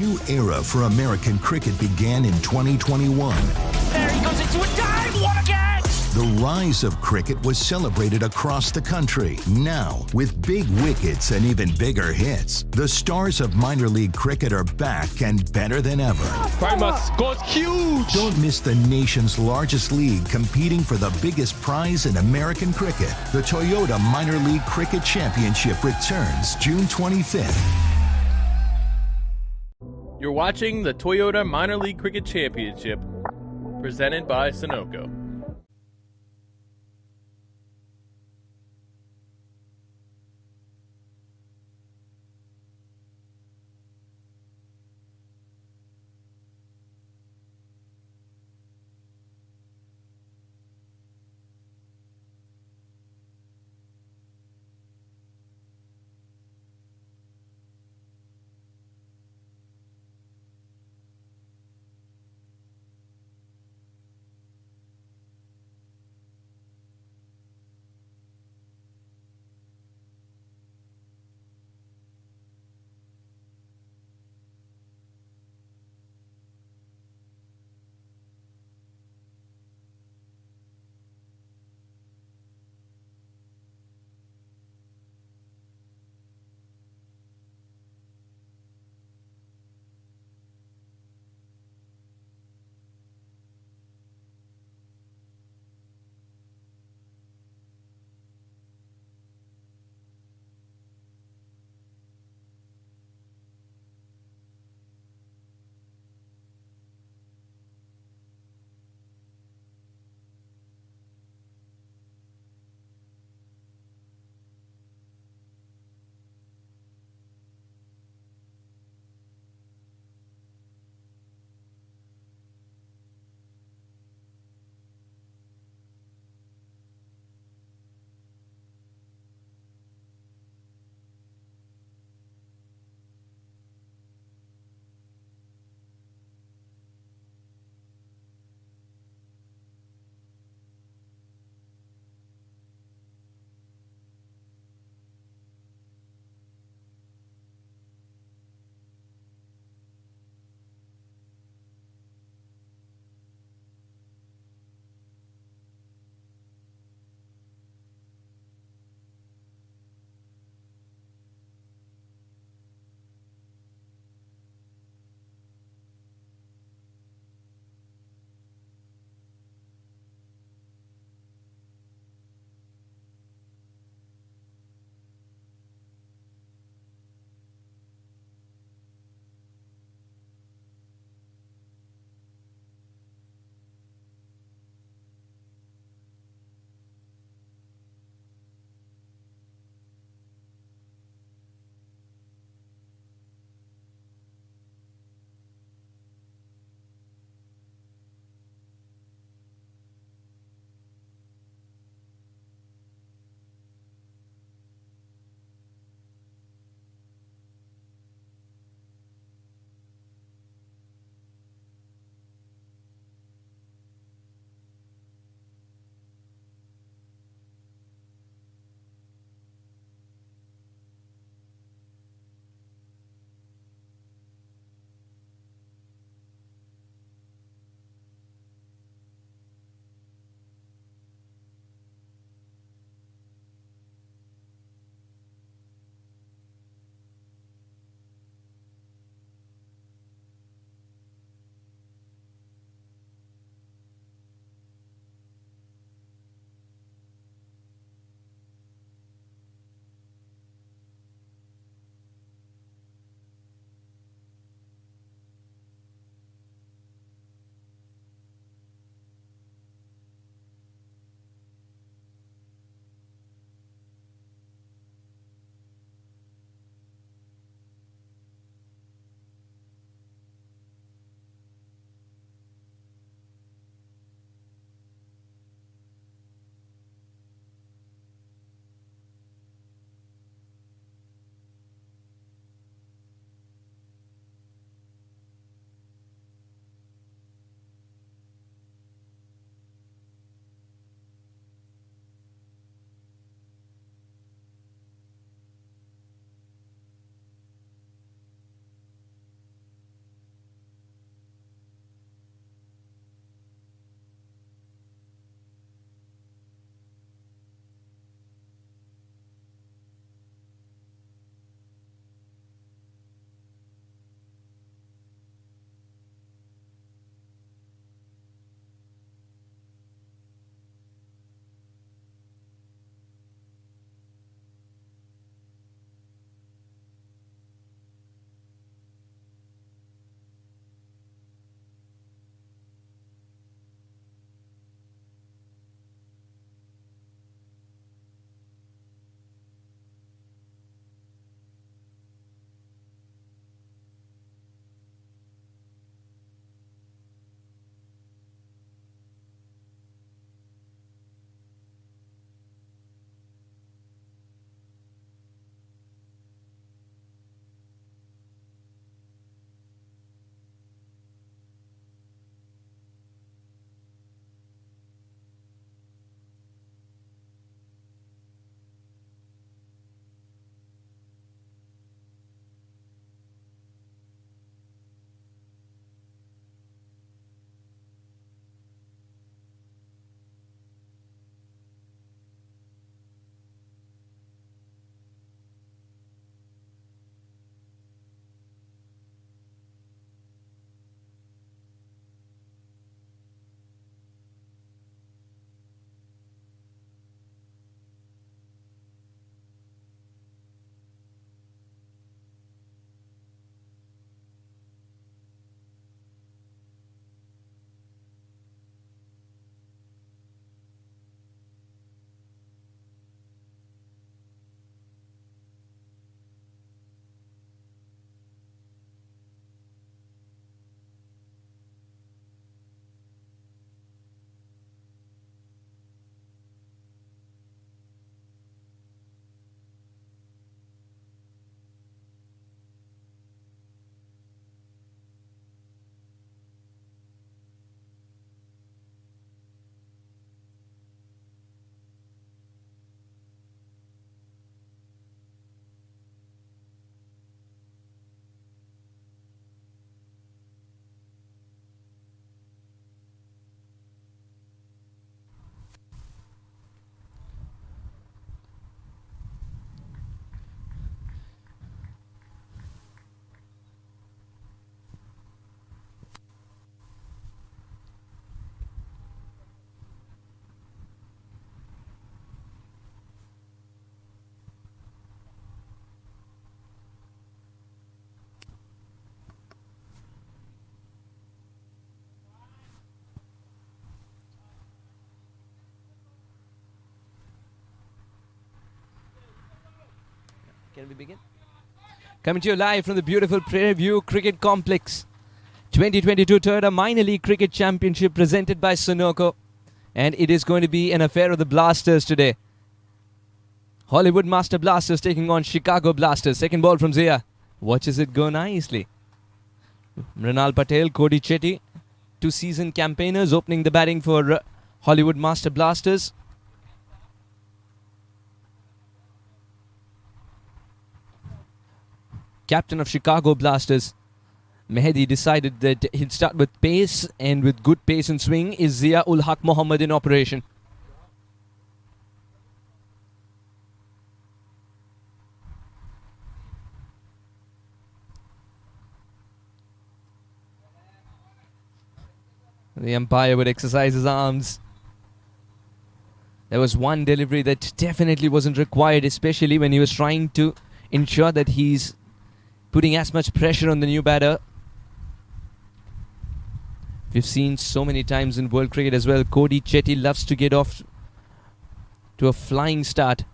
new era for American cricket began in 2021. There he goes into a dive! What a catch! The rise of cricket was celebrated across the country. Now, with big wickets and even bigger hits, the stars of minor league cricket are back and better than ever. Climax goes huge! Don't miss the nation's largest league competing for the biggest prize in American cricket. The Toyota Minor League Cricket Championship returns June 25th. You're watching the Toyota Minor League Cricket Championship, presented by Sunoco. Can we begin? Coming to you live from the beautiful Prairie Cricket Complex. 2022 Toyota Minor League Cricket Championship presented by Sunoco. And it is going to be an affair of the Blasters today. Hollywood Master Blasters taking on Chicago Blasters. Second ball from Zia. Watches it go nicely. Mrinal Patel, Cody Chetty, two seasoned campaigners opening the batting for Hollywood Master Blasters. Captain of Chicago Blasters, Mehdi, decided that he'd start with pace, and with good pace and swing is Zia-ul-Haq Mohammed in operation. The umpire would exercise his arms. There was one delivery that definitely wasn't required, especially when he was trying to ensure that he's putting as much pressure on the new batter. We've seen so many times in world cricket as well. Cody Chetty loves to get off to a flying start.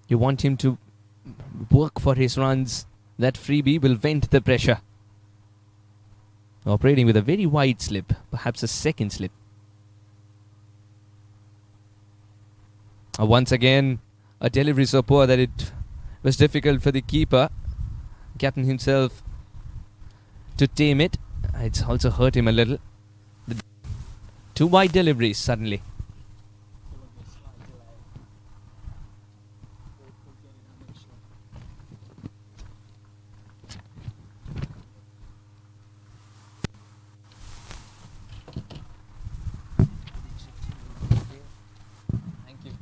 You want him to work for his runs. That freebie will vent the pressure. Operating with a very wide slip, perhaps a second slip. Once again, a delivery so poor that it was difficult for the keeper, captain himself, to tame it. It's also hurt him a little. Two wide deliveries suddenly. Thank you.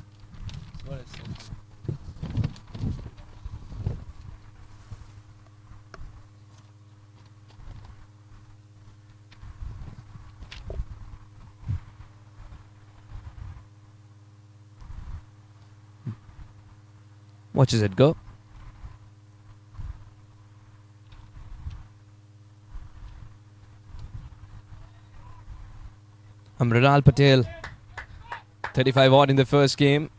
Watches it go. Mrinal Patel, 35 odd in the first game.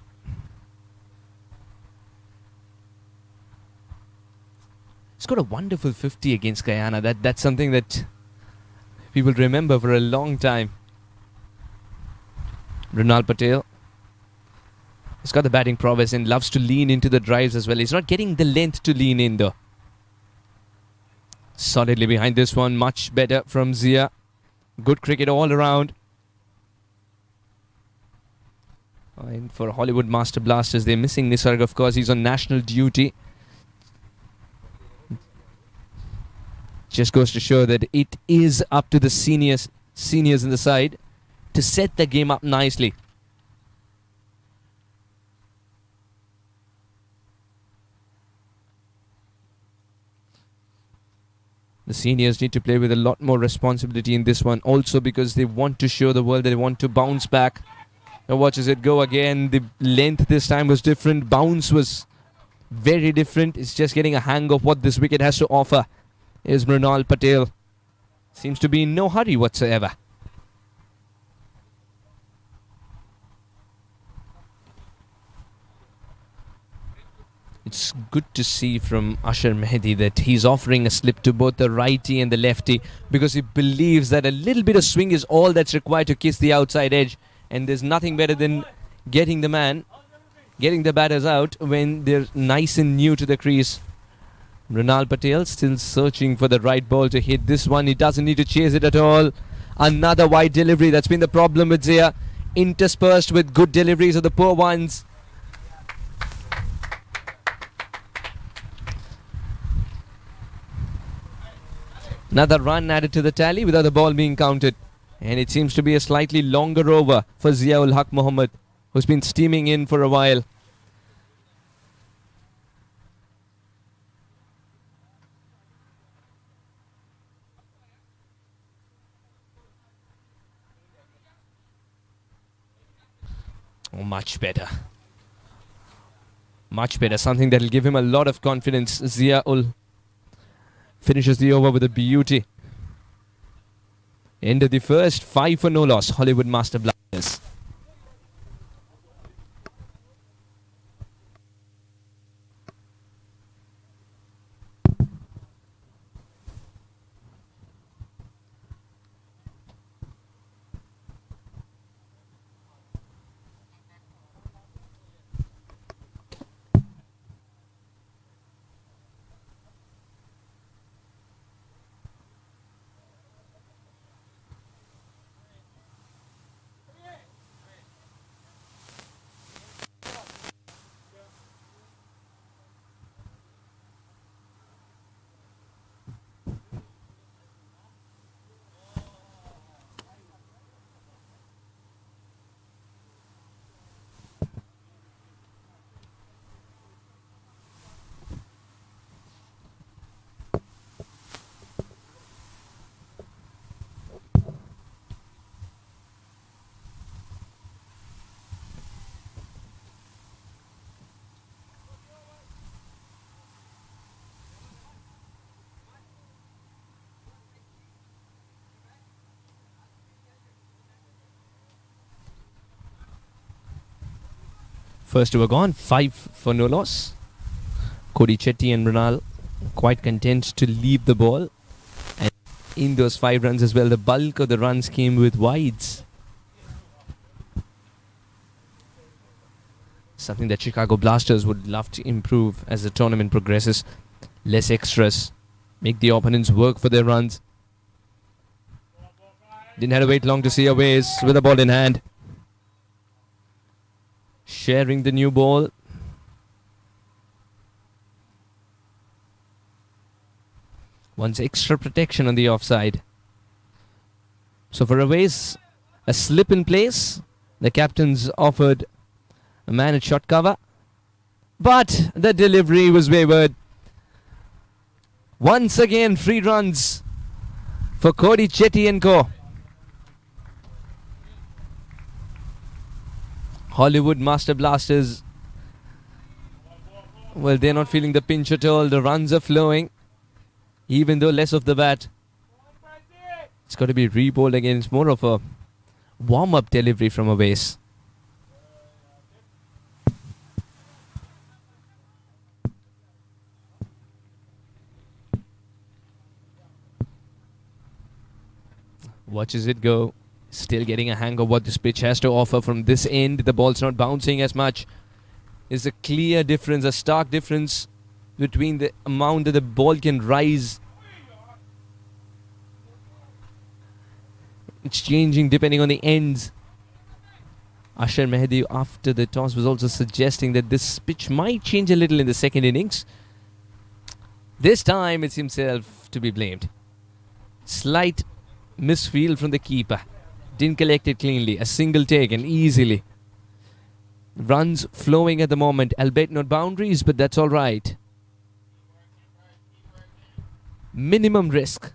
He's got a wonderful 50 against Guyana. That's something that people remember for a long time. Mrinal Patel. He's got the batting prowess and loves to lean into the drives as well. He's not getting the length to lean in though. Solidly behind this one. Much better from Zia. Good cricket all around. And for Hollywood Master Blasters, they're missing Nisarg, of course. He's on national duty. Just goes to show that it is up to the seniors in the side to set the game up nicely. The seniors need to play with a lot more responsibility in this one. Also because they want to show the world that they want to bounce back. Now watches it go again. The length this time was different. Bounce was very different. It's just getting a hang of what this wicket has to offer. Is Mrinal Patel. Seems to be in no hurry whatsoever. It's good to see from Ashar Mehdi that he's offering a slip to both the righty and the lefty because he believes that a little bit of swing is all that's required to kiss the outside edge, and there's nothing better than getting the batters out when they're nice and new to the crease. Mrinal Patel still searching for the right ball to hit this one. He doesn't need to chase it at all. Another wide delivery. That's been the problem with Zia. Interspersed with good deliveries of the poor ones. Another run added to the tally without the ball being counted. And it seems to be a slightly longer over for Zia-ul-Haq Mohammed, who's been steaming in for a while. Oh, much better. Much better. Something that will give him a lot of confidence. Zia-ul finishes the over with a beauty. End of the first, 5 for no loss. Hollywood Master Blasters. First over gone, 5 for no loss. Cody Chetty and Mrinal quite content to leave the ball. And in those 5 runs as well, the bulk of the runs came with wides. Something that Chicago Blasters would love to improve as the tournament progresses. Less extras. Make the opponents work for their runs. Didn't have to wait long to see Aways with the ball in hand. Sharing the new ball. Wants extra protection on the offside. So for Aways, a slip in place. The captains offered a man at shot cover. But the delivery was wayward. Once again, free runs for Cody Chetty and co. Hollywood Master Blasters, well, they're not feeling the pinch at all. The runs are flowing, even though less of the bat. It's got to be re-bowled again. It's more of a warm-up delivery from a base. Watches it go. Still getting a hang of what this pitch has to offer from this end. The ball's not bouncing as much. There's a clear difference, a stark difference between the amount that the ball can rise. It's changing depending on the ends. Asher Mehdi after the toss was also suggesting that this pitch might change a little in the second innings. This time it's himself to be blamed. Slight misfield from the keeper. Didn't collect it cleanly. A single taken easily. Runs flowing at the moment. Albeit not boundaries, but that's all right. Minimum risk.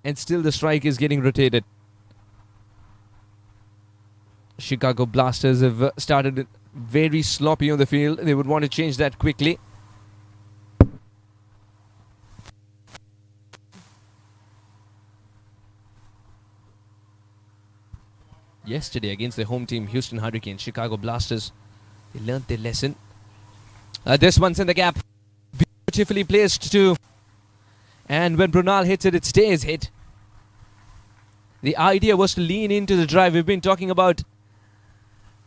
And still the strike is getting rotated. Chicago Blasters have started very sloppy on the field. They would want to change that quickly. Yesterday against the home team Houston Hurricanes, Chicago Blasters, they learnt their lesson. This one's in the gap. Beautifully placed too. And when Brunal hits it, it stays hit. The idea was to lean into the drive. We've been talking about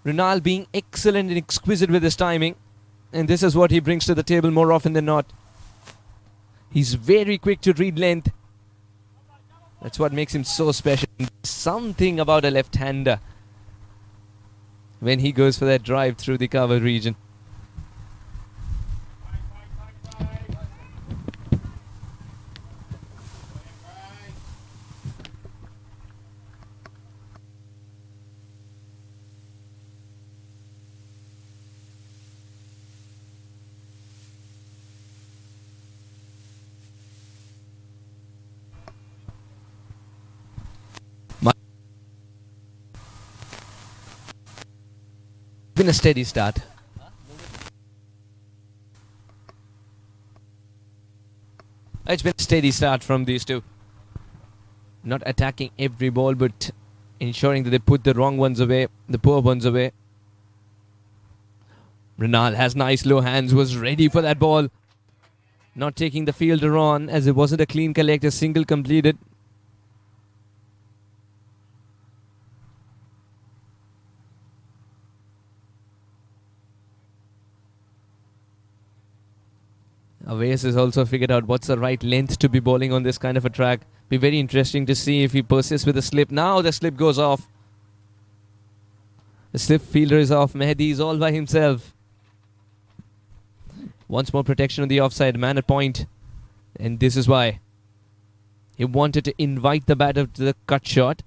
Brunal being excellent and exquisite with his timing. And this is what he brings to the table more often than not. He's very quick to read length. That's what makes him so special. Something about a left-hander when he goes for that drive through the cover region. Been a steady start. It's been a steady start from these two. Not attacking every ball, but ensuring that they put the wrong ones away, the poor ones away. Renal has nice low hands, was ready for that ball. Not taking the fielder on as it wasn't a clean collect, a single completed. Aways has also figured out what's the right length to be bowling on this kind of a track. Be very interesting to see if he persists with the slip. Now the slip goes off. The slip fielder is off. Mehdi is all by himself. Once more protection on the offside. Man at point. And this is why. He wanted to invite the batter to the cut shot.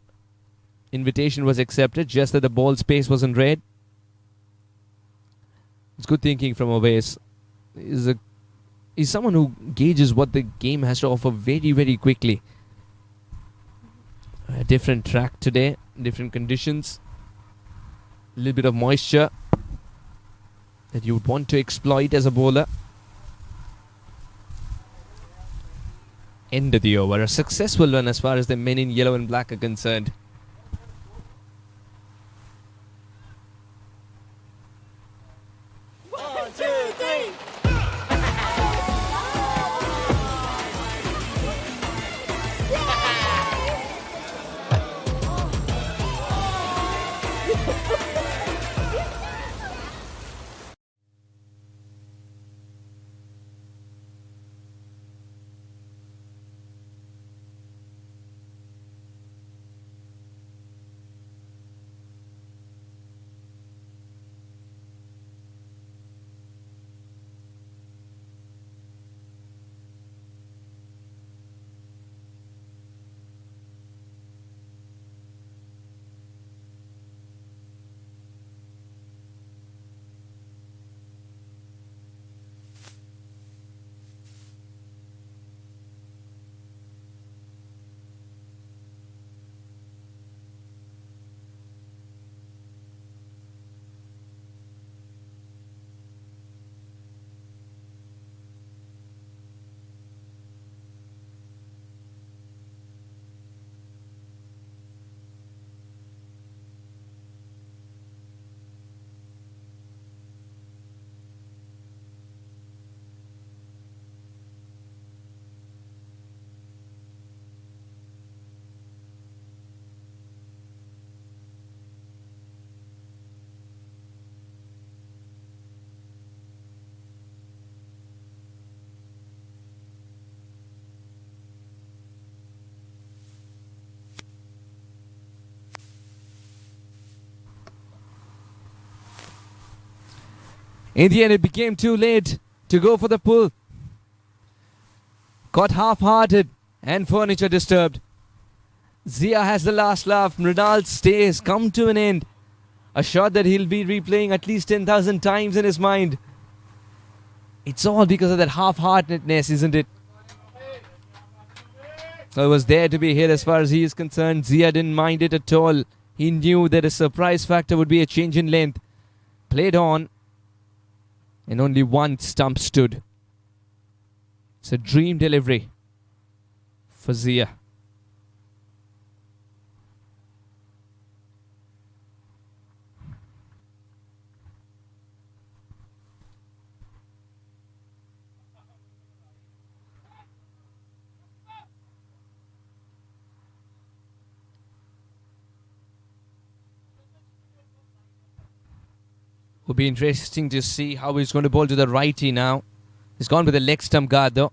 Invitation was accepted. Just that the ball space wasn't read. It's good thinking from Aways. He's someone who gauges what the game has to offer very, very quickly. A different track today, different conditions. A little bit of moisture that you would want to exploit as a bowler. End of the over. A successful one as far as the men in yellow and black are concerned. In the end, it became too late to go for the pull. Got half-hearted and furniture disturbed. Zia has the last laugh. Mrinal's stay has come to an end. A shot that he'll be replaying at least 10,000 times in his mind. It's all because of that half-heartedness, isn't it? So it was there to be hit as far as he is concerned. Zia didn't mind it at all. He knew that a surprise factor would be a change in length. Played on. And only one stump stood. It's a dream delivery for Zia. Will be interesting to see how he's going to bowl to the righty now. He's gone with the leg stump guard though.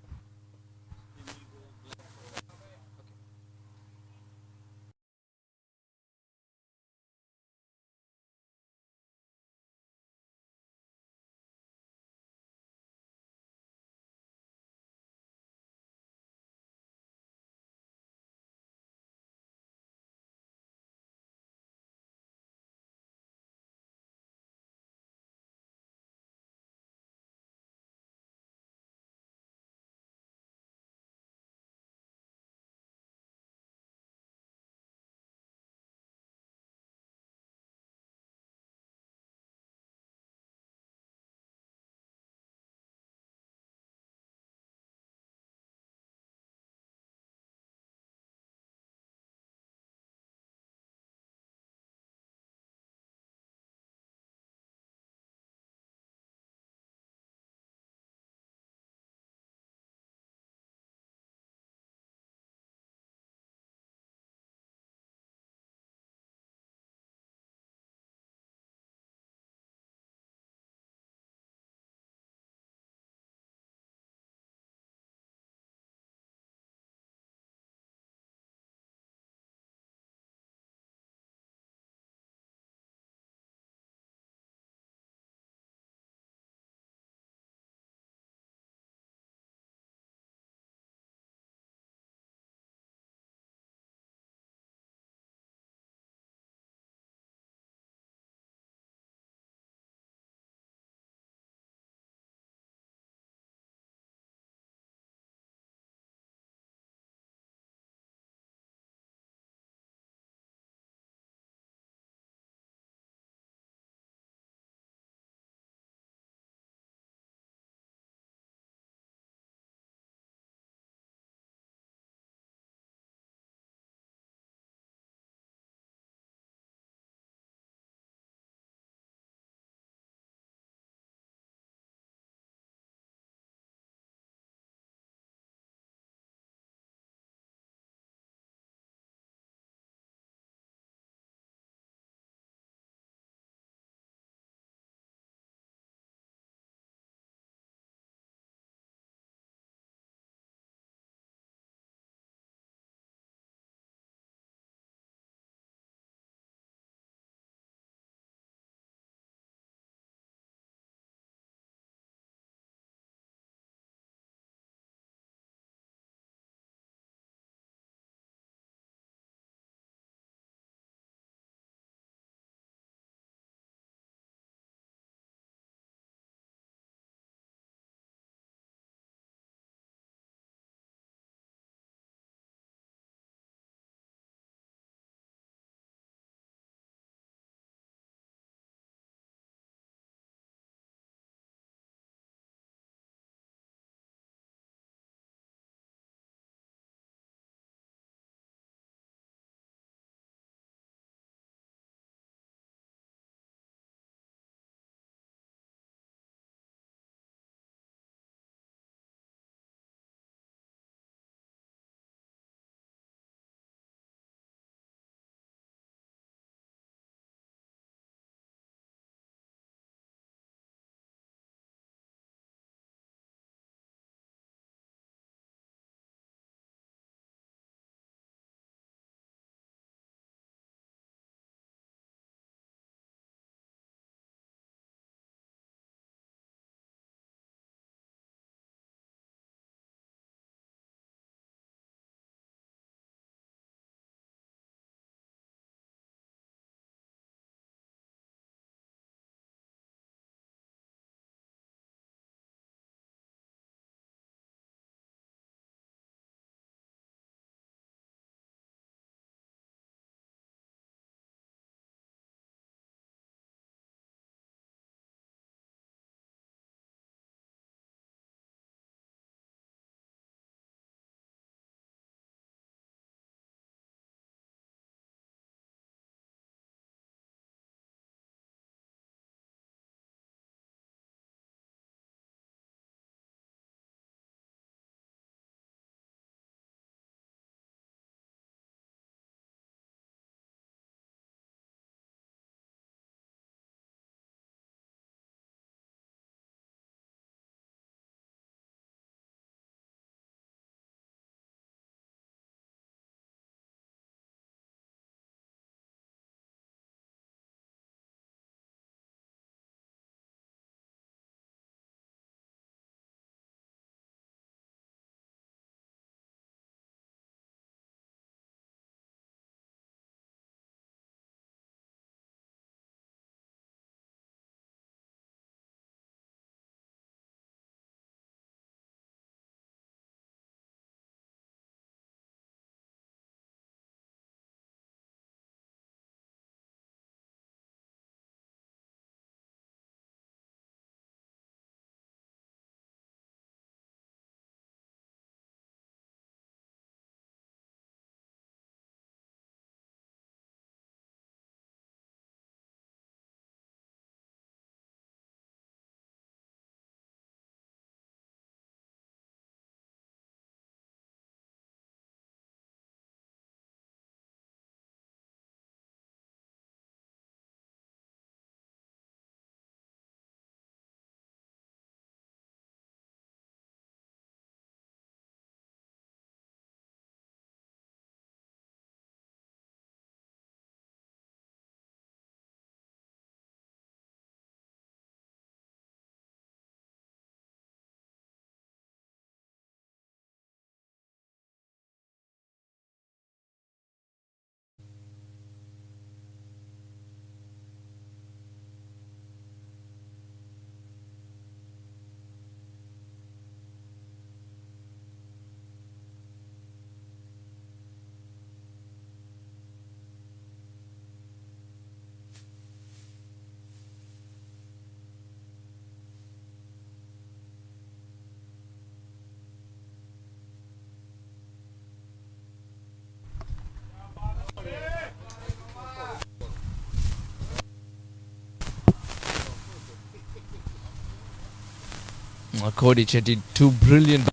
Cody Chetty, two brilliant.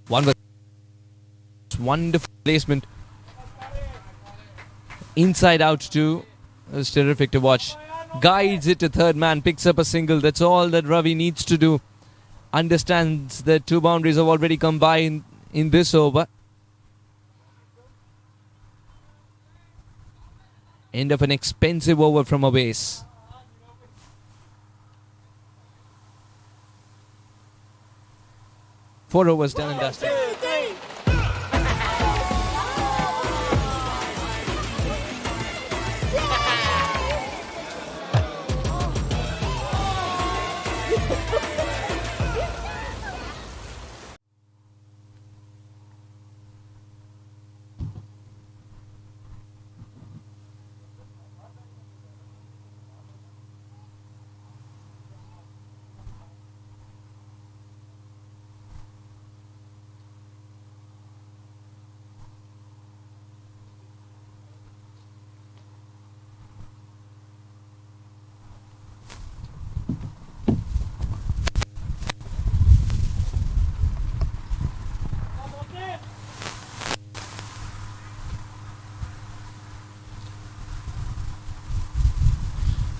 One was wonderful placement. Inside out too. It was terrific to watch. Guides it to third man, picks up a single. That's all that Ravi needs to do. Understands that two boundaries have already come by in this over. End of an expensive over from a base. Four overs done and dusted.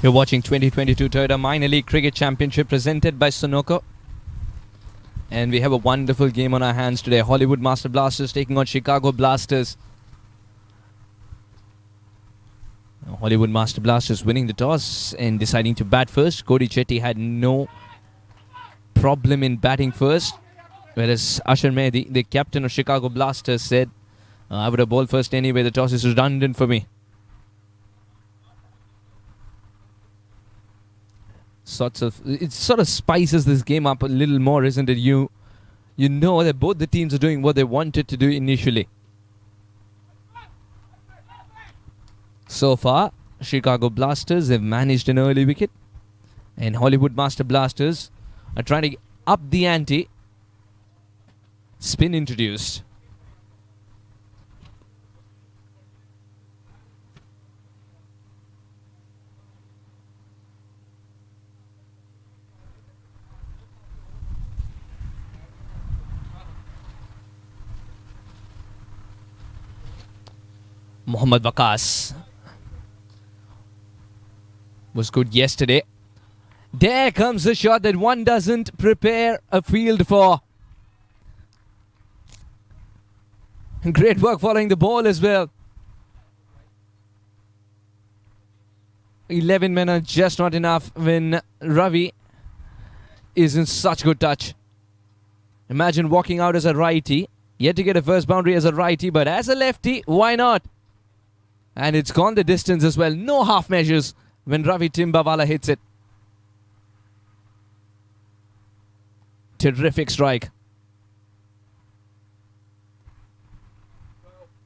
You're watching 2022 Toyota Minor League Cricket Championship presented by Sunoco. And we have a wonderful game on our hands today. Hollywood Master Blasters taking on Chicago Blasters. Hollywood Master Blasters winning the toss and deciding to bat first. Cody Chetty had no problem in batting first. Whereas Asher Mehdi, the captain of Chicago Blasters, said, I would have bowled first anyway. The toss is redundant for me. It sort of spices this game up a little more, isn't it? You know that both the teams are doing what they wanted to do initially. So far, Chicago Blasters have managed an early wicket, and Hollywood Master Blasters are trying to up the ante. Spin introduced. Mohammad Waqas was good yesterday. There comes the shot that one doesn't prepare a field for. Great work following the ball as well. 11 men are just not enough when Ravi is in such good touch. Imagine walking out as a righty, yet to get a first boundary as a righty, but as a lefty, why not? And it's gone the distance as well. No half measures when Ravi Timbawala hits it. Terrific strike.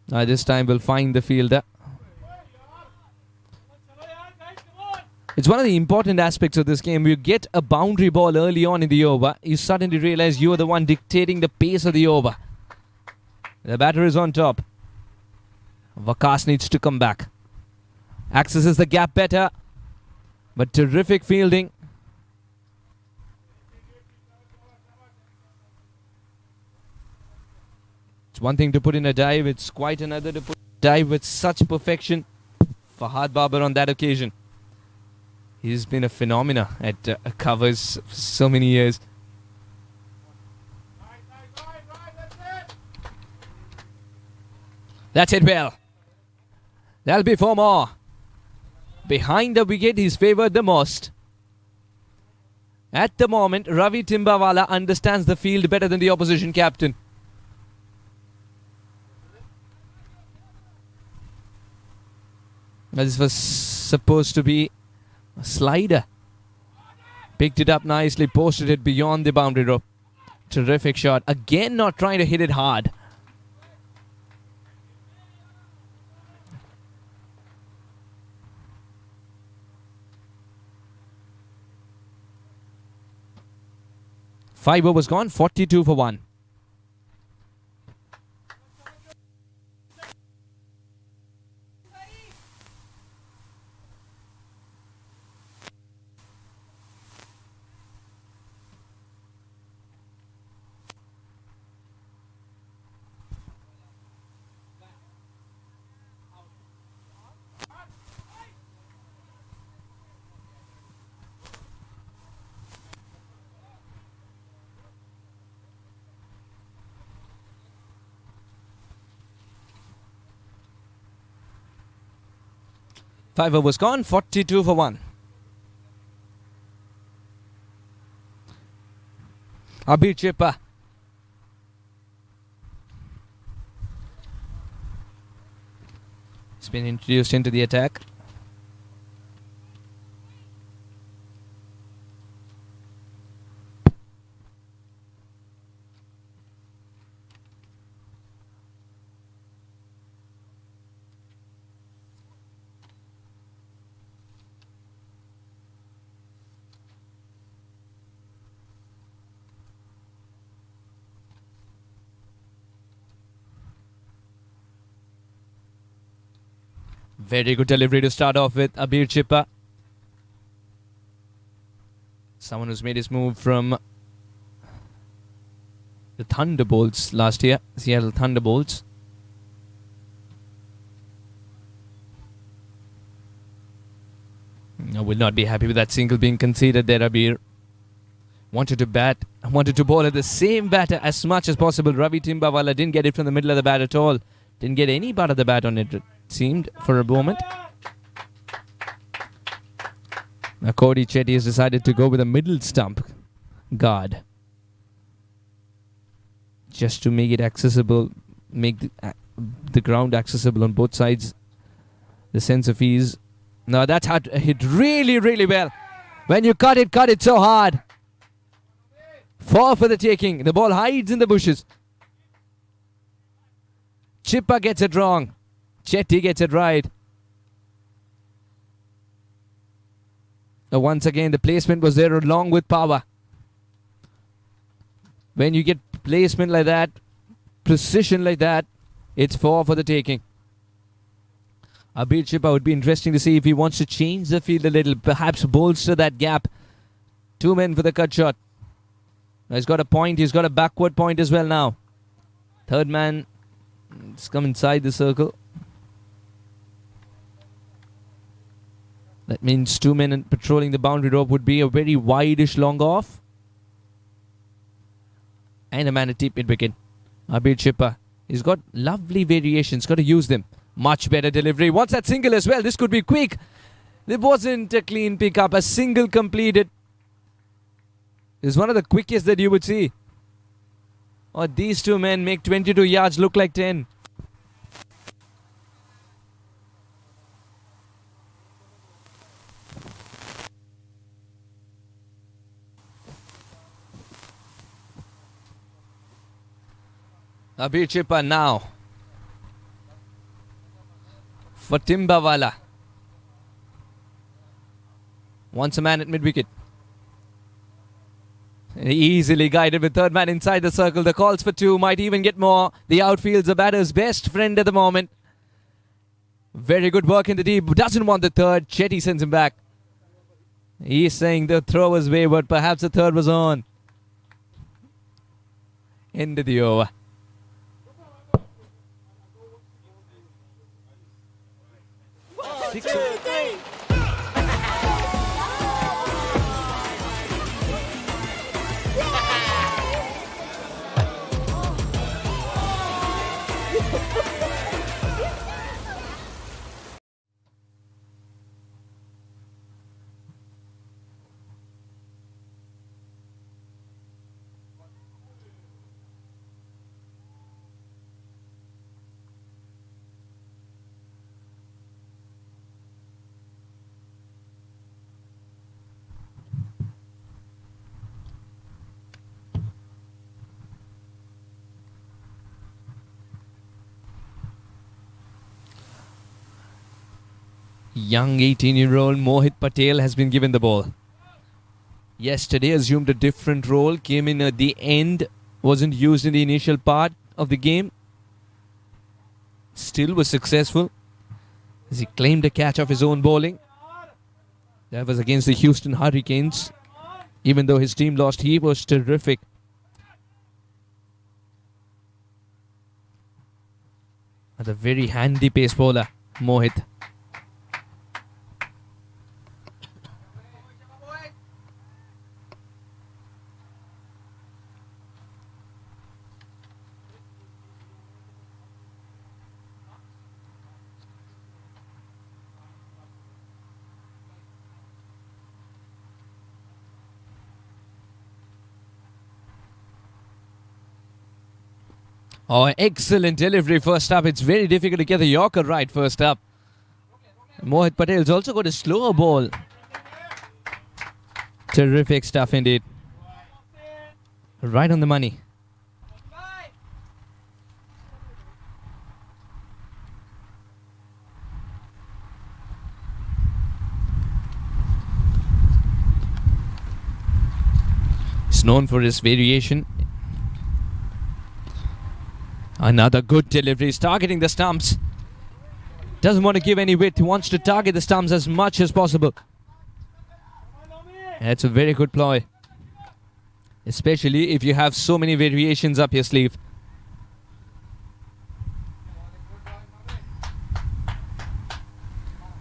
This time we'll find the fielder. It's one of the important aspects of this game. You get a boundary ball early on in the over, you suddenly realize you are the one dictating the pace of the over. The batter is on top. Waqas needs to come back. Accesses the gap better, but terrific fielding. It's one thing to put in a dive, it's quite another to put a dive with such perfection. Fahad Babar on that occasion. He's been a phenomena at covers for so many years. That's it well. That'll be 4 more. Behind the wicket, he's favoured the most. At the moment, Ravi Timbawala understands the field better than the opposition captain. This was supposed to be a slider. Picked it up nicely, posted it beyond the boundary rope. Terrific shot. Again, not trying to hit it hard. Five overs gone, 42 for 1. 5 overs gone, 42 for 1. Abir Chippa. He's been introduced into the attack. Very good delivery to start off with, Abir Chippa. Someone who's made his move from the Thunderbolts last year, Seattle Thunderbolts. I will not be happy with that single being conceded there, Abir. Wanted to bowl at the same batter as much as possible. Ravi Timbawala didn't get it from the middle of the bat at all. Didn't get any part of the bat on it seemed for a moment. Now Cody Chetty has decided to go with a middle stump guard just to make it accessible, make the ground accessible on both sides. The sense of ease. Now that's hit really, really well. When you cut it so hard. 4 for the taking. The ball hides in the bushes. Chippa gets it wrong. Chetty gets it right. Now once again, the placement was there along with power. When you get placement like that, precision like that, it's 4 for the taking. Abir Chippa would be interesting to see if he wants to change the field a little, perhaps bolster that gap. 2 men for the cut shot. Now he's got a point, he's got a backward point as well now. Third man has come inside the circle. That means 2 men patrolling the boundary rope would be a very wide-ish long off. And a man at deep mid-wicket. Abir Chippa. He's got lovely variations. Got to use them. Much better delivery. Wants that single as well. This could be quick. There wasn't a clean pick-up. A single completed. This is one of the quickest that you would see. Or these 2 men make 22 yards look like 10. Abir Chippa now for Timbawala. Wants a man at mid-wicket. Easily guided with third man inside the circle. The calls for 2 might even get more. The outfield's a batter's best friend at the moment. Very good work in the deep. Doesn't want the third. Chetty sends him back. He's saying the throw was wayward. Perhaps the third was on. End of the over. Young 18-year-old Mohit Patel has been given the ball. Yesterday assumed a different role, came in at the end, wasn't used in the initial part of the game. Still was successful as he claimed a catch of his own bowling. That was against the Houston Hurricanes. Even though his team lost, he was terrific. And a very handy pace bowler, Mohit. Oh, excellent delivery first up. It's very difficult to get the Yorker right first up. Mohit Patel's also got a slower ball. Terrific stuff indeed. Right on the money. He's known for his variation. Another good delivery. He's targeting the stumps. Doesn't want to give any width. He wants to target the stumps as much as possible. That's a very good ploy. Especially if you have so many variations up your sleeve.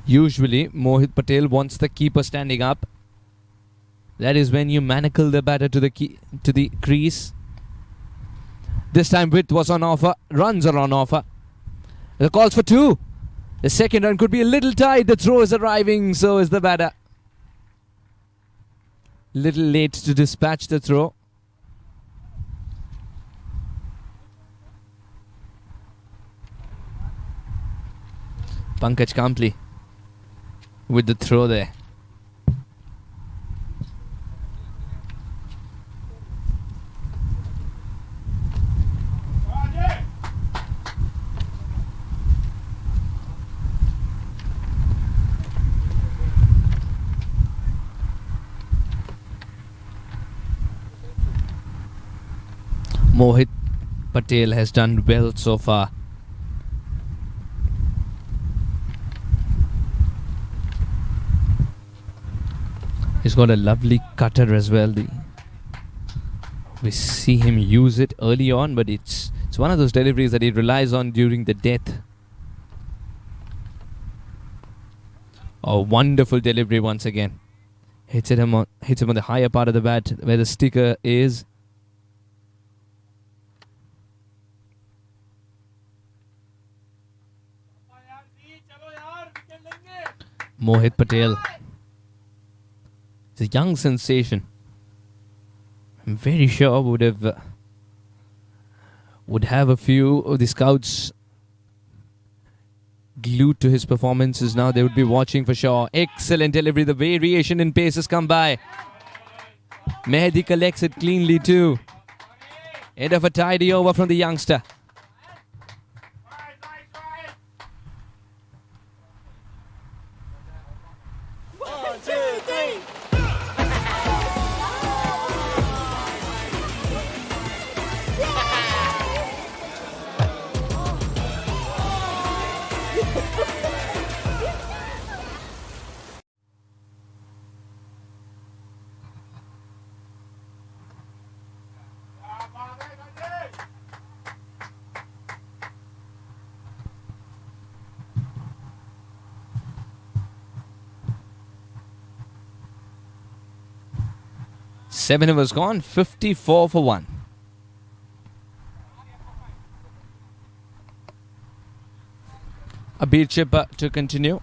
Usually, Mohit Patel wants the keeper standing up. That is when you manacle the batter to the crease. This time width was on offer. Runs are on offer. The calls for 2. The second run could be a little tight. The throw is arriving. So is the batter. Little late to dispatch the throw. Pankaj Kampli with the throw there. Mohit Patel has done well so far. He's got a lovely cutter as well. We see him use it early on, but it's one of those deliveries that he relies on during the death. A wonderful delivery once again. Hits him on the higher part of the bat where the sticker is. Mohit Patel is a young sensation. I'm very sure would have a few of the scouts glued to his performances. Now they would be watching for sure. Excellent delivery. The variation in pace has come by. Mehdi collects it cleanly too. End of a tidy over from the youngster. Seven overs gone, 54 for 1. A beat chipper to continue.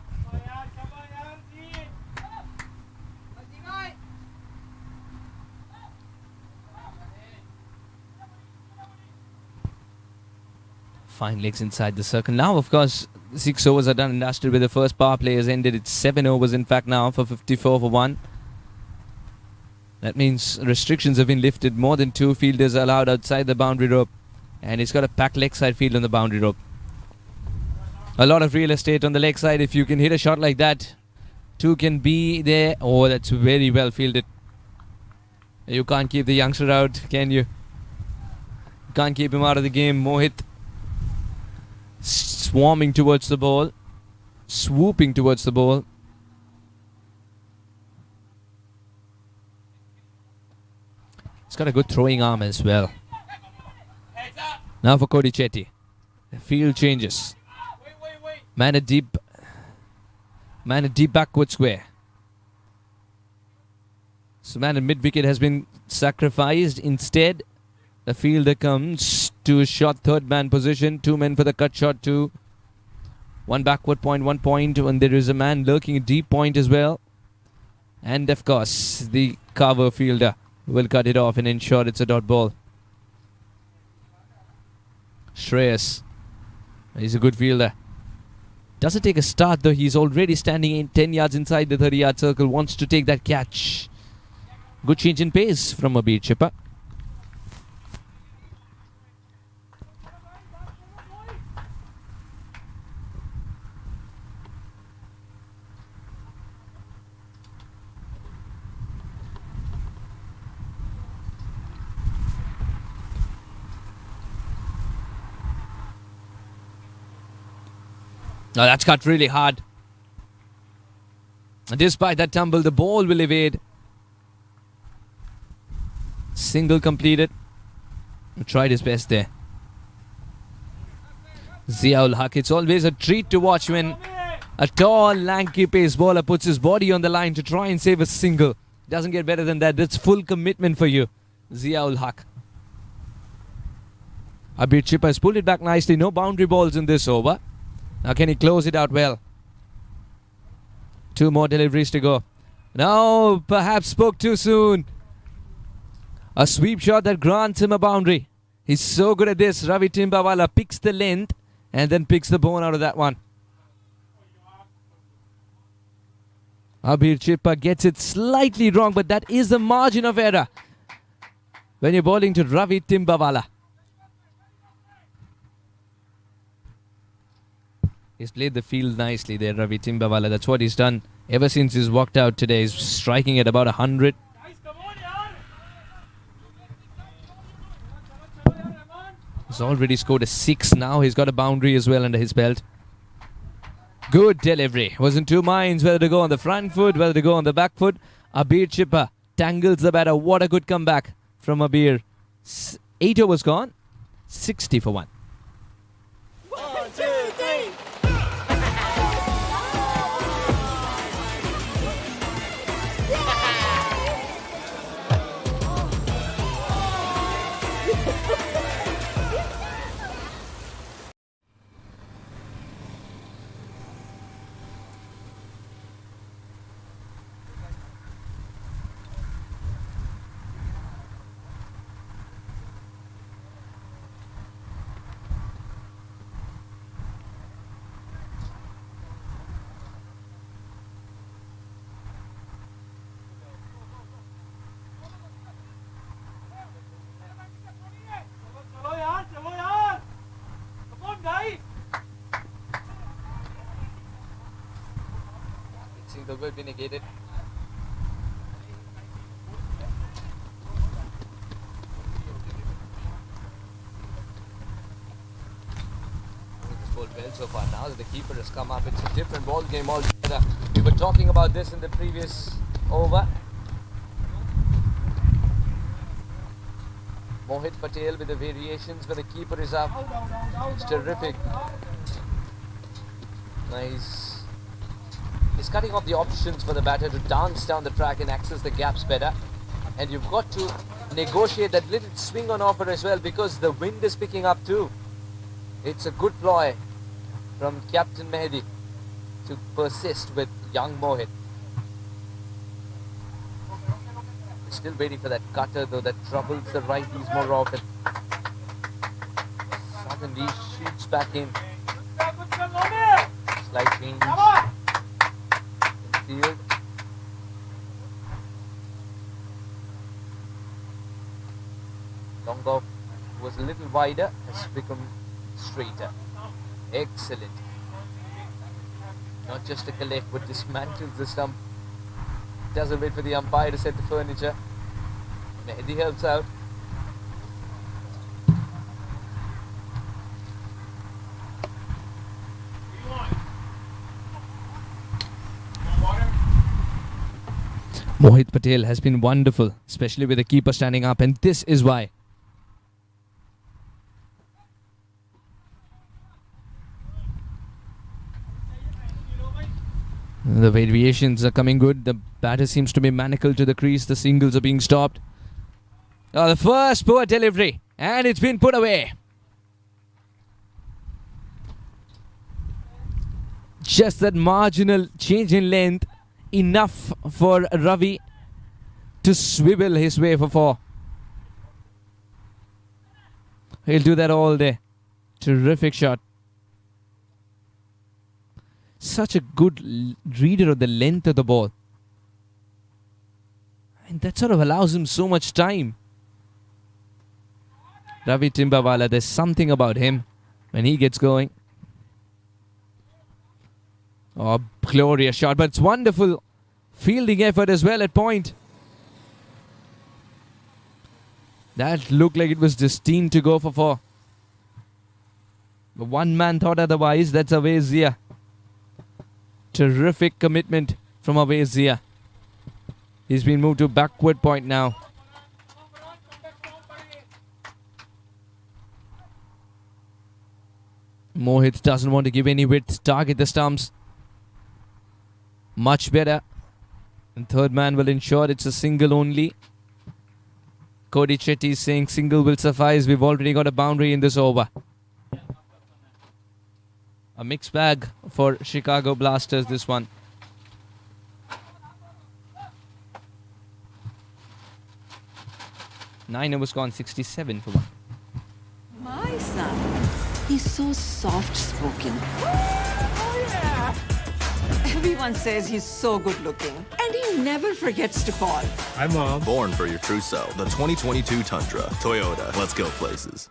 Fine legs inside the circle. Now, of course, 6 overs are done and dusted with the first power play has ended. It's 7 overs, in fact, now for 54 for 1. That means restrictions have been lifted. More than 2 fielders are allowed outside the boundary rope. And he's got a packed leg side field on the boundary rope. A lot of real estate on the leg side. If you can hit a shot like that, 2 can be there. Oh, that's very well fielded. You can't keep the youngster out, can you? Can't keep him out of the game. Mohit swarming towards the ball. Swooping towards the ball. He's got a good throwing arm as well. Now for Cody Chetty. The field changes. Man a deep backward square. So man at mid wicket has been sacrificed. Instead, the fielder comes to a short third man position. 2 men for the cut shot, 2. 1 backward point, 1 point. And there is a man lurking a deep point as well. And of course, the cover fielder will cut it off and ensure it's a dot ball. Shreyas. He's a good fielder. Doesn't take a start though. He's already standing in 10 yards inside the 30-yard circle. Wants to take that catch. Good change in pace from Abir Chippa. Now that's cut really hard. Despite that tumble, the ball will evade. Single completed. Tried his best there. Ziaul Haq. It's always a treat to watch when a tall, lanky pace bowler puts his body on the line to try and save a single. Doesn't get better than that. That's full commitment for you, Ziaul Haq. Abir Chippa has pulled it back nicely. No boundary balls in this over. Now can he close it out well? 2 more deliveries to go. Now perhaps spoke too soon. A sweep shot that grants him a boundary. He's so good at this. Ravi Timbawala picks the length and then picks the bone out of that one. Abir Chippa gets it slightly wrong, but that is the margin of error when you're bowling to Ravi Timbawala. He's played the field nicely there, Ravi Timbawala. That's what he's done ever since he's walked out today. He's striking at about 100. He's already scored a 6 now. He's got a boundary as well under his belt. Good delivery. Was in 2 minds whether to go on the front foot, whether to go on the back foot. Abir Chippa tangles the batter. What a good comeback from Abir. 8 overs gone. 60 for 1. The will be negated. This ball well so far. Now that the keeper has come up, it's a different ball game altogether. We were talking about this in the previous over. Mohit Patel with the variations when the keeper is up. It's terrific. Nice. He's cutting off the options for the batter to dance down the track and access the gaps better. And you've got to negotiate that little swing on offer as well because the wind is picking up too. It's a good ploy from Captain Mehdi to persist with young Mohit. Still waiting for that cutter though that troubles the righties more often. Suddenly shoots back in. Slight change. Field. Long off was a little wider, has become straighter. Excellent. Not just a collect, but dismantles the stump. Doesn't wait for the umpire to set the furniture. Mehdi helps out. Mohit Patel has been wonderful, especially with the keeper standing up, and this is why. The variations are coming good. The batter seems to be manacled to the crease. The singles are being stopped. Oh, the first poor delivery, and it's been put away. Just that marginal change in length. Enough for Ravi to swivel his way for 4. He'll do that all day. Terrific shot. Such a good reader of the length of the ball. And that sort of allows him so much time. Ravi Timbawala, there's something about him when he gets going. Oh, glorious shot, but it's wonderful fielding effort as well at point. That looked like it was destined to go for 4. But one man thought otherwise. That's Awais Zia. Terrific commitment from Awais Zia. He's been moved to backward point now. Mohit doesn't want to give any width. Target the stumps. Much better. And third man will ensure it's a single only. Cody Chetty is saying single will suffice. We've already got a boundary in this over. A mixed bag for Chicago Blasters, this one. Nine overs gone, 67 for 1. My son, he's so soft-spoken. Oh, yeah. Everyone says he's so good-looking, and he never forgets to call. Hi, Mom. Born for your true self. The 2022 Tundra. Toyota. Let's go places.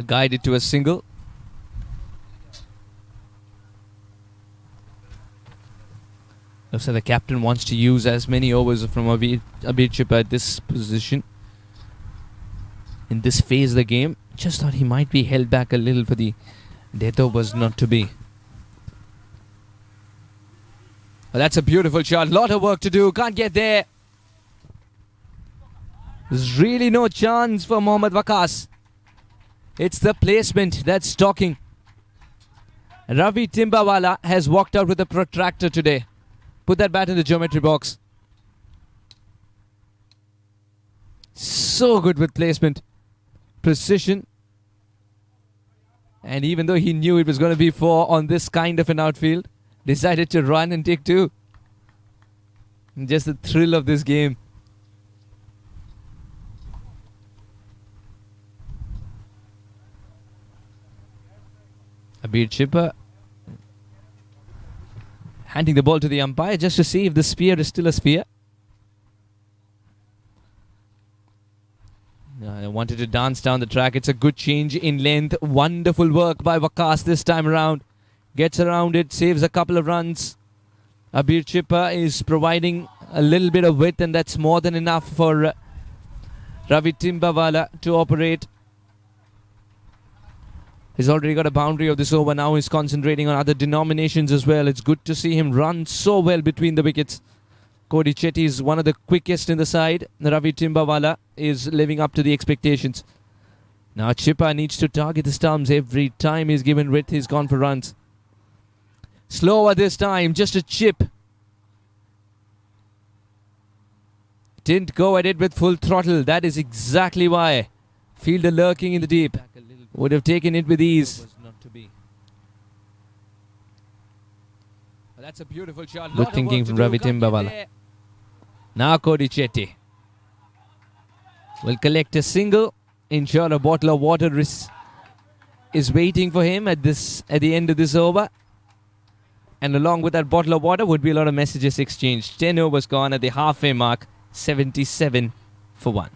Guided to a single. Looks like the captain wants to use as many overs from Abir Chipper at this position. In this phase of the game. Just thought he might be held back a little for the death overs, not to be. Well, that's a beautiful shot. Lot of work to do. Can't get there. There's really no chance for Mohammad Waqas. It's the placement that's talking. Ravi Timbawala has walked out with a protractor today. Put that bat in the geometry box. So good with placement. Precision. And even though he knew it was going to be 4 on this kind of an outfield, decided to run and take 2. Just the thrill of this game. Abir Chipper handing the ball to the umpire just to see if the spear is still a spear. I wanted to dance down the track. It's a good change in length. Wonderful work by Waqas this time around. Gets around it, saves a couple of runs. Abir Chipper is providing a little bit of width, and that's more than enough for Ravi Timbawala to operate. He's already got a boundary of this over. Now he's concentrating on other denominations as well. It's good to see him run so well between the wickets. Cody Chetty is one of the quickest in the side. Ravi Timbawala is living up to the expectations. Now Chipper needs to target the stumps. Every time he's given width, he's gone for runs. Slower this time, just a chip. Didn't go at it with full throttle. That is exactly why. Fielder lurking in the deep. Would have taken it with ease. That's a beautiful shot. Good thinking from Ravi Timbawala. Now Cody Chetty will collect a single. Ensure a bottle of water is waiting for him at the end of this over. And along with that bottle of water would be a lot of messages exchanged. 10 overs gone at the halfway mark. 77 for 1.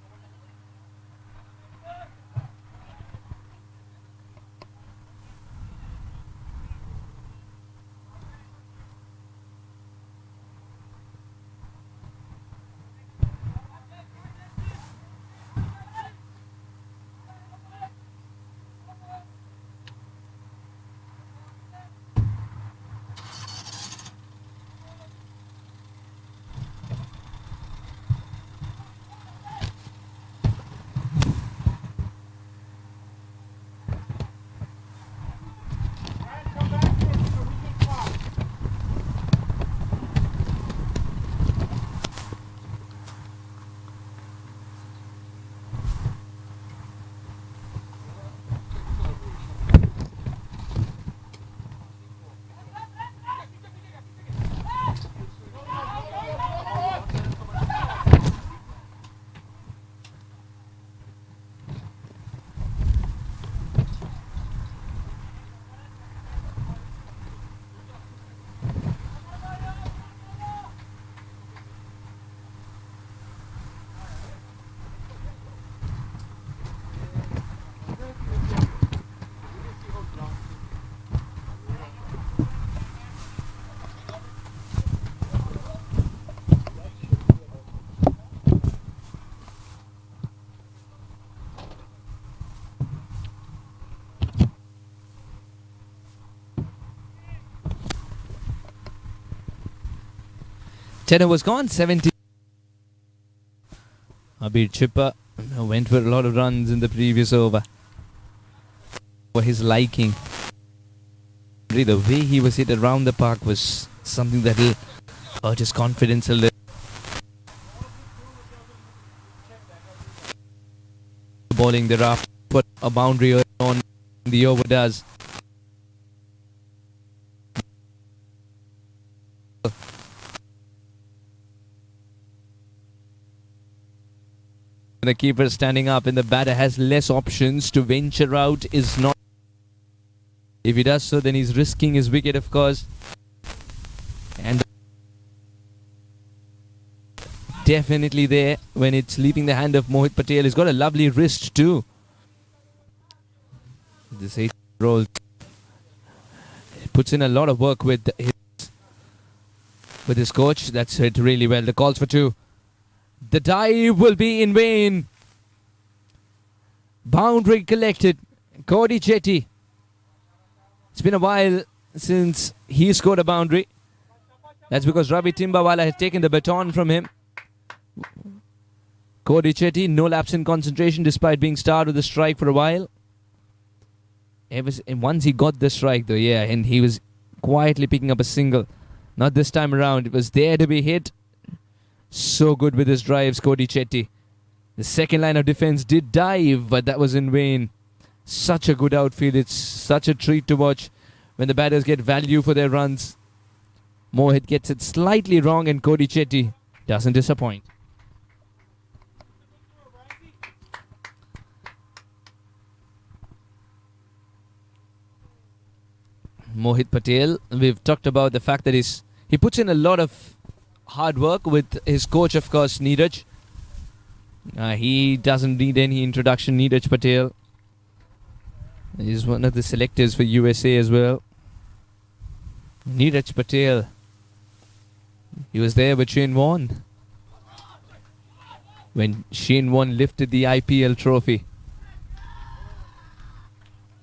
10 overs gone, 70. Abir Chipper went for a lot of runs in the previous over. For his liking. The way he was hit around the park was something that will hurt his confidence a little. Bowling the rough, put a boundary on the over does. The keeper standing up and the batter has less options to venture out is not. If he does so, then he's risking his wicket, of course. And definitely there when it's leaving the hand of Mohit Patel. He's got a lovely wrist too. This 8 roll puts in a lot of work with his coach. That's hit really well. The calls for 2. The dive will be in vain. Boundary collected. Cody Chetty. It's been a while since he scored a boundary. That's because Ravi Timbawala has taken the baton from him. Cody Chetty, no lapse in concentration despite being starred with a strike for a while. Once he got the strike though, yeah, and he was quietly picking up a single. Not this time around. It was there to be hit. So good with his drives, Cody Chetty. The second line of defense did dive, but that was in vain. Such a good outfield. It's such a treat to watch when the batters get value for their runs. Mohit gets it slightly wrong and Cody Chetty doesn't disappoint. Mohit Patel, we've talked about the fact that he puts in a lot of hard work with his coach, of course, Neeraj. He doesn't need any introduction, Neeraj Patel. He's one of the selectors for USA as well. Neeraj Patel. He was there with Shane Warne when Shane Warne lifted the IPL trophy.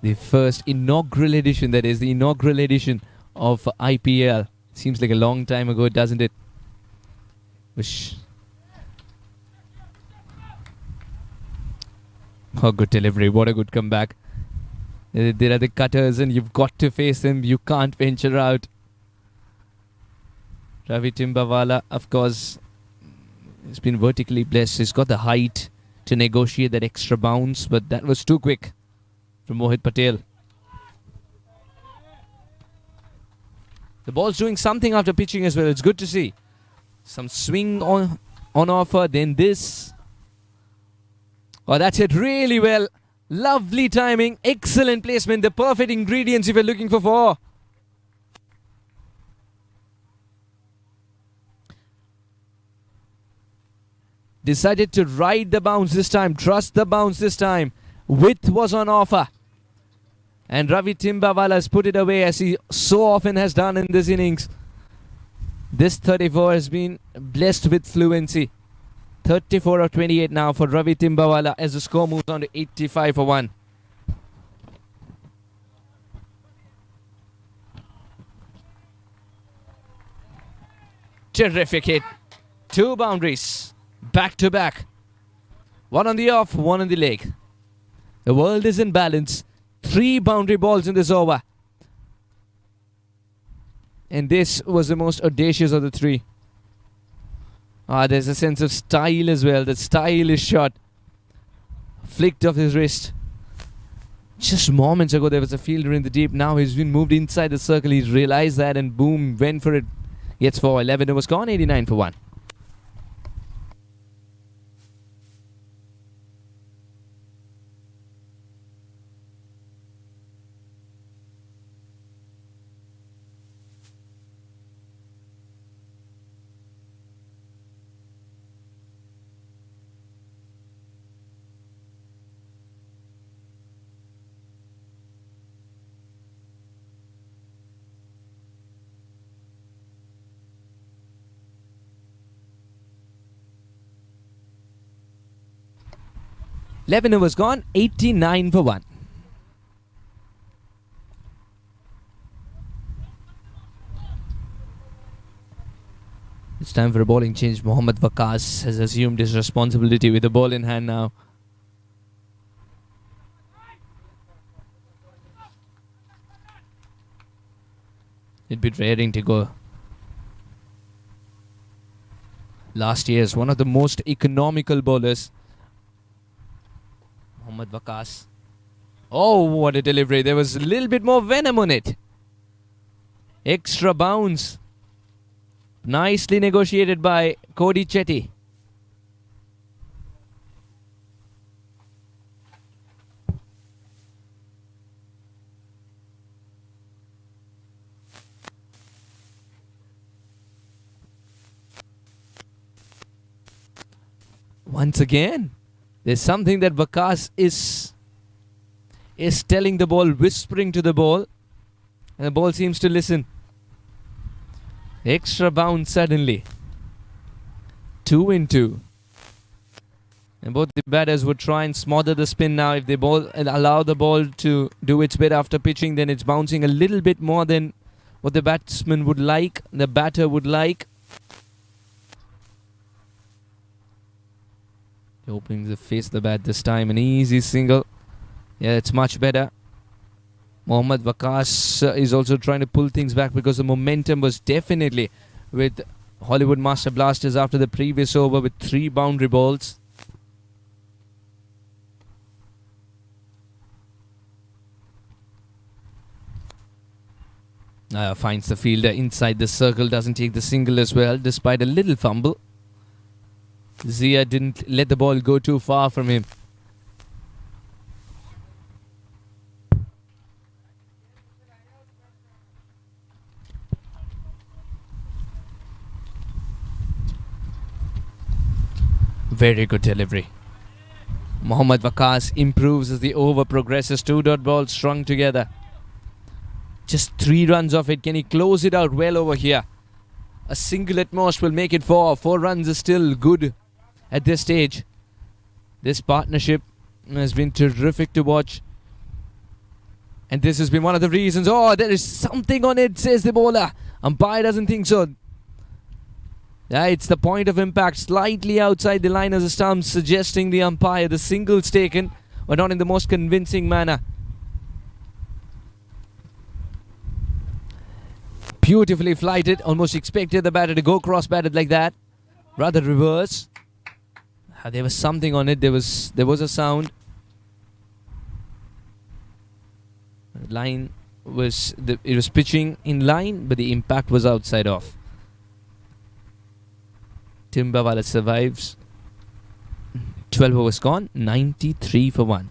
The first inaugural edition, that is, the inaugural edition of IPL. Seems like a long time ago, doesn't it? Oh, good delivery. What a good comeback. There are the cutters and you've got to face them. You can't venture out. Ravi Timbawala, of course, has been vertically blessed. He's got the height to negotiate that extra bounce, but that was too quick from Mohit Patel. The ball's doing something after pitching as well. It's good to see. Some swing on offer, then this. Oh, that's it really well. Lovely timing, excellent placement, the perfect ingredients if you're looking for 4. Decided to ride the bounce this time, trust the bounce this time. Width was on offer. And Ravi Timbawala has put it away as he so often has done in this innings. This 34 has been blessed with fluency. 34 of 28 now for Ravi Timbawala as the score moves on to 85 for 1. Terrific hit. 2 boundaries. Back to back. 1 on the off, 1 on the leg. The world is in balance. 3 boundary balls in this over. And this was the most audacious of the 3. There's a sense of style as well. The stylish shot. Flicked off his wrist. Just moments ago there was a fielder in the deep. Now he's been moved inside the circle. He's realized that and boom, went for it. Gets 4. 11 was gone. 89 for 1. Lebanon was gone, 89 for 1. It's time for a bowling change. Mohammad Waqas has assumed his responsibility with the ball in hand now. It'd be raring to go. Last year's one of the most economical bowlers, Mohammad Waqas. Oh, what a delivery. There was a little bit more venom on it. Extra bounce. Nicely negotiated by Cody Chetty. Once again, there's something that Waqas is telling the ball, whispering to the ball, and the ball seems to listen. Extra bounce suddenly. 2 in 2. And both the batters would try and smother the spin now. If they allow the ball to do its bit after pitching, then it's bouncing a little bit more than what the batsman would like, the batter would like. Opening the face of the bat this time. An easy single. Yeah, it's much better. Mohammad Waqas is also trying to pull things back because the momentum was definitely with Hollywood Master Blasters after the previous over with 3 boundary balls. Finds the fielder inside the circle, doesn't take the single as well despite a little fumble. Zia didn't let the ball go too far from him. Very good delivery. Mohammad Waqas improves as the over progresses. 2 dot balls strung together. Just 3 runs off it. Can he close it out well over here? A single at most will make it 4. 4 runs is still good at this stage. This partnership has been terrific to watch. And this has been one of the reasons. Oh, there is something on it, says the bowler. Umpire doesn't think so. Yeah, it's the point of impact, slightly outside the line as a stump, suggesting the umpire the single's taken, but not in the most convincing manner. Beautifully flighted, almost expected the batter to go cross-batted like that. Rather reverse. There was something on it, there was a sound. Line was, it was pitching in line, but the impact was outside off. Timbawala survives. 12 overs gone. 93 for 1.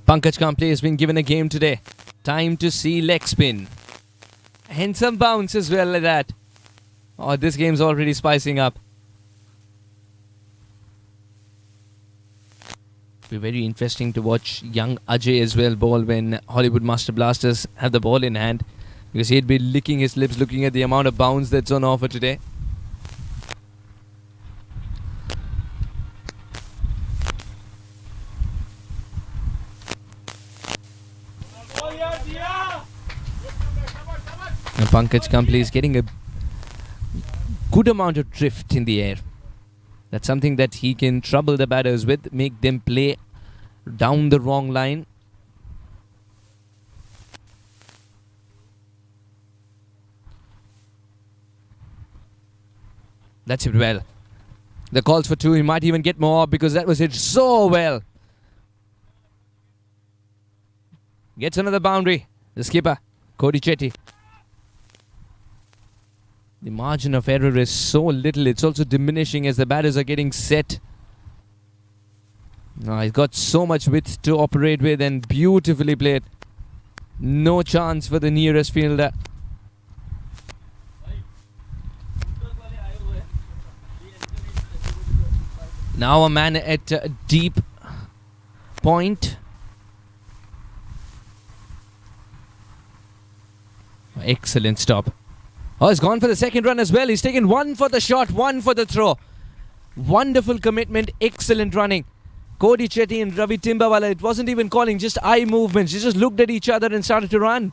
Pankaj Kamble has been given a game today. Time to see leg spin. And some bounce as well like that. Oh, this game's already spicing up. It'll be very interesting to watch young Ajay as well bowl when Hollywood Master Blasters have the ball in hand. because he'd be licking his lips looking at the amount of bounce that's on offer today. And Pankaj Kampli is getting a good amount of drift in the air. That's something that he can trouble the batters with, make them play down the wrong line. That's it well. The calls for two, he might even get more because that was hit so well. Gets another boundary. The skipper, Cody Chetty. The margin of error is so little, it's also diminishing as the batters are getting set. Now he's got so much width to operate with and beautifully played. No chance for the nearest fielder. Now a man at a deep point. Excellent stop. Oh, he's gone for the second run as well. He's taken one for the shot, one for the throw. Wonderful commitment, excellent running. Cody Chetty and Ravi Timbawala, it wasn't even calling, just eye movements. They just looked at each other and started to run.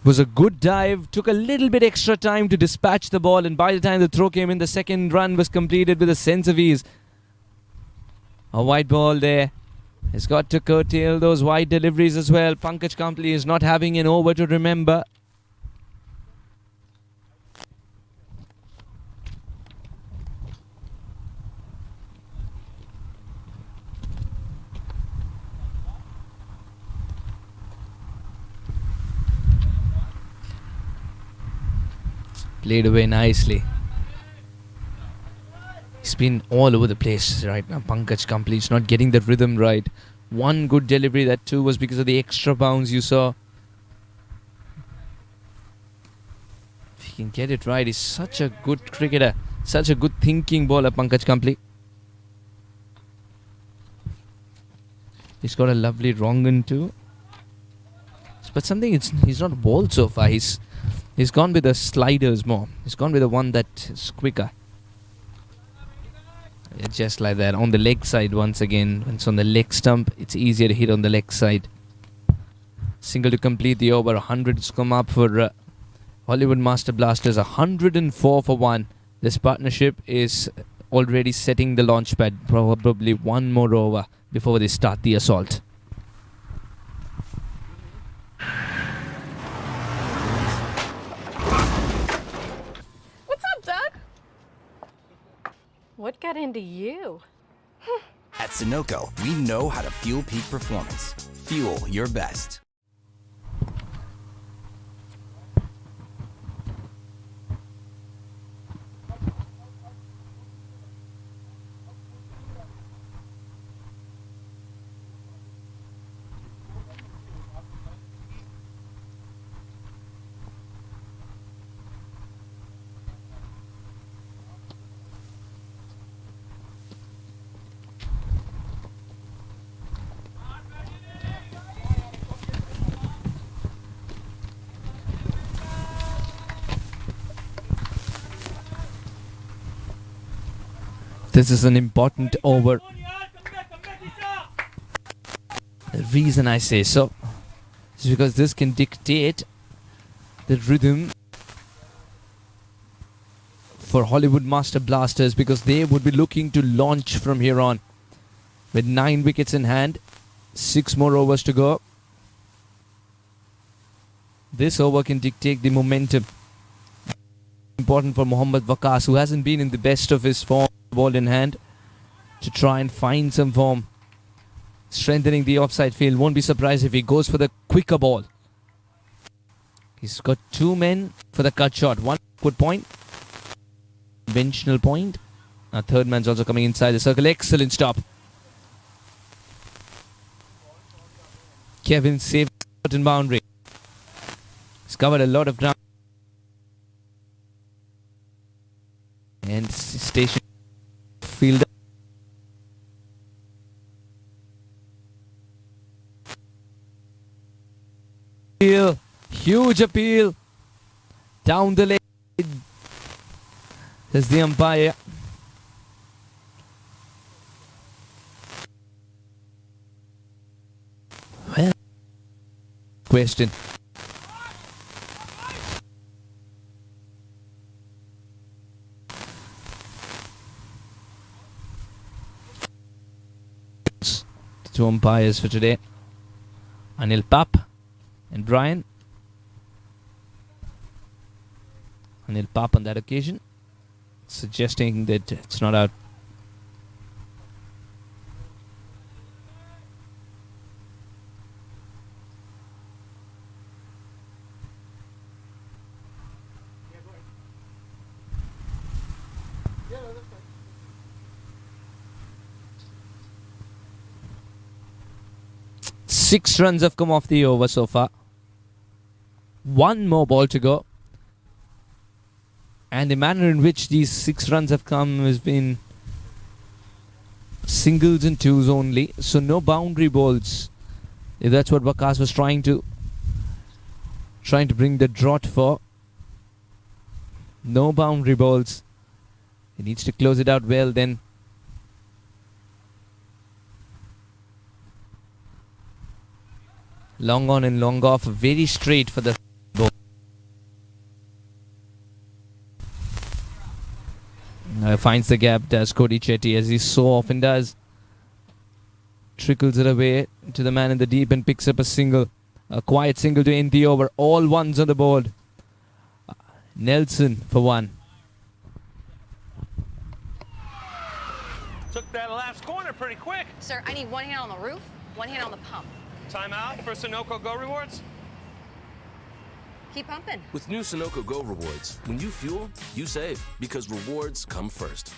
It was a good dive, took a little bit extra time to dispatch the ball, and by the time the throw came in, the second run was completed with a sense of ease. A white ball there. He's got to curtail those wide deliveries as well. Pankaj Kampli is not having an over to remember. Played away nicely. He's been all over the place right now. Pankaj Kampli is not getting the rhythm right. One good delivery, that too was because of the extra bounce you saw. If he can get it right, he's such a good cricketer. Such a good thinking bowler, Pankaj Kampli. He's got a lovely wrong one too. But something he's not bowled so far. He's gone with the sliders more. He's gone with the one that is quicker. Yeah, just like that. On the leg side once again. When it's on the leg stump, it's easier to hit on the leg side. Single to complete the over. 100 has come up for Hollywood Master Blasters. 104 for 1. This partnership is already setting the launch pad. Probably one more over before they start the assault. What got into you? At Sunoco, we know how to fuel peak performance. Fuel your best. This is an important over. The reason I say so is because this can dictate the rhythm for Hollywood Master Blasters, because they would be looking to launch from here on. With 9 wickets in hand, 6 more overs to go. This over can dictate the momentum. Important for Mohammad Waqas, who hasn't been in the best of his form, ball in hand, to try and find some form. Strengthening the offside field. Won't be surprised if he goes for the quicker ball. He's got 2 men for the cut shot. One good point. Conventional point. A third man's also coming inside the circle. Excellent stop. Kevin saved the certain boundary. He's covered a lot of ground. And station fielder. Huge appeal. Down the leg. There's the umpire. Well, question. Two umpires for today. Anil Pap and Brian. Anil Pap on that occasion, suggesting that it's not out. Six runs have come off the over so far. One more ball to go. And the manner in which these 6 runs have come has been singles and twos only. So no boundary balls. If that's what Waqas was trying to bring the drought for. No boundary balls. He needs to close it out well then. Long on and long off. Very straight for the ball. Finds the gap, does Cody Chetty, as he so often does. Trickles it away to the man in the deep and picks up a single. A quiet single to end the over. All ones on the board. Nelson for one. Took that last corner pretty quick. Sir, I need one hand on the roof, one hand on the pump. Timeout for Sunoco Go Rewards. Keep pumping. With new Sunoco Go rewards, when you fuel, you save because rewards come first.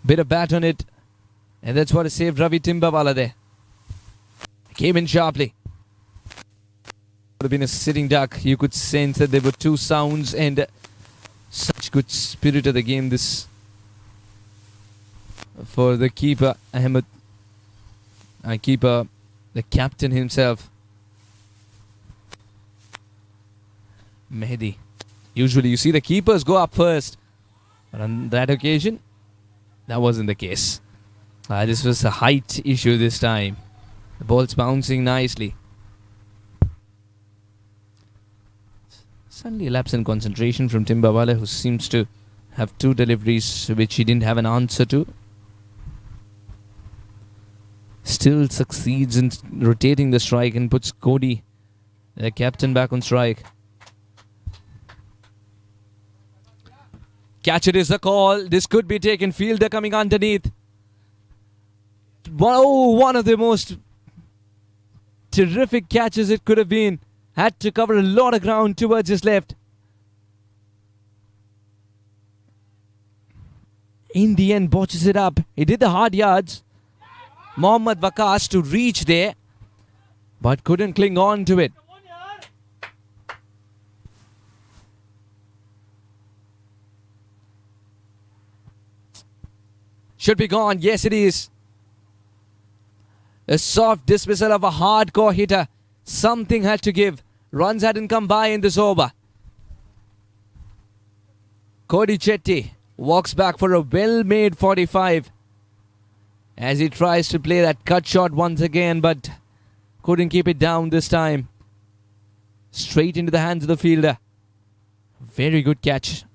Bit of bat on it. And that's what saved Ravi Timbawala there. Came in sharply. Would have been a sitting duck. You could sense that there were two sounds and such good spirit of the game this for the keeper, Ahmed. The captain himself, Mehdi. Usually you see the keepers go up first. But on that occasion, that wasn't the case. This was a height issue this time. The ball's bouncing nicely. Suddenly a lapse in concentration from Timbawala, who seems to have two deliveries which he didn't have an answer to. Still succeeds in rotating the strike and puts Cody, the captain, back on strike. Catch it is the call. This could be taken. Fielder coming underneath. One of the most terrific catches it could have been. Had to cover a lot of ground towards his left. In the end, botches it up. He did the hard yards. Mohammad Waqas to reach there, but couldn't cling on to it. Should be gone. Yes, it is. A soft dismissal of a hardcore hitter. Something had to give. Runs hadn't come by in this over. Cody Chetty walks back for a well-made 45 as he tries to play that cut shot once again, but couldn't keep it down this time. Straight into the hands of the fielder. Very good catch.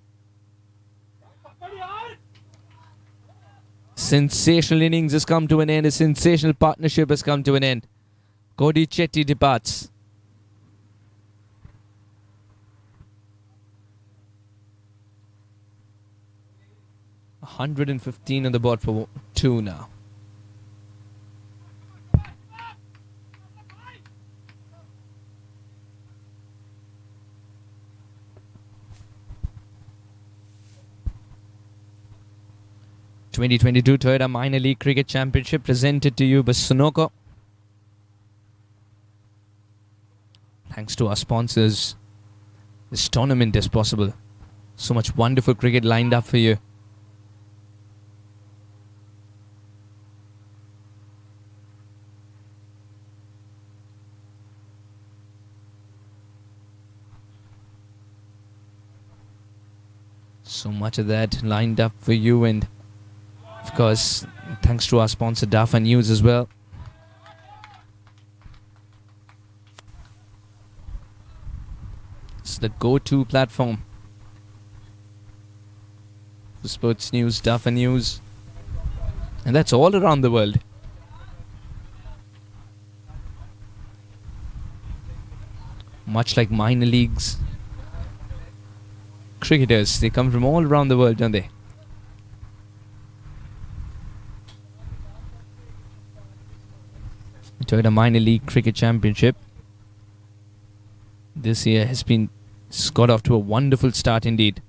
Sensational innings has come to an end. A sensational partnership has come to an end. Cody Chetty departs. $115 on the board for 2 now. (2022) Toyota Minor League Cricket Championship presented to you by Sunoco. Thanks to our sponsors, this tournament is possible. So much wonderful cricket lined up for you. So much of that lined up for you, and of course, thanks to our sponsor Dafa News as well. It's the go-to platform for sports news, Dafa News. And that's all around the world. Much like minor leagues, cricketers, they come from all around the world, don't they? Toyota Minor League Cricket Championship this year has got off to a wonderful start indeed.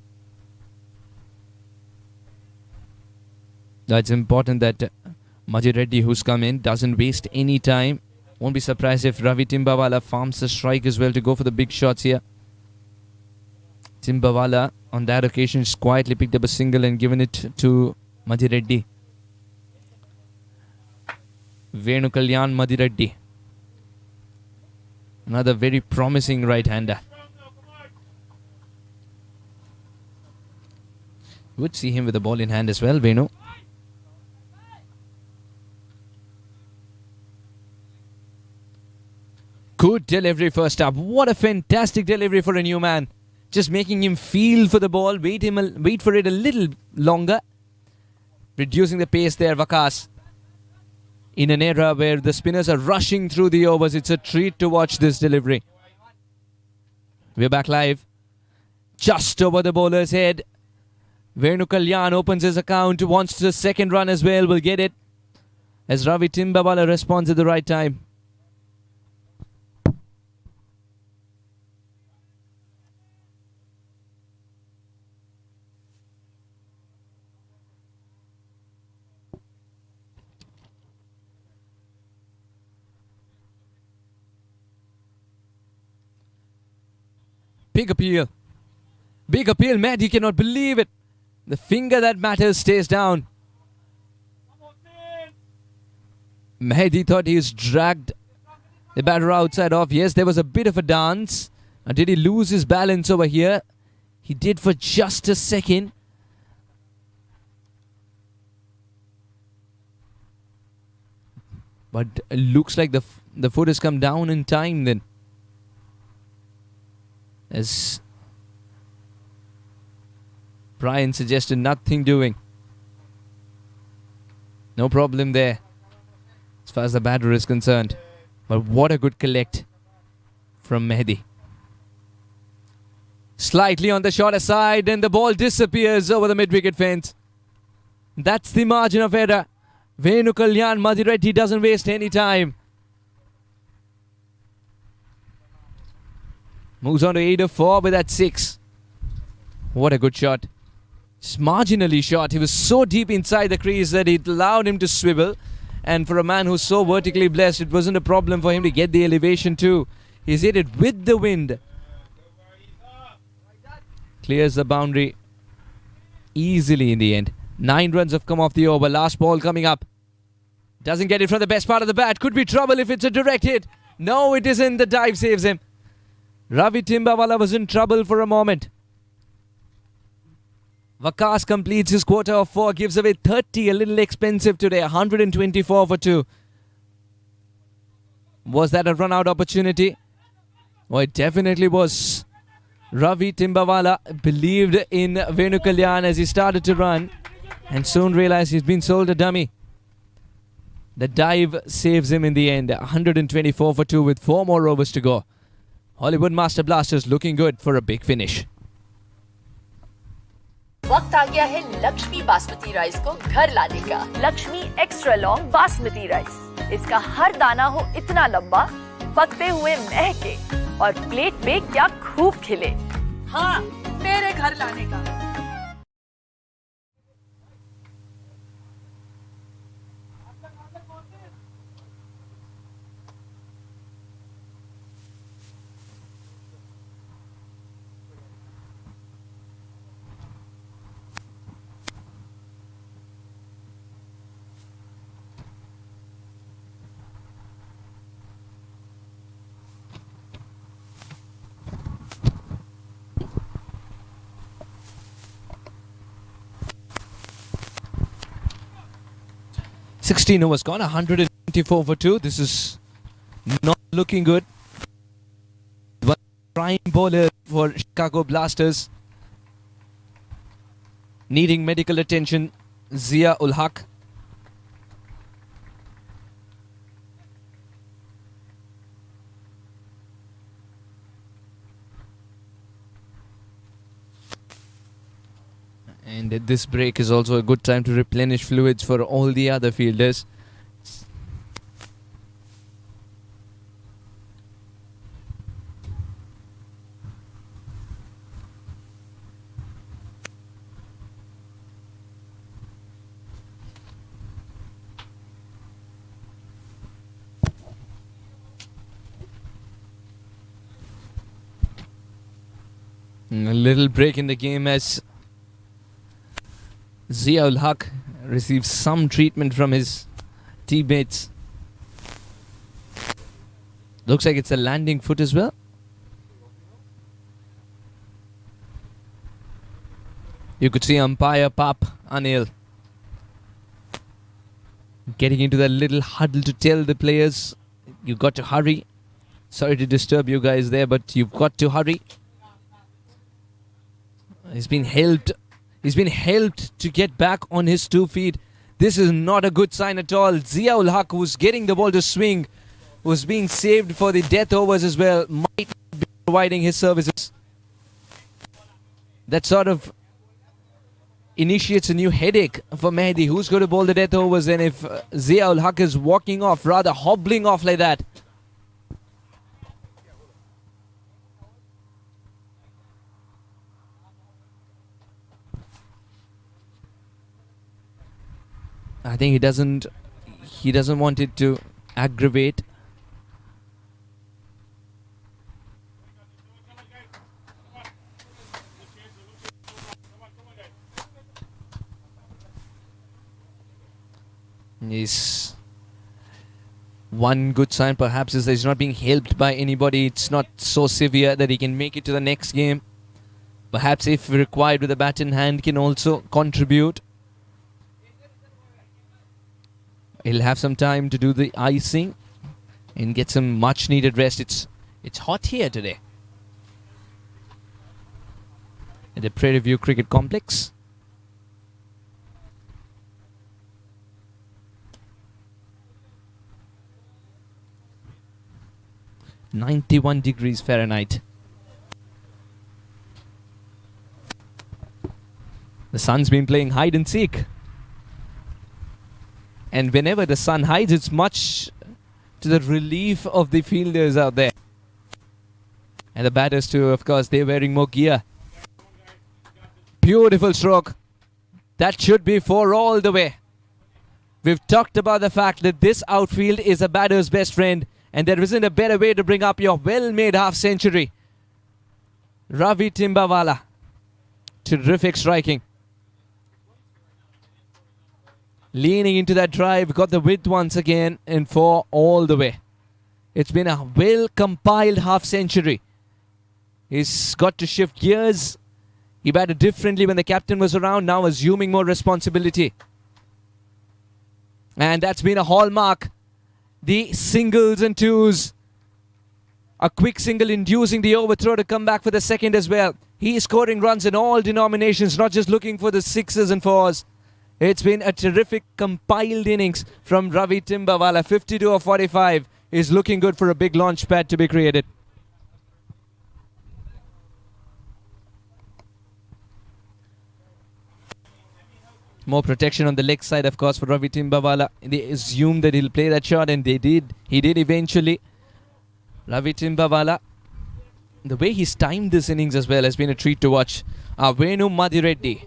Now it's important that Majid Reddy, who's come in, doesn't waste any time. Won't be surprised if Ravi Timbawala farms the strike as well to go for the big shots here. Timbawala on that occasion just quietly picked up a single and given it to Majid Reddy. Venu Kalyan Madireddy. Another very promising right-hander. You would see him with the ball in hand as well, Venu. Good delivery first up. What a fantastic delivery for a new man. Just making him feel for the ball, wait for it a little longer. Reducing the pace there, Waqas. In an era where the spinners are rushing through the overs, it's a treat to watch this delivery. We're back live. Just over the bowler's head. Venu Kalyan opens his account, wants the second run as well, will get it. As Ravi Timbawala responds at the right time. Big appeal. Big appeal. Mehdi cannot believe it. The finger that matters stays down. Mehdi thought he's dragged the batter outside off. Yes, there was a bit of a dance. Did he lose his balance over here? He did for just a second. But it looks like the foot has come down in time then. As Brian suggested, nothing doing. No problem there as far as the batter is concerned. But what a good collect from Mehdi. Slightly on the shorter side and the ball disappears over the mid-wicket fence. That's the margin of error. Venu Kalyan Madhireddy doesn't waste any time. Moves on to 8 of 4 with that 6. What a good shot. Just marginally shot. He was so deep inside the crease that it allowed him to swivel. And for a man who's so vertically blessed, it wasn't a problem for him to get the elevation too. He's hit it with the wind. Clears the boundary easily in the end. 9 runs have come off the over. Last ball coming up. Doesn't get it from the best part of the bat. Could be trouble if it's a direct hit. No, it isn't. The dive saves him. Ravi Timbawala was in trouble for a moment. Vakas completes his quota of 4. Gives away 30. A little expensive today. 124 for 2. Was that a run-out opportunity? Oh, it definitely was. Ravi Timbawala believed in Venu Kalyan as he started to run and soon realized he's been sold a dummy. The dive saves him in the end. 124 for 2 with 4 more overs to go. Hollywood Master Blasters looking good for a big finish. वक्त आ गया है Lakshmi basmati rice को घर लाने का। Lakshmi extra long basmati rice. इसका हर दाना हो इतना लंबा, पकते हुए महके और प्लेट में क्या खूब खिले। हाँ, मेरे घर लाने का। $16 overs gone, 124 for 2. This is not looking good. One prime bowler for Chicago Blasters. Needing medical attention, Zia ul Haq. And this break is also a good time to replenish fluids for all the other fielders. A little break in the game as Zia ul Haq receives some treatment from his teammates. Looks like it's a landing foot as well. You could see umpire Pap Anil getting into that little huddle to tell the players, you got to hurry. Sorry to disturb you guys there, but you've got to hurry. He's been helped to get back on his 2 feet. This is not a good sign at all. Zia ul Haq, who's getting the ball to swing, was being saved for the death overs as well, might be providing his services. That sort of initiates a new headache for Mehdi. Who's going to bowl the death overs? And if Zia ul Haq is walking off, rather hobbling off like that, I think he doesn't want it to aggravate. He's one good sign perhaps is that he's not being helped by anybody. It's not so severe that he can make it to the next game. Perhaps if required with a bat in hand can also contribute. He'll have some time to do the icing and get some much needed rest. It's hot here today at the Prairie View Cricket Complex. (91 degrees Fahrenheit). The sun's been playing hide and seek. And whenever the sun hides, it's much to the relief of the fielders out there. And the batters too, of course, they're wearing more gear. Beautiful stroke. That should be 4 all the way. We've talked about the fact that this outfield is a batter's best friend, and there isn't a better way to bring up your well-made half-century. Ravi Timbawala. Terrific striking. Leaning into that drive, got the width once again, and 4 all the way. It's been a well-compiled half-century. He's got to shift gears. He batted differently when the captain was around, now assuming more responsibility. And that's been a hallmark. The singles and twos. A quick single inducing the overthrow to come back for the second as well. He's scoring runs in all denominations, not just looking for the 6s and 4s. It's been a terrific compiled innings from Ravi Timbawala. 52 of 45 is looking good for a big launch pad to be created. More protection on the leg side, of course, for Ravi Timbawala. They assumed that he'll play that shot, and they did. He did eventually. Ravi Timbawala, the way he's timed this innings as well has been a treat to watch. Venu Madireddy.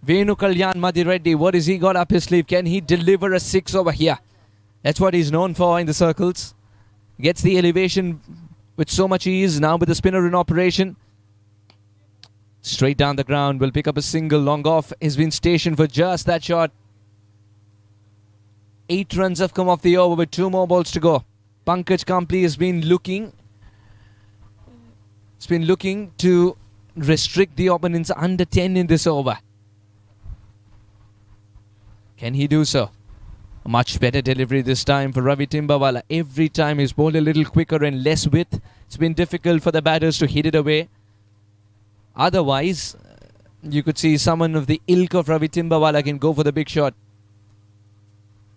Venu Kalyan Madireddy, what has he got up his sleeve? Can he deliver a 6 over here? That's what he's known for in the circles. Gets the elevation with so much ease. Now with the spinner in operation. Straight down the ground, will pick up a single. Long off has been stationed for just that shot. 8 runs have come off the over with 2 more balls to go. Pankaj Kampli has been looking. It's been looking to restrict the opponents under 10 in this over. Can he do so? A much better delivery this time for Ravi Timbawala. Every time he's bowled a little quicker and less width. It's been difficult for the batters to hit it away. Otherwise, you could see someone of the ilk of Ravi Timbawala can go for the big shot.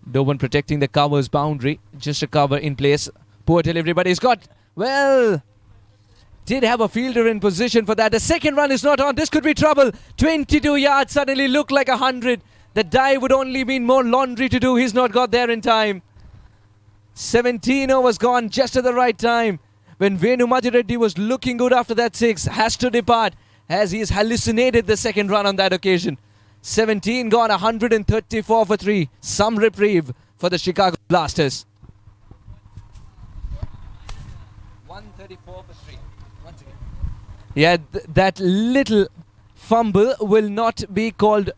No one protecting the cover's boundary. Just a cover in place. Poor delivery, but he's got, well, did have a fielder in position for that. The second run is not on. This could be trouble. 22 yards suddenly look like 100. The dive would only mean more laundry to do. He's not got there in time. 17 overs gone just at the right time. When Venu Madireddy was looking good after that 6, has to depart as he's hallucinated the second run on that occasion. 17 gone, 134 for 3. Some reprieve for the Chicago Blasters. 134 for 3. Once again. Yeah, that little fumble will not be called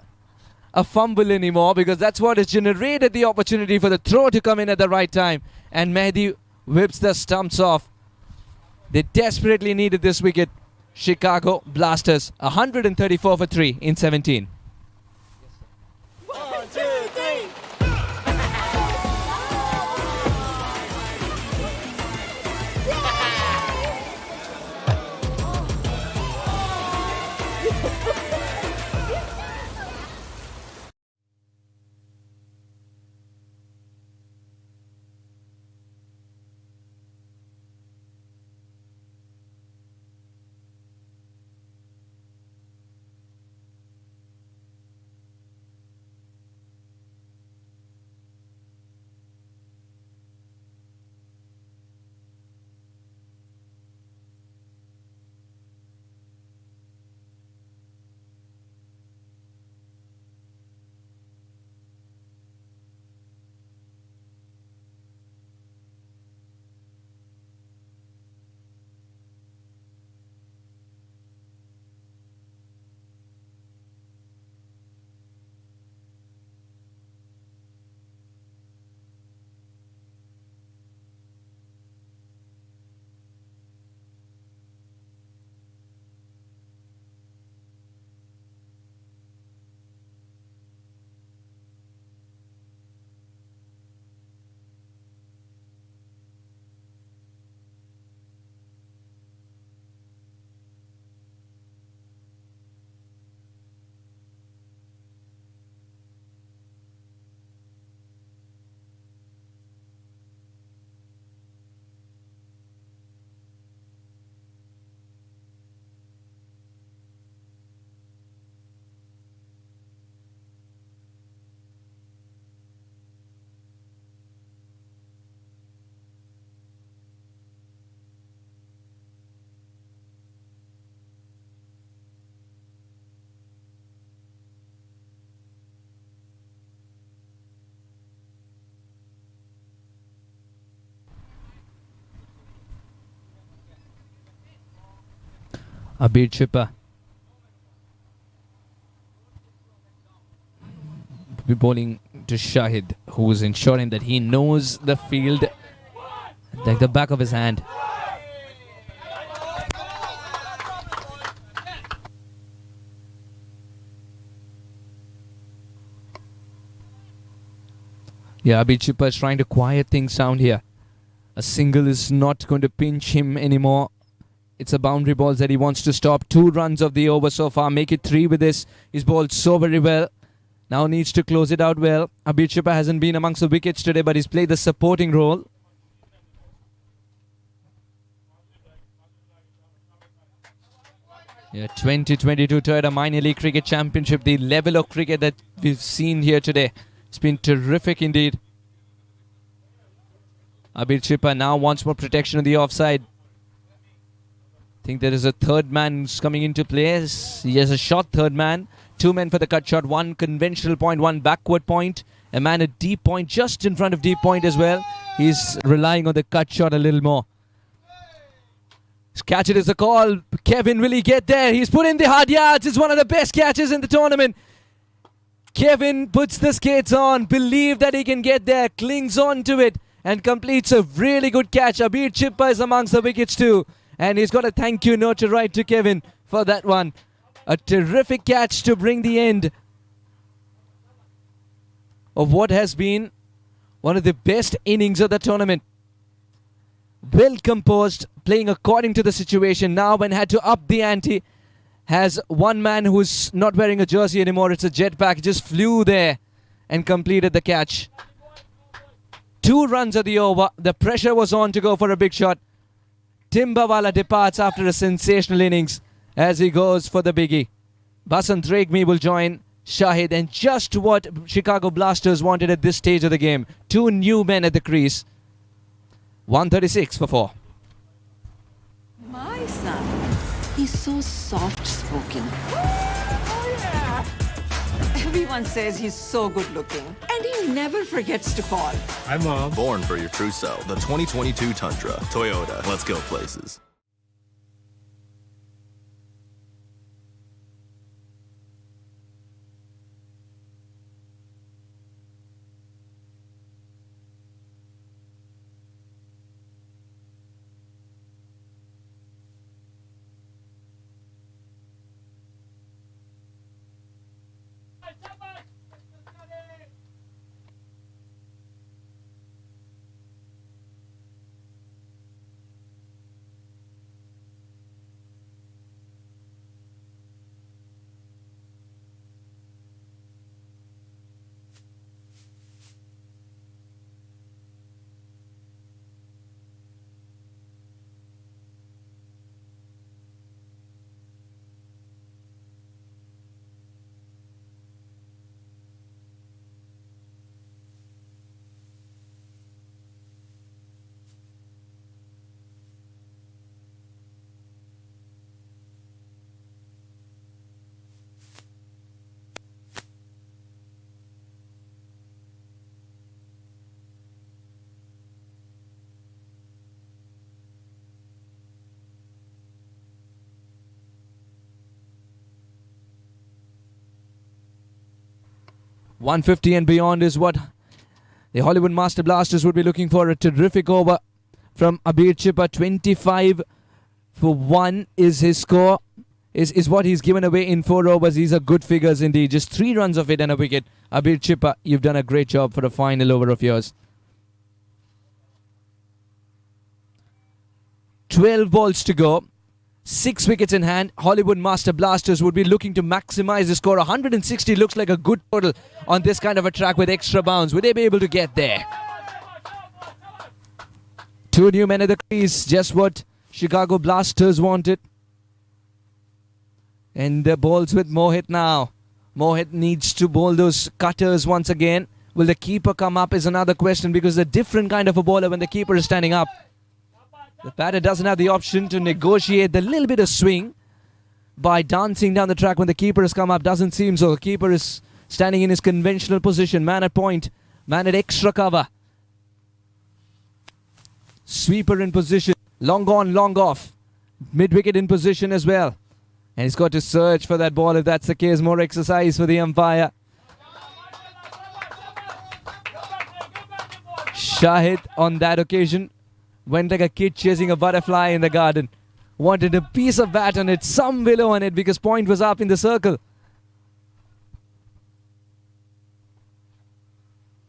a fumble anymore, because that's what has generated the opportunity for the throw to come in at the right time. And Mehdi whips the stumps off. They desperately needed this wicket. Chicago Blasters, 134 for 3 in 17. Abir Chipper will be bowling to Shahid, who is ensuring that he knows the field like the back of his hand. Yeah, Abir Chipper is trying to quiet things down here. A single is not going to pinch him anymore. It's a boundary balls that he wants to stop. 2 runs of the over so far. Make it 3 with this. He's bowled so very well. Now needs to close it out well. Abir Chipper hasn't been amongst the wickets today, but he's played the supporting role. Yeah, 2022 Toyota Minor League Cricket Championship. The level of cricket that we've seen here today. It's been terrific indeed. Abir Chipper now wants more protection on the offside. I think there is a third man who's coming into play. He has a shot third man. 2 men for the cut shot. 1 conventional point, 1 backward point. A man at deep point, just in front of deep point as well. He's relying on the cut shot a little more. Catch it is a call. Kevin, will he get there? He's put in the hard yards. It's one of the best catches in the tournament. Kevin puts the skates on, believe that he can get there, clings on to it and completes a really good catch. Abir Chipper is amongst the wickets too. And he's got a thank you note to write to Kevin for that one. A terrific catch to bring the end of what has been one of the best innings of the tournament. Well composed, playing according to the situation now when had to up the ante. Has one man who's not wearing a jersey anymore. It's a jetpack. Just flew there and completed the catch. 2 runs of the over. The pressure was on to go for a big shot. Timbawala departs after a sensational innings as he goes for the biggie. Basant Regmi will join Shahid, and just what Chicago Blasters wanted at this stage of the game. 2 new men at the crease. 136 for 4. My son, he's so soft-spoken. Everyone says he's so good-looking, and he never forgets to call. Hi, Mom. Born for your true self. The 2022 Tundra. Toyota. Let's go places. .150 and beyond is what the Hollywood Master Blasters would be looking for. A terrific over from Abir Chipper. 25 for 1 is his score. Is what he's given away in 4 overs. These are good figures indeed. Just 3 runs of it and a wicket. Abir Chipper, you've done a great job for the final over of yours. 12 balls to go. 6 wickets in hand. Hollywood Master Blasters would be looking to maximize the score. 160 looks like a good total on this kind of a track with extra bounds. Would they be able to get there? 2 new men at the crease. Just what Chicago Blasters wanted. And the balls with Mohit now. Mohit needs to bowl those cutters once again. Will the keeper come up is another question, because a different kind of a bowler when the keeper is standing up. The batter doesn't have the option to negotiate the little bit of swing by dancing down the track when the keeper has come up. Doesn't seem so. The keeper is standing in his conventional position. Man at point. Man at extra cover. Sweeper in position. Long on, long off. Mid-wicket in position as well. And he's got to search for that ball. If that's the case, more exercise for the umpire. Shahid on that occasion went like a kid chasing a butterfly in the garden. Wanted a piece of bat on it, some willow on it, because point was up in the circle.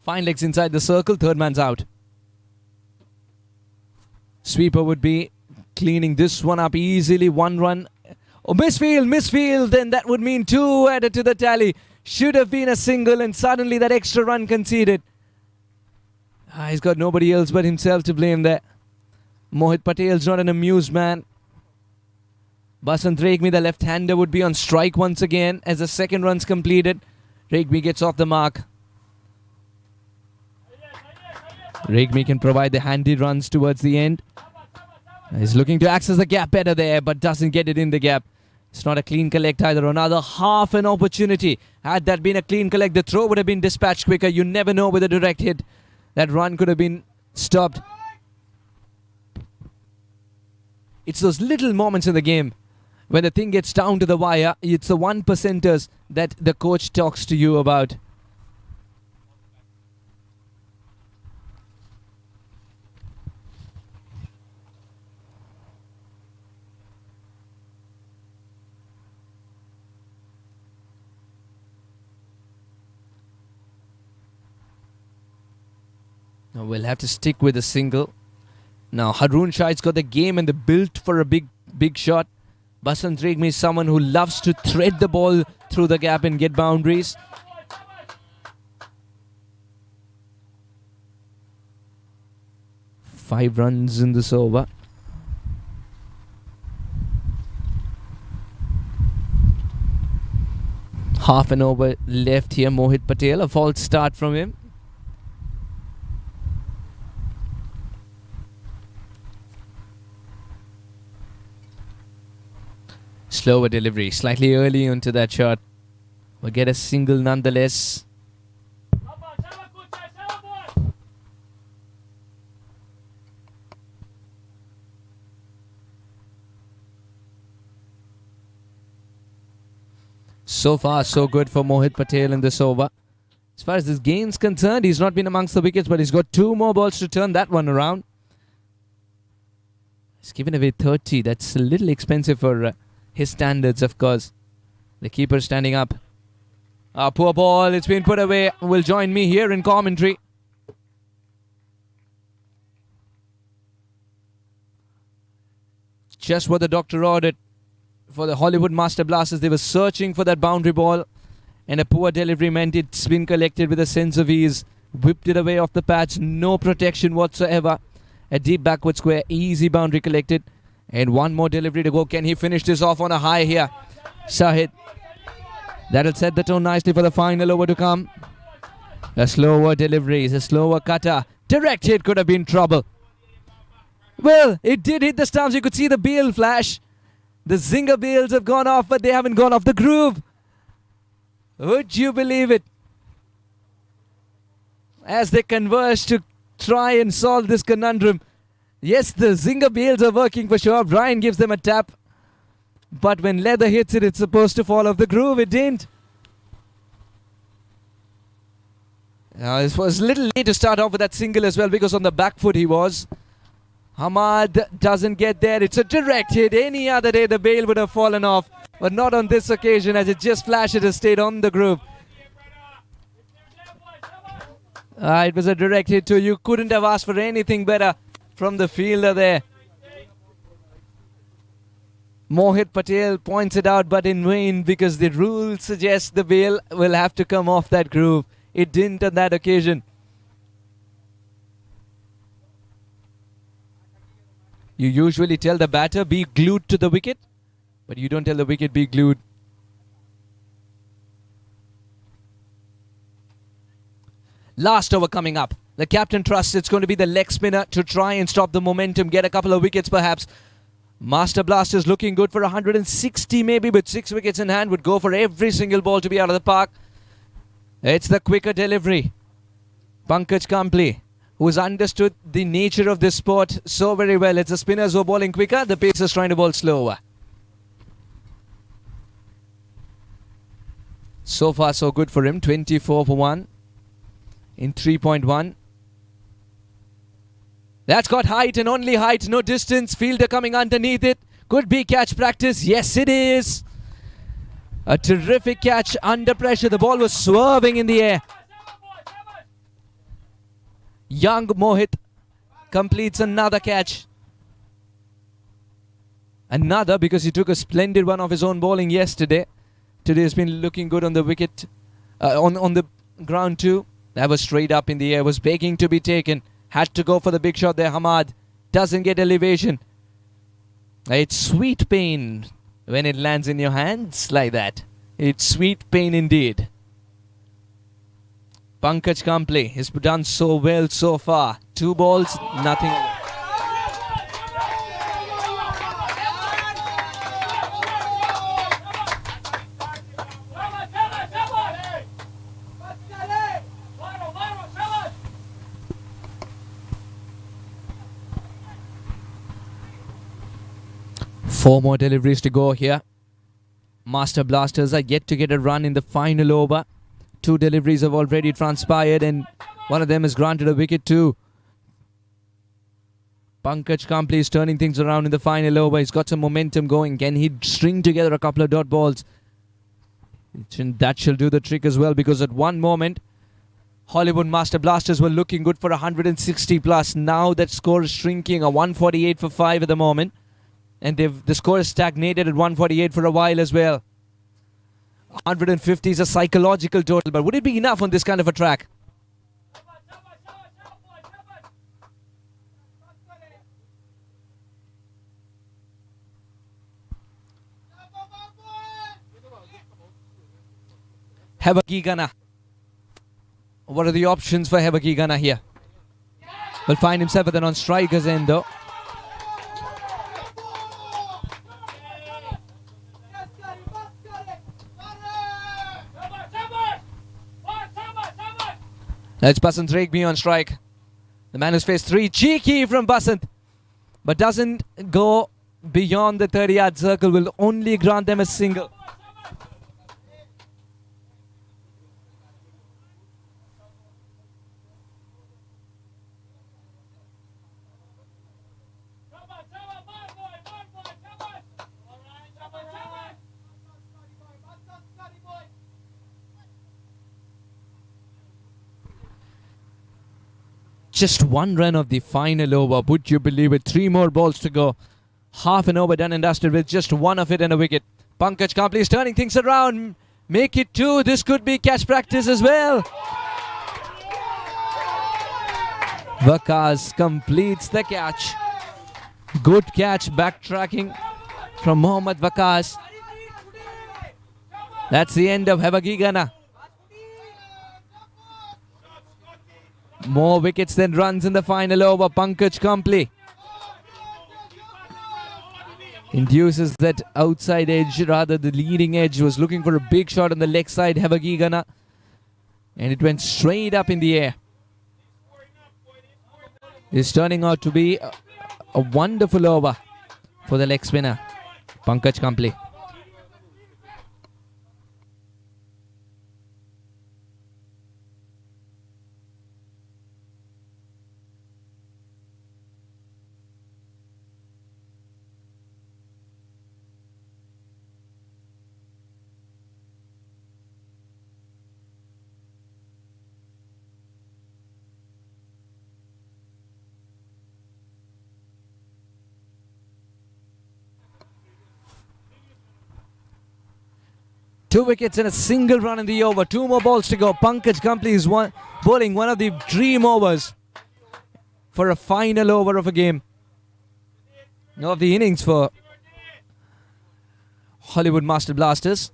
Fine legs inside the circle, third man's out. Sweeper would be cleaning this one up easily. 1 run. Oh, misfield, then that would mean 2 added to the tally. Should have been a single, and suddenly that extra run conceded. He's got nobody else but himself to blame there. Mohit Patel's not an amused man. Basant Regmi, the left-hander, would be on strike once again as the second run's completed. Regmi gets off the mark. Regmi can provide the handy runs towards the end. He's looking to access the gap better there, but doesn't get it in the gap. It's not a clean collect either. Another half an opportunity. Had that been a clean collect, the throw would have been dispatched quicker. You never know with a direct hit. That run could have been stopped. It's those little moments in the game when the thing gets down to the wire. It's the 1%ers that the coach talks to you about. Now we'll have to stick with a single. Now Haroon Shah's got the game and the build for a big shot. Basant Regmi is someone who loves to thread the ball through the gap and get boundaries. Five runs in this over. Half an over left here. Mohit Patel, a false start from him. Slower delivery, slightly early onto that shot. We'll get a single nonetheless. So far, so good for Mohit Patel in this over. As far as this game's concerned, he's not been amongst the wickets, but he's got 2 more balls to turn that one around. He's given away 30. That's a little expensive for his standards, of course. The keeper standing up. Poor ball. It's been put away. Will join me here in commentary. Just what the doctor ordered for the Hollywood Master Blasters. They were searching for that boundary ball, and a poor delivery meant it's been collected with a sense of ease. Whipped it away off the patch. No protection whatsoever. A deep backward square. Easy boundary collected. And one more delivery to go. Can he finish this off on a high here? Shahid. That'll set the tone nicely for the final over to come. A slower delivery. A slower cutter. Direct hit could have been trouble. Well, it did hit the stumps. You could see the bail flash. The zinger bails have gone off, but they haven't gone off the groove. Would you believe it? As they converge to try and solve this conundrum. Yes, the zinger bails are working for sure. Brian gives them a tap. But when leather hits it, it's supposed to fall off the groove. It didn't. It was a little late to start off with that single as well, because on the back foot he was. Hamad doesn't get there. It's a direct hit. Any other day the bail would have fallen off. But not on this occasion, as it just flashed. It has stayed on the groove. It was a direct hit too. You couldn't have asked for anything better from the fielder there. Mohit Patel points it out, but in vain, because the rule suggests the bail will have to come off that groove. It didn't on that occasion. You usually tell the batter be glued to the wicket, but you don't tell the wicket be glued. Last over coming up. The captain trusts it's going to be the leg spinner to try and stop the momentum, get a couple of wickets perhaps. Master Blasters looking good for 160 maybe, with 6 wickets in hand. Would go for every single ball to be out of the park. It's the quicker delivery. Pankaj Kampli, who's understood the nature of this sport so very well. It's the spinners who are bowling quicker, the pacers trying to bowl slower. So far, so good for him. 24 for 1 in 3.1. That's got height and only height, no distance. Fielder coming underneath it. Could be catch practice. Yes, it is. A terrific catch under pressure. The ball was swerving in the air. Young Mohit completes another catch. Another because he took a splendid one of his own bowling yesterday. Today has been looking good on the wicket, on the ground too. That was straight up in the air, was begging to be taken. Had to go for the big shot there, Hamad. Doesn't get elevation. It's sweet pain when it lands in your hands like that. It's sweet pain indeed. Pankaj Kamble has done so well so far. 2 balls, nothing. Four more deliveries to go here. Master Blasters are yet to get a run in the final over. 2 deliveries have already transpired and one of them has granted a wicket too. Pankaj Kamble is turning things around in the final over. He's got some momentum going. Can he string together a couple of dot balls? That shall do the trick as well, because at one moment Hollywood Master Blasters were looking good for 160 plus. Now that score is shrinking, a 148 for 5 at the moment. And the score is stagnated at 148 for a while as well. 150 is a psychological total, but would it be enough on this kind of a track? Hevagigana. What are the options for Hevagigana here? Will find himself at the non-strikers end though. That's Basant Regmi on strike. The man who's faced 3. Cheeky from Basant. But doesn't go beyond the 30-yard circle. Will only grant them a single. Just 1 run of the final over. Would you believe it? 3 more balls to go. Half an over done and dusted with just 1 of it and a wicket. Pankaj Kamble is turning things around. Make it 2. This could be catch practice as well. Waqas completes the catch. Good catch, backtracking from Mohammad Waqas. That's the end of Hevagigana. More wickets than runs in the final over. Pankaj Kamble induces that outside edge, rather the leading edge. Was looking for a big shot on the leg side, Hevagigana, and it went straight up in the air. It's turning out to be a wonderful over for the leg spinner, Pankaj Kamble. Two wickets and a single run in the over. 2 more balls to go. Pankaj Kamble is bowling one of the dream overs for a final over of a game. Of the innings for Hollywood Master Blasters.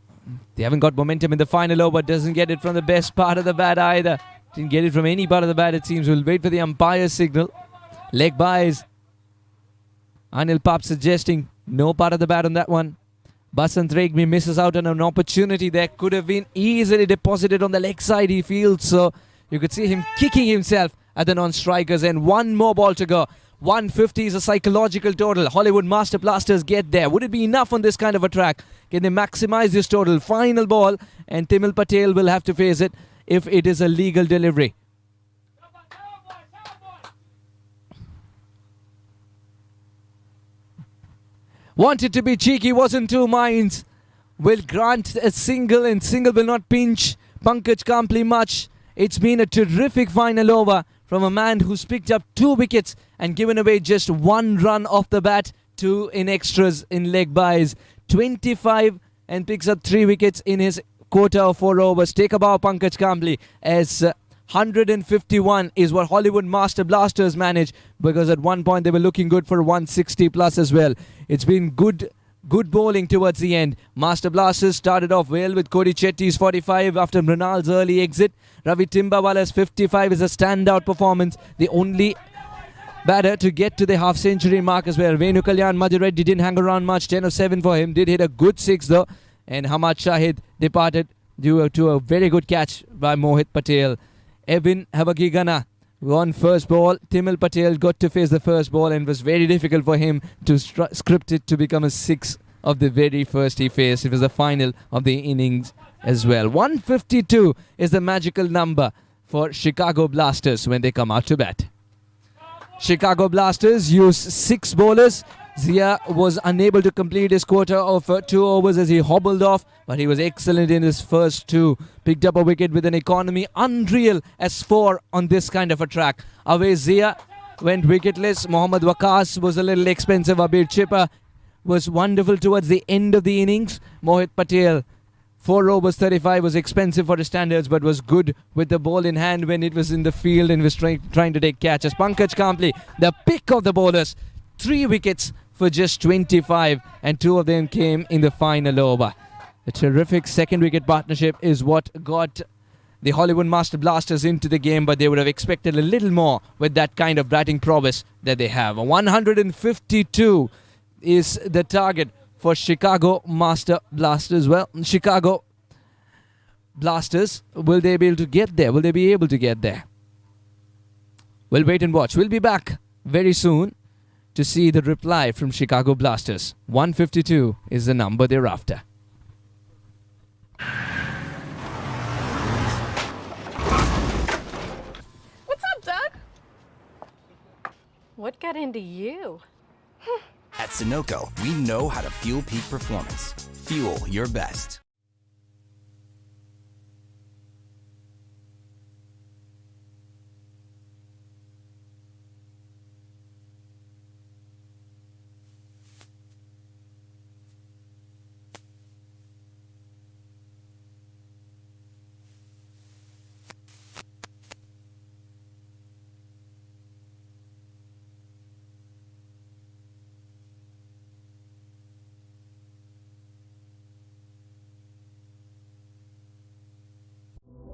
They haven't got momentum in the final over. Doesn't get it from the best part of the bat either. Didn't get it from any part of the bat, it seems. We'll wait for the umpire's signal. Leg byes. Anil Pap suggesting no part of the bat on that one. Basant Regmi misses out on an opportunity that could have been easily deposited on the leg side, he feels. So you could see him kicking himself at the non-strikers, and 1 more ball to go. 150 is a psychological total. Hollywood Master Blasters get there. Would it be enough on this kind of a track? Can they maximize this total? Final ball, and Timil Patel will have to face it if it is a legal delivery. Wanted to be cheeky, wasn't two minds. Will grant a single, and single will not pinch Pankaj Kampli much. It's been a terrific final over from a man who's picked up 2 wickets and given away just 1 run off the bat, 2 in extras in leg byes. 25 and picks up 3 wickets in his quota of 4 overs. Take a bow, Pankaj Kampli, as 151 is what Hollywood Master Blasters managed, because at one point they were looking good for 160 plus as well. It's been good bowling towards the end. Master Blasters started off well with Cody Chetty's 45 after Mrinal's early exit. Ravi Timbawala's 55 is a standout performance. The only batter to get to the half-century mark as well. Venu Kalyan Madhureddy didn't hang around much. 10 of 7 for him. Did hit a good 6 though. And Hamad Shahid departed due to a very good catch by Mohit Patel. Evin Havagigana won first ball. Timil Patel got to face the first ball, and it was very difficult for him to script it to become a 6 of the very first he faced. It was the final of the innings as well. 152 is the magical number for Chicago Blasters when they come out to bat. Chicago Blasters use 6 bowlers. Zia was unable to complete his quota of 2 overs as he hobbled off, but he was excellent in his first 2. Picked up a wicket with an economy unreal as 4 on this kind of a track. Away Zia went wicketless. Mohammad Waqas was a little expensive. Abir Chipper was wonderful towards the end of the innings. Mohit Patel, 4 overs 35, was expensive for his standards, but was good with the ball in hand when it was in the field and was trying to take catches. Pankaj Kampli, the pick of the bowlers, 3 wickets for just 25, and 2 of them came in the final over. A terrific second wicket partnership is what got the Hollywood Master Blasters into the game, but they would have expected a little more with that kind of batting prowess that they have. 152 is the target for Chicago Master Blasters. Well, Chicago Blasters, will they be able to get there? Will they be able to get there? We'll wait and watch. We'll be back very soon to see the reply from Chicago Blasters. 152 is the number they're after. What's up, Doug? What got into you? At Sunoco, we know how to fuel peak performance. Fuel your best.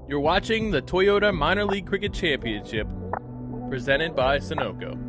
You're watching the Toyota Minor League Cricket Championship, presented by Sunoco.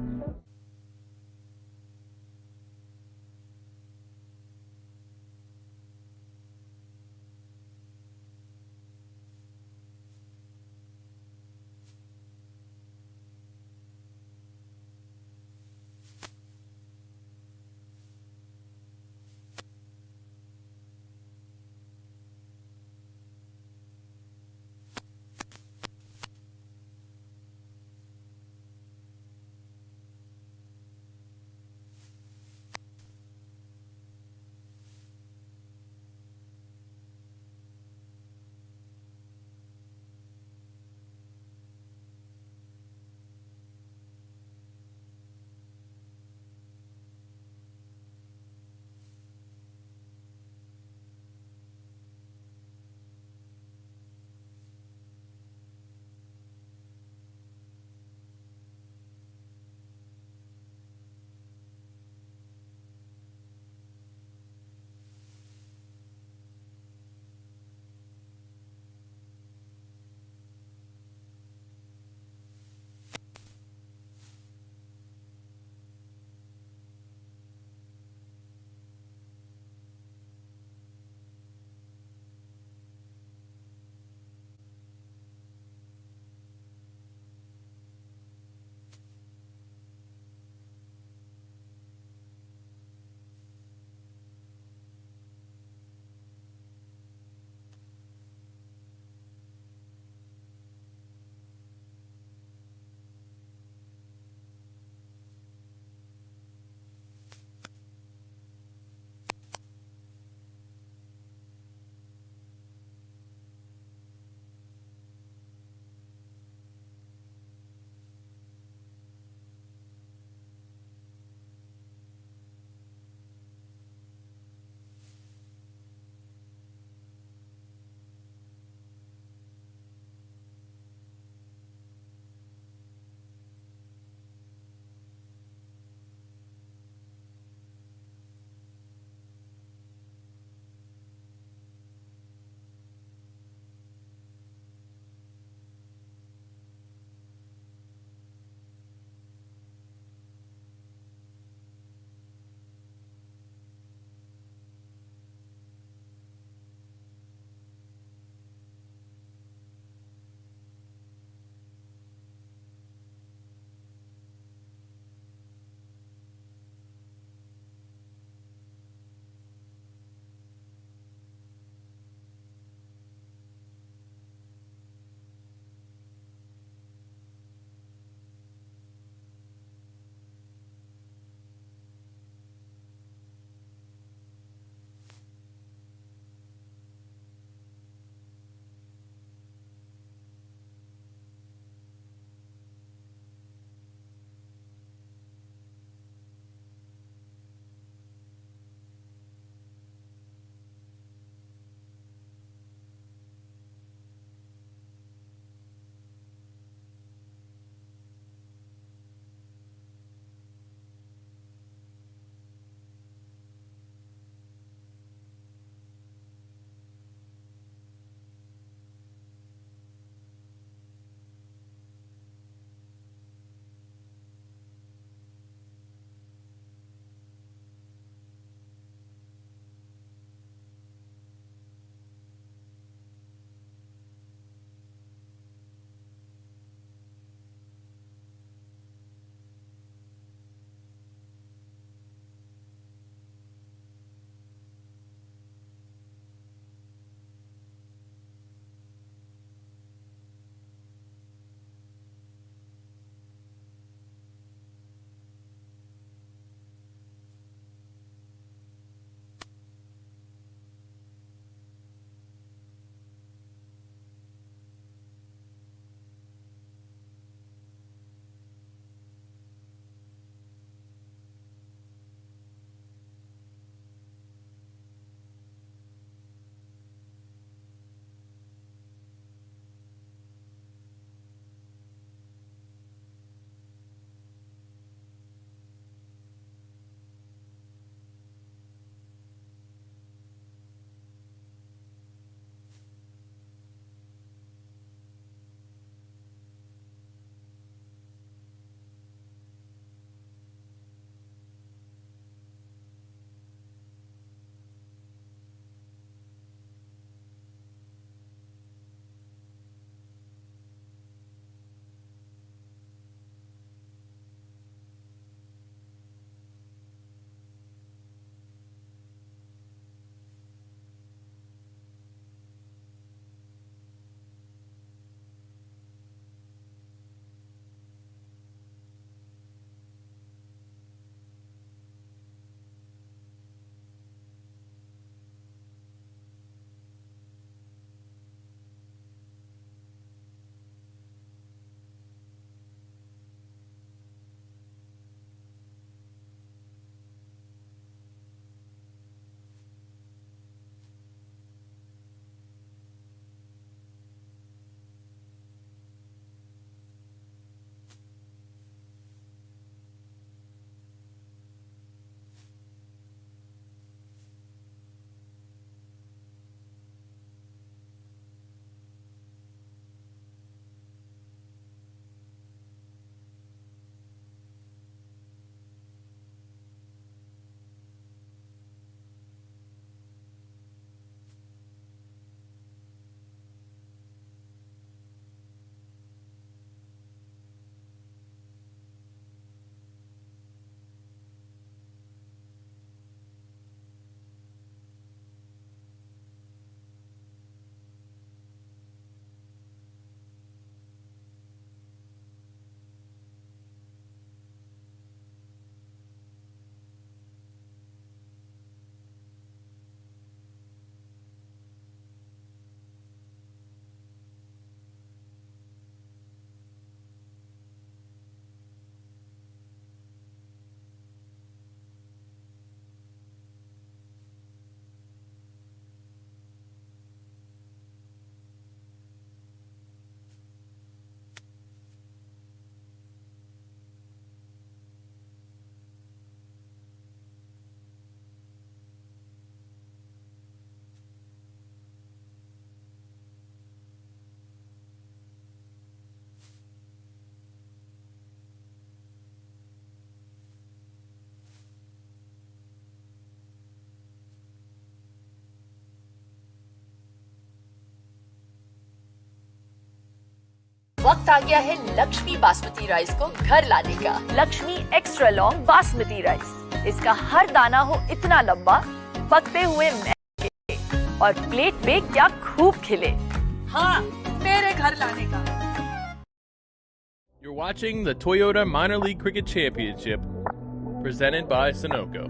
वक्त आ गया है Lakshmi basmati rice को घर लाने का। Lakshmi extra long basmati rice, इसका हर दाना हो इतना लंबा, पकते हुए महके और प्लेट पे क्या खूब खिले। हाँ, मेरे घर लाने का। You're watching the Toyota Minor League Cricket Championship, presented by Sunoco.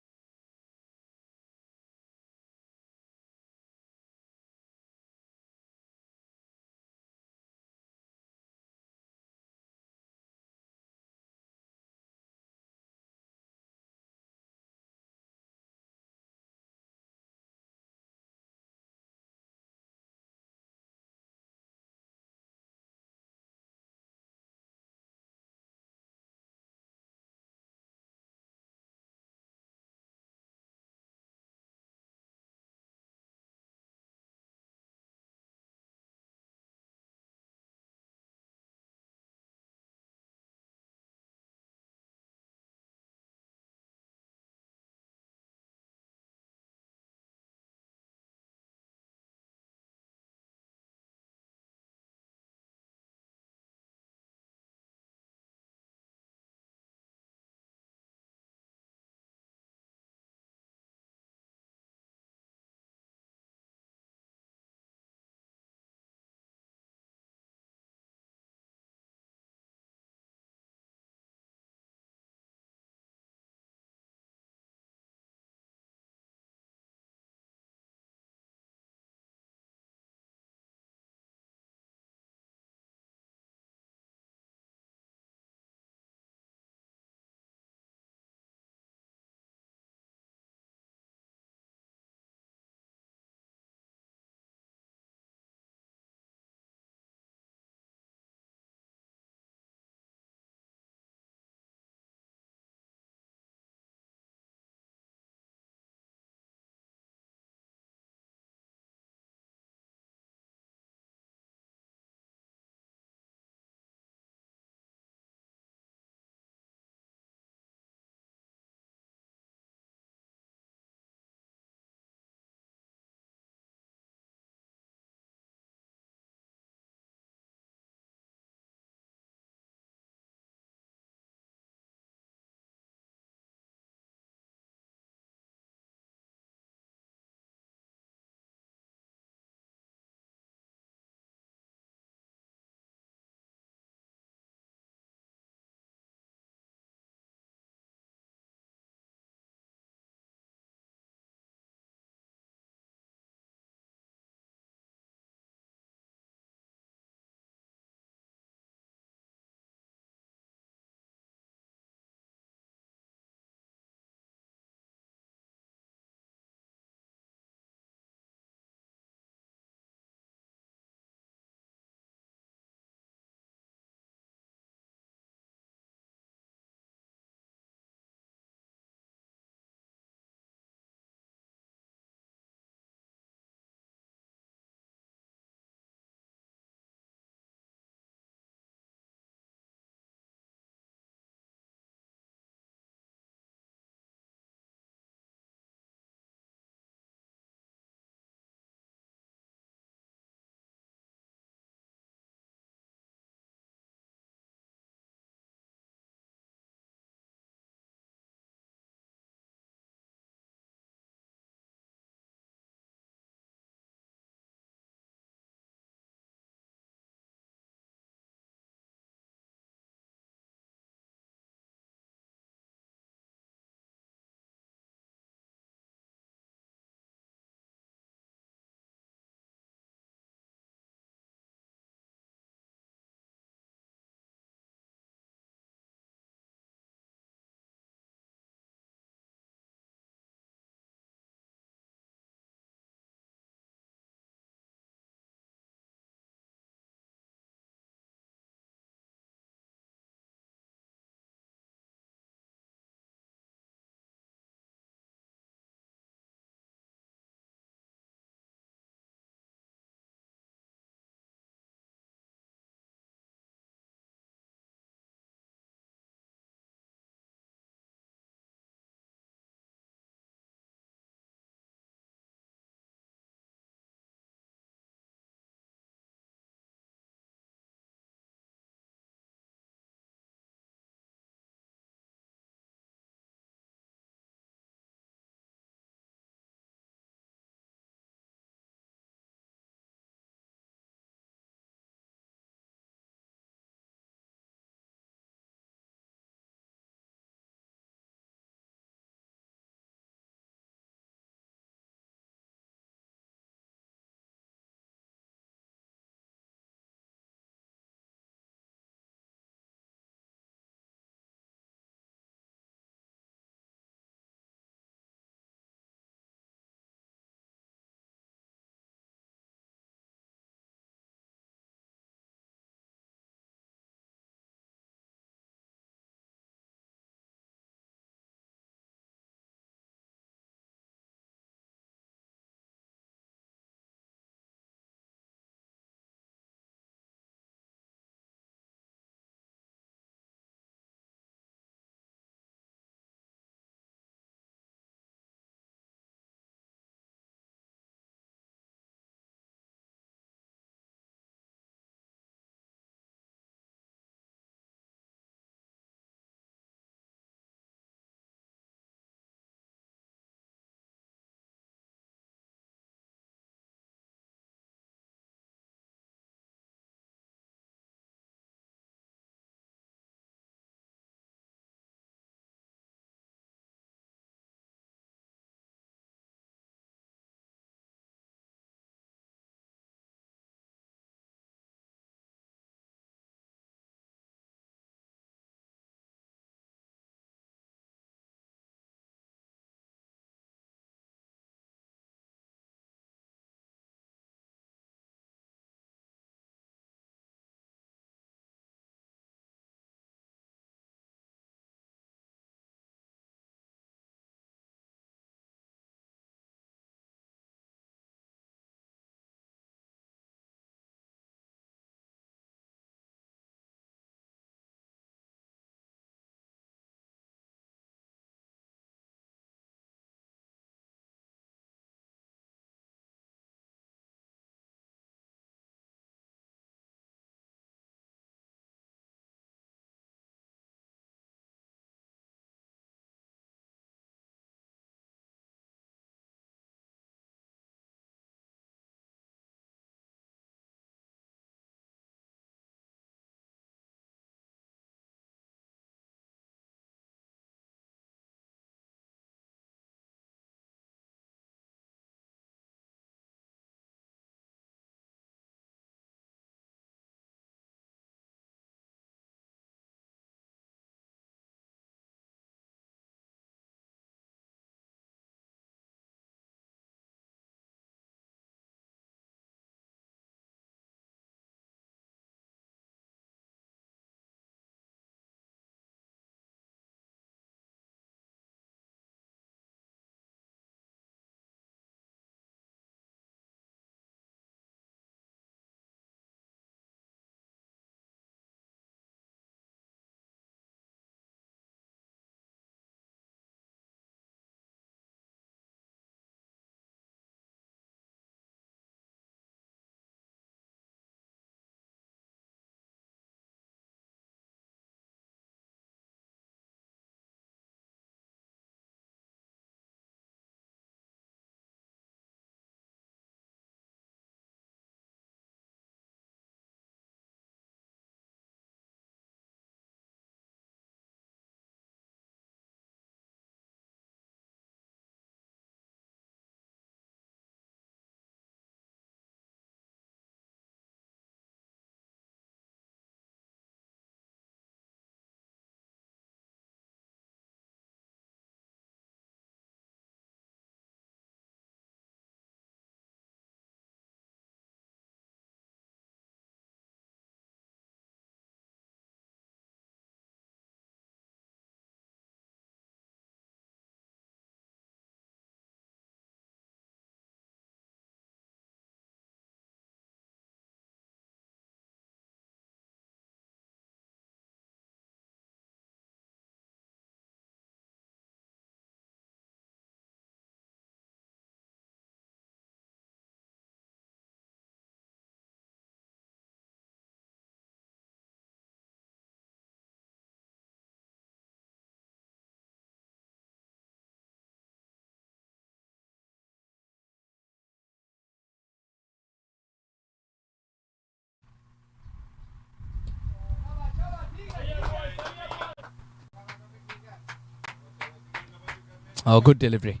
Oh, good delivery.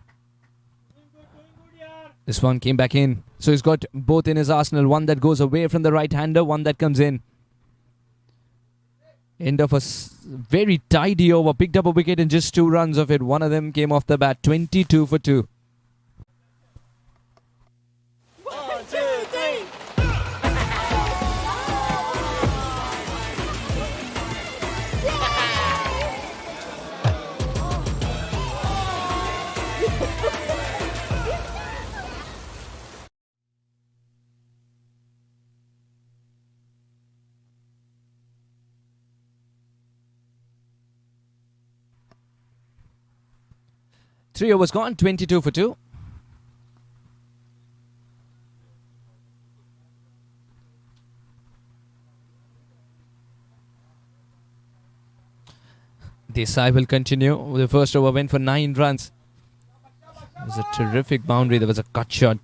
This one came back in. So he's got both in his arsenal. One that goes away from the right-hander, one that comes in. End of a very tidy over. Picked up a wicket in just 2 runs of it. One of them came off the bat. 22 for 2. Three overs gone, 22 for 2. Desai will continue. The first over went for 9 runs. It was a terrific boundary. There was a cut shot.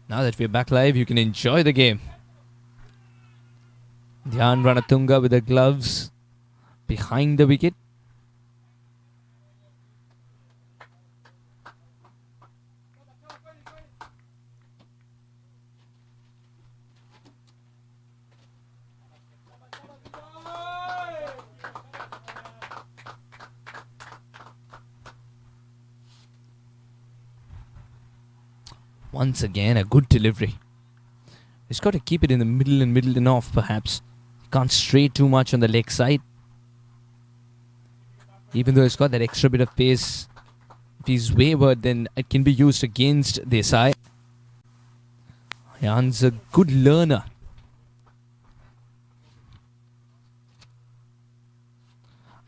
Now that we're back live, you can enjoy the game. Dhyan Ranatunga with the gloves behind the wicket. Once again, a good delivery. He's got to keep it in the middle and off, perhaps. Can't stray too much on the leg side. Even though he's got that extra bit of pace, if he's wayward, then it can be used against Desai. Ayan's a good learner.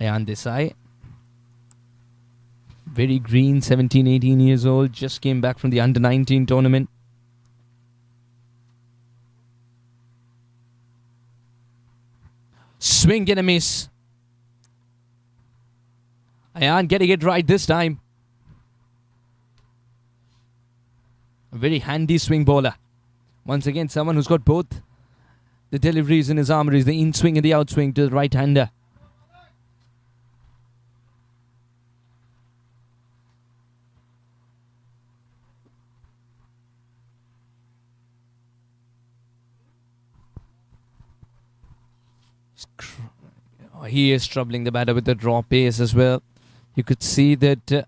Ayan Desai. Very green, 17, 18 years old. Just came back from the under-19 tournament. Swing and a miss. Ayan getting it right this time. A very handy swing bowler. Once again, someone who's got both the deliveries in his armories, the in-swing and the out-swing to the right-hander. He is troubling the batter with the draw pace as well. You could see that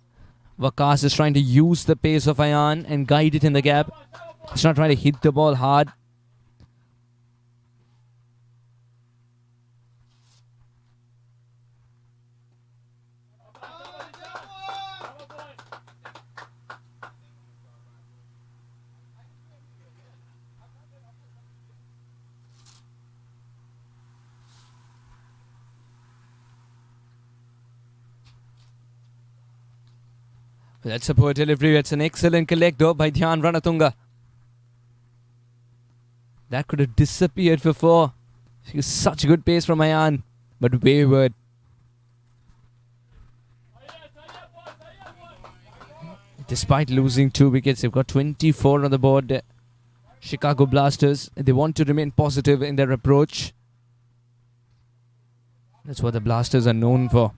Waqas is trying to use the pace of Ayan and guide it in the gap. He's not trying to hit the ball hard. That's a poor delivery. That's an excellent collect though by Dhyan Ranatunga. That could have disappeared for 4. Such good pace from Ayan, but wayward. Despite losing 2 wickets, they've got 24 on the board. Chicago Blasters, they want to remain positive in their approach. That's what the Blasters are known for.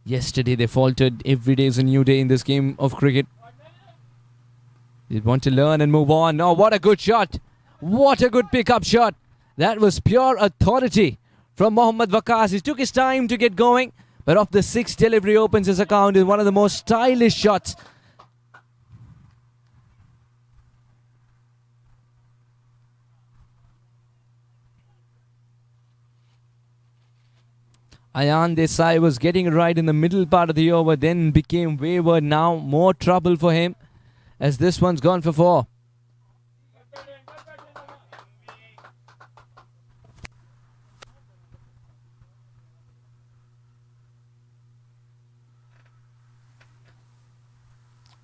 Yesterday they faltered. Every day is a new day in this game of cricket. They want to learn and move on. Oh, what a good shot. What a good pickup shot. That was pure authority from Mohammad Waqas. He took his time to get going, but off the 6th delivery opens his account in one of the most stylish shots. Ayan Desai was getting right in the middle part of the over, then became wayward. Now more trouble for him as this one's gone for 4.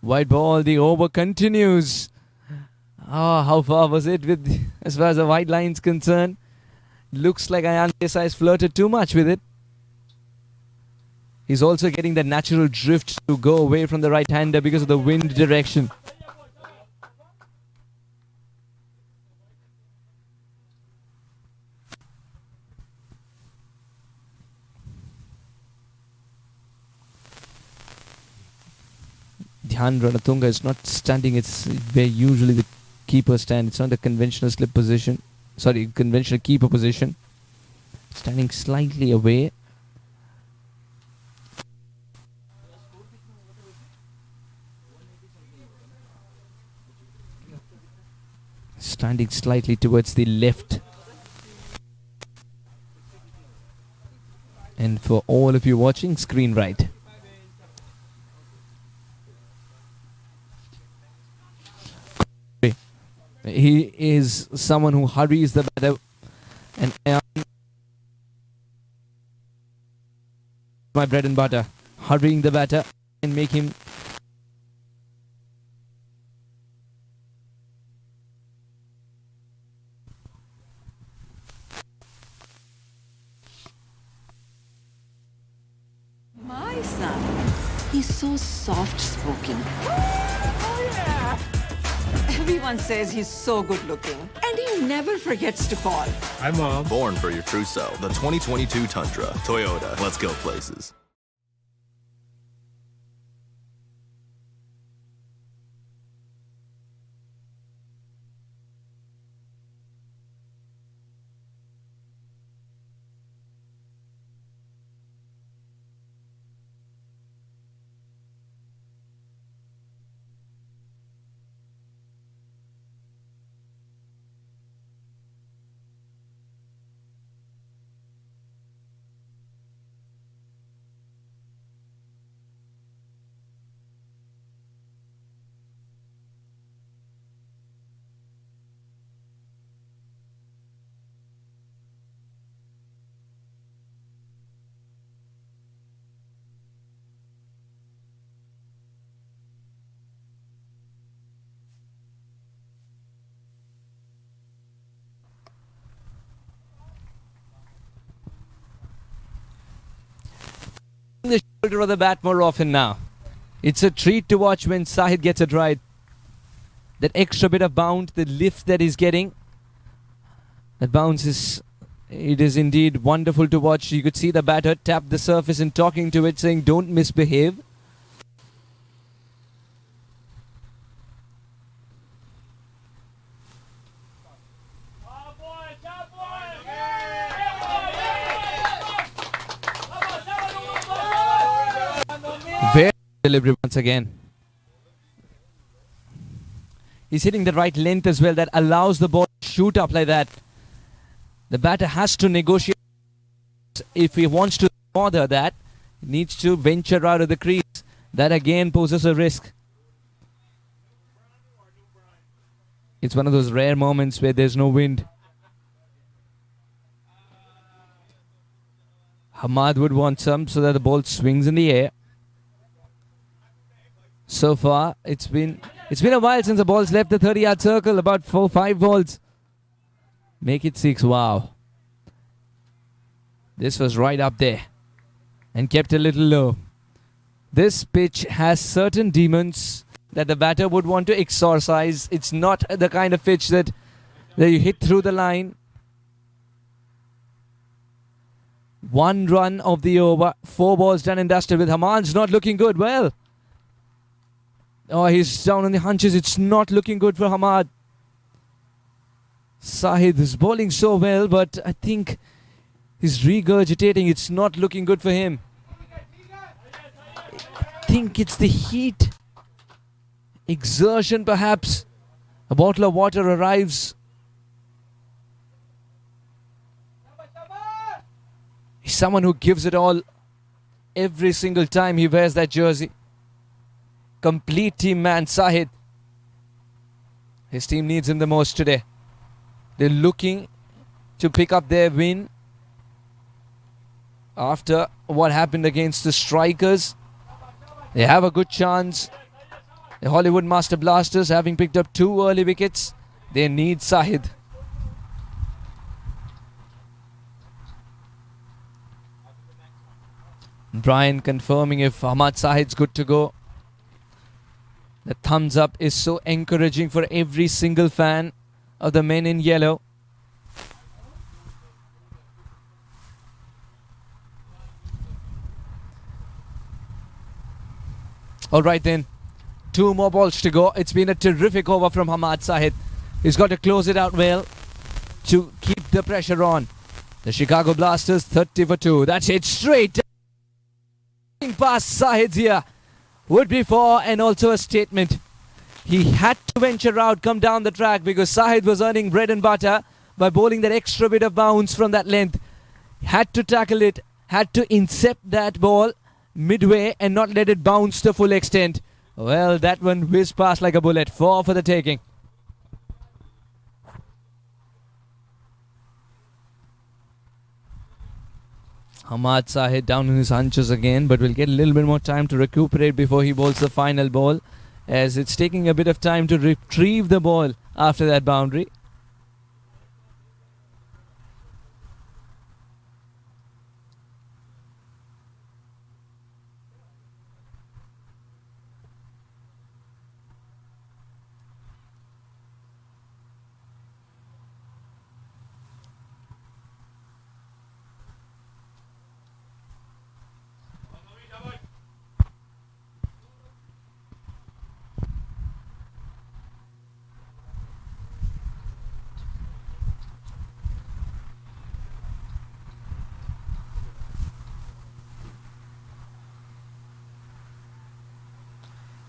White ball, the over continues. How far was it with as far as the white line's concerned? Looks like Ayan Desai's flirted too much with it. He's also getting the natural drift to go away from the right-hander because of the wind direction. Dhyan Ranatunga is not standing. It's where usually the keeper stands. It's not the conventional slip position. Sorry, conventional keeper position. Standing slightly away. Standing slightly towards the left. And for all of you watching, screen right. He is someone who hurries the batter, and my bread and butter, hurrying the batter and make him My son, he's so soft-spoken. Everyone says he's so good-looking, and he never forgets to call. Hi, Mom. Born for your true self. The 2022 Tundra. Toyota. Let's go places. the shoulder of the bat more often now. It's a treat to watch when Sahid gets it right. That extra bit of bounce, the lift that he's getting. That bounce it is indeed wonderful to watch. You could see the batter tap the surface and talking to it, saying, "Don't misbehave." Very delivery once again. He's hitting the right length as well. That allows the ball to shoot up like that. The batter has to negotiate. If he wants to bother that, he needs to venture out of the crease. That again poses a risk. It's one of those rare moments where there's no wind. Hamad would want some so that the ball swings in the air. So far, it's been a while since the ball's left the 30-yard circle. About 4-5 balls. Make it 6. Wow. This was right up there and kept a little low. This pitch has certain demons that the batter would want to exorcise. It's not the kind of pitch that you hit through the line. 1 run of the over. 4 balls done and dusted with Hamad's not looking good. Well, oh, he's down on the hunches. It's not looking good for Hamad. Sahid is bowling so well, but I think he's regurgitating. It's not looking good for him. I think it's the heat. Exertion, perhaps. A bottle of water arrives. He's someone who gives it all every single time he wears that jersey. Complete team man, Sahid. His team needs him the most today. They're looking to pick up their win after what happened against the Strikers. They have a good chance. The Hollywood Master Blasters, having picked up 2 early wickets, they need Sahid. Brian confirming if Hamad Sahid's good to go. The thumbs up is so encouraging for every single fan of the men in yellow. All right then. 2 more balls to go. It's been a terrific over from Hamad Sahid. He's got to close it out well to keep the pressure on. The Chicago Blasters 30 for 2. That's it straight past Sahid here. Would be 4 and also a statement. He had to venture out, come down the track because Sahid was earning bread and butter by bowling that extra bit of bounce from that length. Had to tackle it, had to incept that ball midway and not let it bounce to full extent. Well, that one whizzed past like a bullet. 4 for the taking. Hamad Sahid down in his hunches again, but will get a little bit more time to recuperate before he bowls the final ball, as it's taking a bit of time to retrieve the ball after that boundary.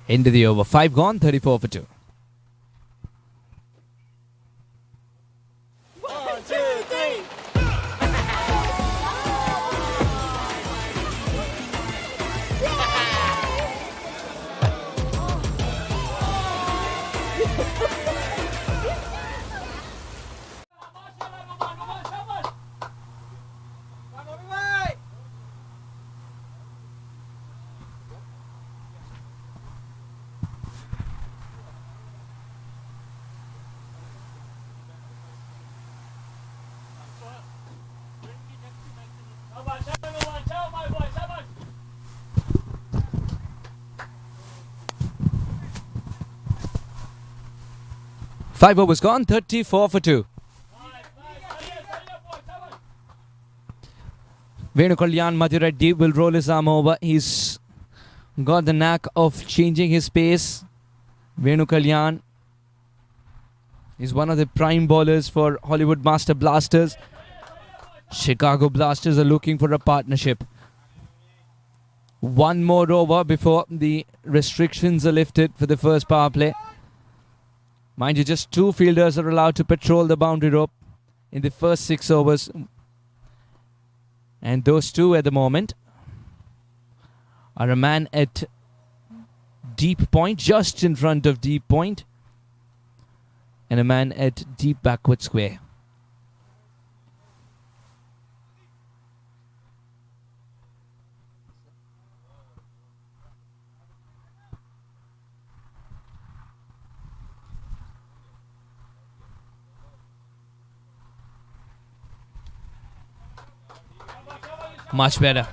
Into the over. 5 gone, 34 for 2. Five overs gone, 34 for 2. Venu Kalyan Madhureddy will roll his arm over. He's got the knack of changing his pace. Venu Kalyan is one of the prime bowlers for Hollywood Master Blasters. Chicago Blasters are looking for a partnership. 1 more over before the restrictions are lifted for the first power play. Mind you, just 2 fielders are allowed to patrol the boundary rope in the first 6 overs. And those 2 at the moment are a man at deep point, just in front of deep point, and a man at deep backward square. Much better.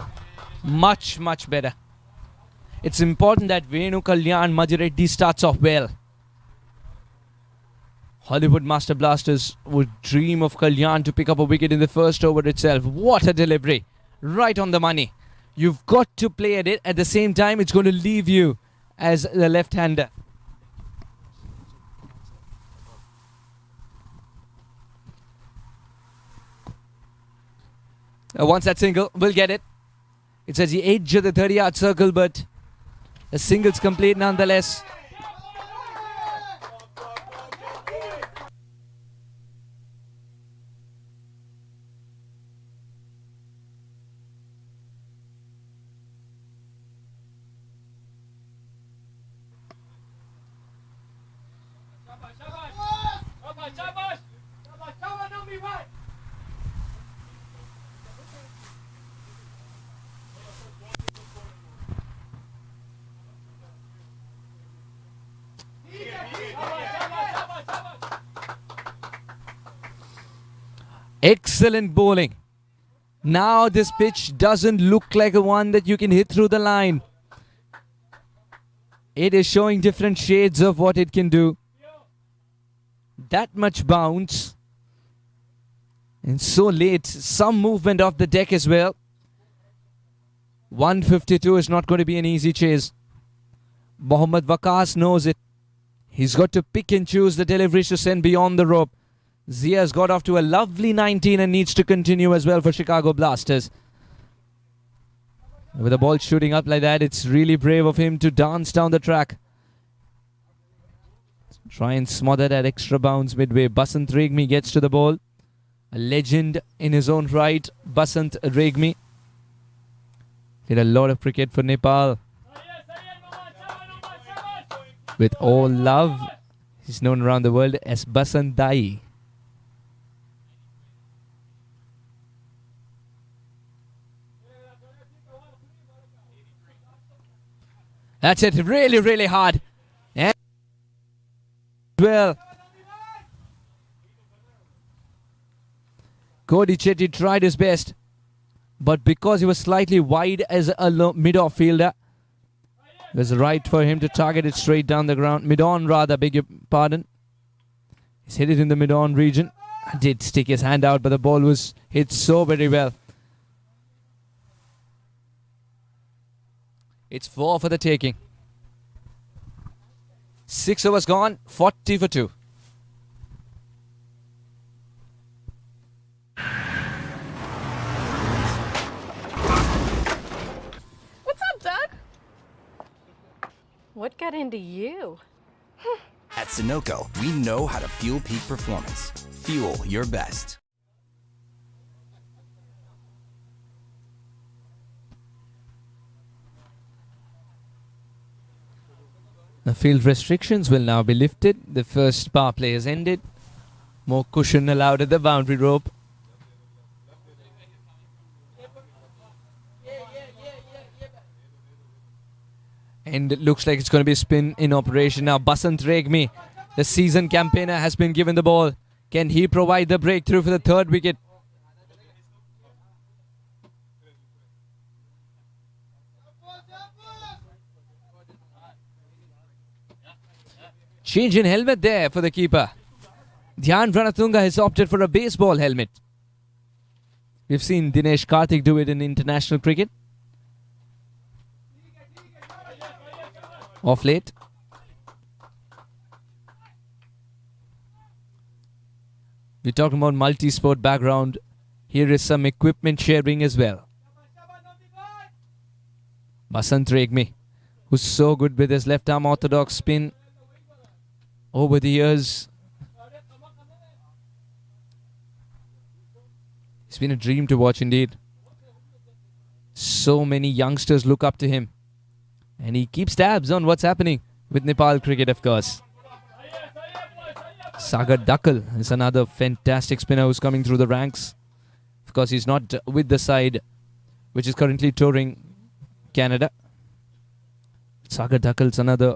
Much, much better. It's important that Venu Kalyan Madhureddy starts off well. Hollywood Master Blasters would dream of Kalyan to pick up a wicket in the first over itself. What a delivery. Right on the money. You've got to play at it. At the same time, it's going to leave you as the left-hander. Once that single, we'll get it. It's at the edge of the 30-yard circle, but the single's complete nonetheless. Excellent bowling. Now this pitch doesn't look like a one that you can hit through the line. It is showing different shades of what it can do. That much bounce. And so late, some movement off the deck as well. 152 is not going to be an easy chase. Mohammad Waqas knows it. He's got to pick and choose the deliveries to send beyond the rope. Zia's got off to a lovely 19 and needs to continue as well for Chicago Blasters. With the ball shooting up like that, it's really brave of him to dance down the track. Try and smother that extra bounce midway. Basant Regmi gets to the ball. A legend in his own right, Basant Regmi. Did a lot of cricket for Nepal. With all love, he's known around the world as Basant Dai. That's it, really, really hard. And well, Cody Chetty tried his best, but because he was slightly wide as a mid-off fielder, it was right for him to target it straight down the ground. Mid-on rather, beg your pardon. He's hit it in the mid-on region. Did stick his hand out, but the ball was hit so very well. It's 4 for the taking. 6 overs gone, 40 for 2. What's up, Doug? What got into you? At Sunoco, we know how to fuel peak performance. Fuel your best. The field restrictions will now be lifted. The first power play has ended. More cushion allowed at the boundary rope. And it looks like it's going to be a spin in operation now. Basant Regmi, the seasoned campaigner, has been given the ball. Can he provide the breakthrough for the third wicket? Change in helmet there for the keeper. Dhyan Ranatunga has opted for a baseball helmet. We've seen Dinesh Karthik do it in international cricket of late. We're talking about multi-sport background. Here is some equipment sharing as well. Basant Regmi, who's so good with his left arm orthodox spin over the years. It's been a dream to watch indeed. So many youngsters look up to him. And he keeps tabs on what's happening with Nepal cricket, of course. Sagar Dakal is another fantastic spinner who's coming through the ranks. Of course, he's not with the side which is currently touring Canada. Sagar Dakal's another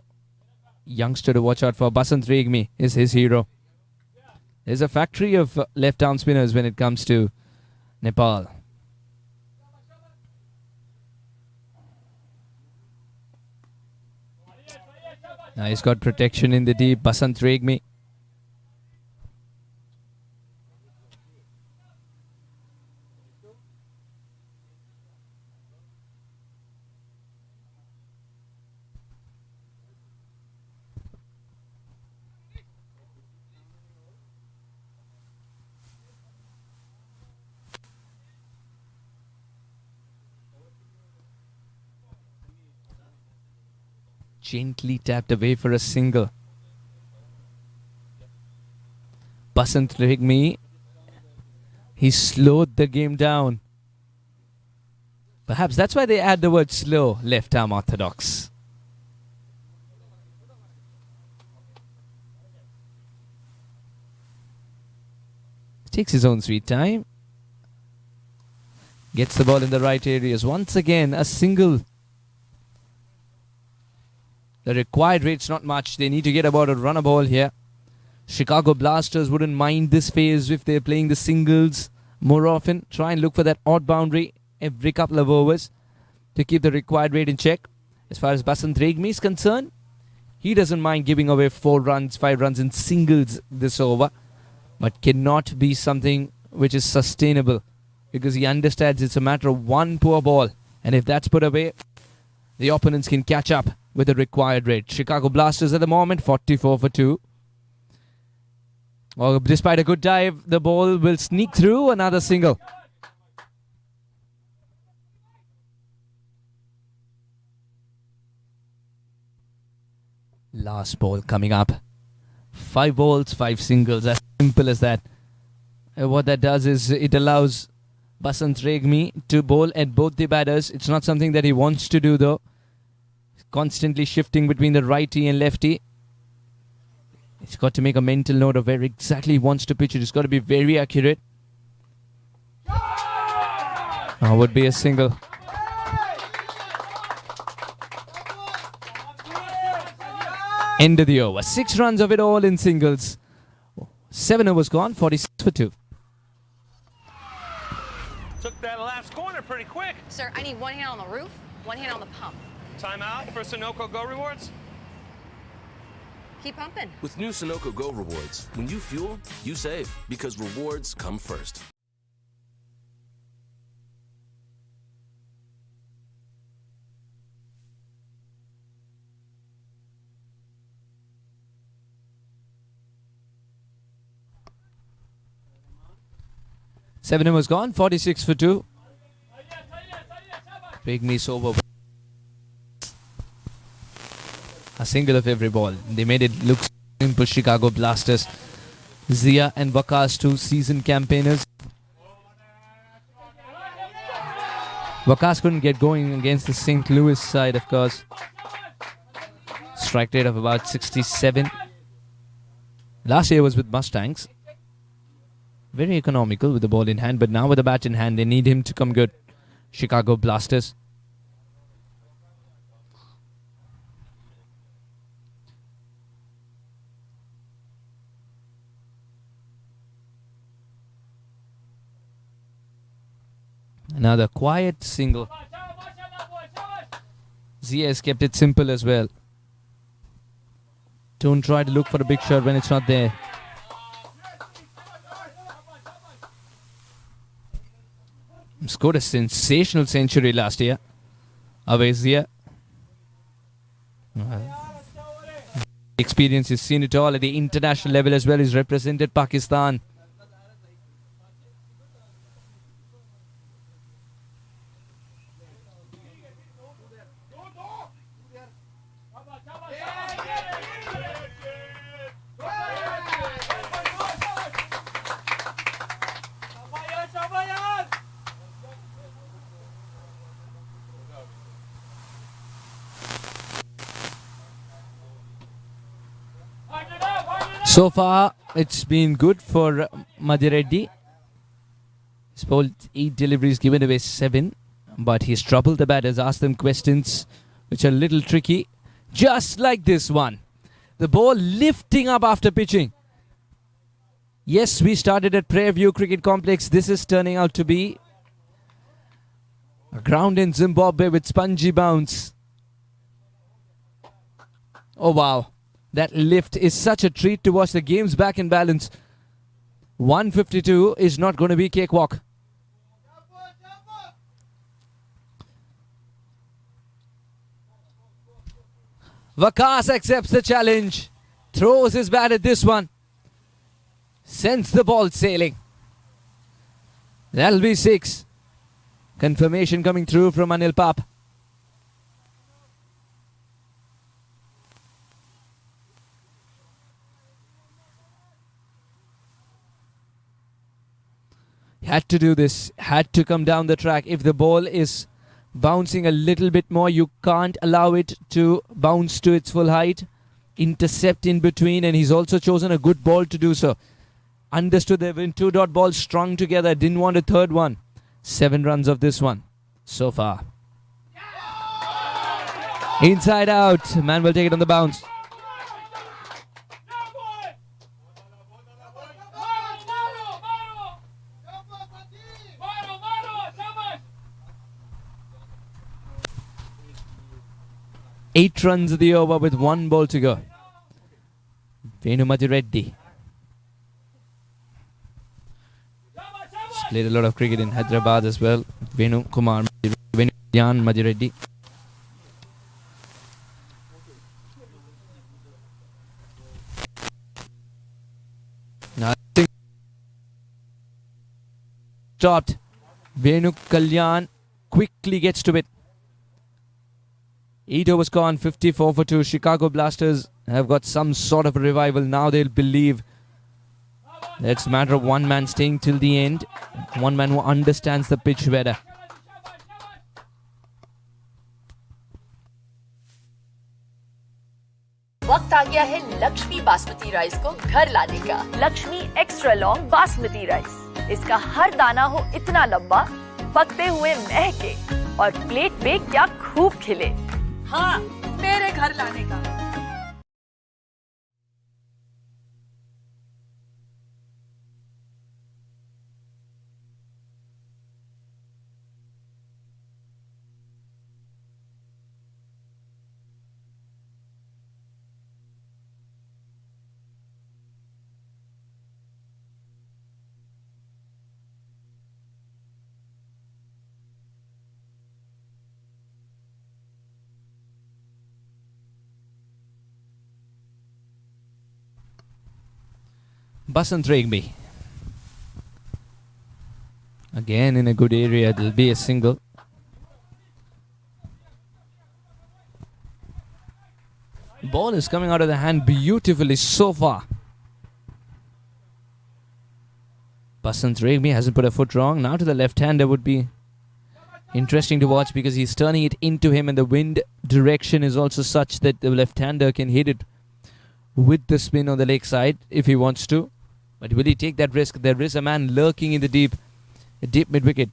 youngster to watch out for. Basant Regmi is his hero. There's a factory of left-arm spinners when it comes to Nepal. Now he's got protection in the deep. Basant Regmi. Gently tapped away for a single. Basant Regmi, he slowed the game down. Perhaps that's why they add the word slow, left arm orthodox. Takes his own sweet time. Gets the ball in the right areas. Once again, a single. The required rate's not much. They need to get about a runner ball here. Chicago Blasters wouldn't mind this phase if they're playing the singles more often. Try and look for that odd boundary every couple of overs to keep the required rate in check. As far as Basant Regmi is concerned, he doesn't mind giving away 4 runs, 5 runs in singles this over, but cannot be something which is sustainable because he understands it's a matter of one poor ball, and if that's put away, the opponents can catch up with the required rate. Chicago Blasters at the moment 44 for 2. Oh, despite a good dive, the ball will sneak through. Another single. Last ball coming up. 5 balls, 5 singles. As simple as that. What that does is it allows Basant Regmi to bowl at both the batters. It's not something that he wants to do though. Constantly shifting between the righty and lefty. He's got to make a mental note of where exactly he wants to pitch it. It's got to be very accurate. Would be a single. End of the over. 6 runs of it all in singles. 7 overs gone. 46 for 2. Took that last corner pretty quick. Sir, I need one hand on the roof, one hand on the pump. Timeout for Sunoco Go Rewards. Keep pumping. With new Sunoco Go rewards, when you fuel, you save because rewards come first. Seven overs gone. 46 for 2. Regmi's over. A single of every ball. They made it look simple. Chicago Blasters. Zia and Waqas, 2 seasoned campaigners. Waqas couldn't get going against the St. Louis side, of course. Strike rate of about 67. Last year was with Mustangs. Very economical with the ball in hand, but now with the bat in hand, they need him to come good. Chicago Blasters. Another quiet single. Zia has kept it simple as well. Don't try to look for a big shot when it's not there. Scored a sensational century last year. Away Zia. Experience, he's seen it all at the international level as well. He's represented Pakistan. So far, it's been good for Madhireddy. He's bowled 8 deliveries, given away 7. But he's troubled the batters, asked them questions which are a little tricky. Just like this one. The ball lifting up after pitching. Yes, we started at Prairie Cricket Complex. This is turning out to be a ground in Zimbabwe with spongy bounce. Oh, wow. That lift is such a treat to watch. The game's back in balance. 152 is not going to be cakewalk. Waqas accepts the challenge. Throws his bat at this one. Sends the ball sailing. That'll be 6. Confirmation coming through from Anil Pap. Had to do this, had to come down the track. If the ball is bouncing a little bit more, you can't allow it to bounce to its full height. Intercept in between, and he's also chosen a good ball to do so. Understood there have been 2 dot balls strung together, didn't want a third one. 7 runs of this one so far. Inside out, man will take it on the bounce. Eight runs of the over with 1 ball to go. Venu Madhireddy. He's played a lot of cricket in Hyderabad as well. Venu Kumar Madhireddy. stopped. Venu Kalyan quickly gets to it. 8 overs gone, 54 for 2. Chicago Blasters have got some sort of a revival. Now they'll believe that it's a matter of one man staying till the end. One man who understands the pitch better. वक्त आ गया है Lakshmi basmati rice को घर लाने का। Lakshmi extra long basmati rice. इसका हर दाना हो इतना लंबा, पकते हुए महके और प्लेट पे क्या खूब खिले। हाँ, मेरे घर लाने का। Basant Regmi. Again in a good area, there'll be a single. Ball is coming out of the hand beautifully so far. Basant Regmi hasn't put a foot wrong. Now to the left-hander would be interesting to watch because he's turning it into him and the wind direction is also such that the left-hander can hit it with the spin on the leg side if he wants to. But will he take that risk? There is a man lurking in the deep mid-wicket.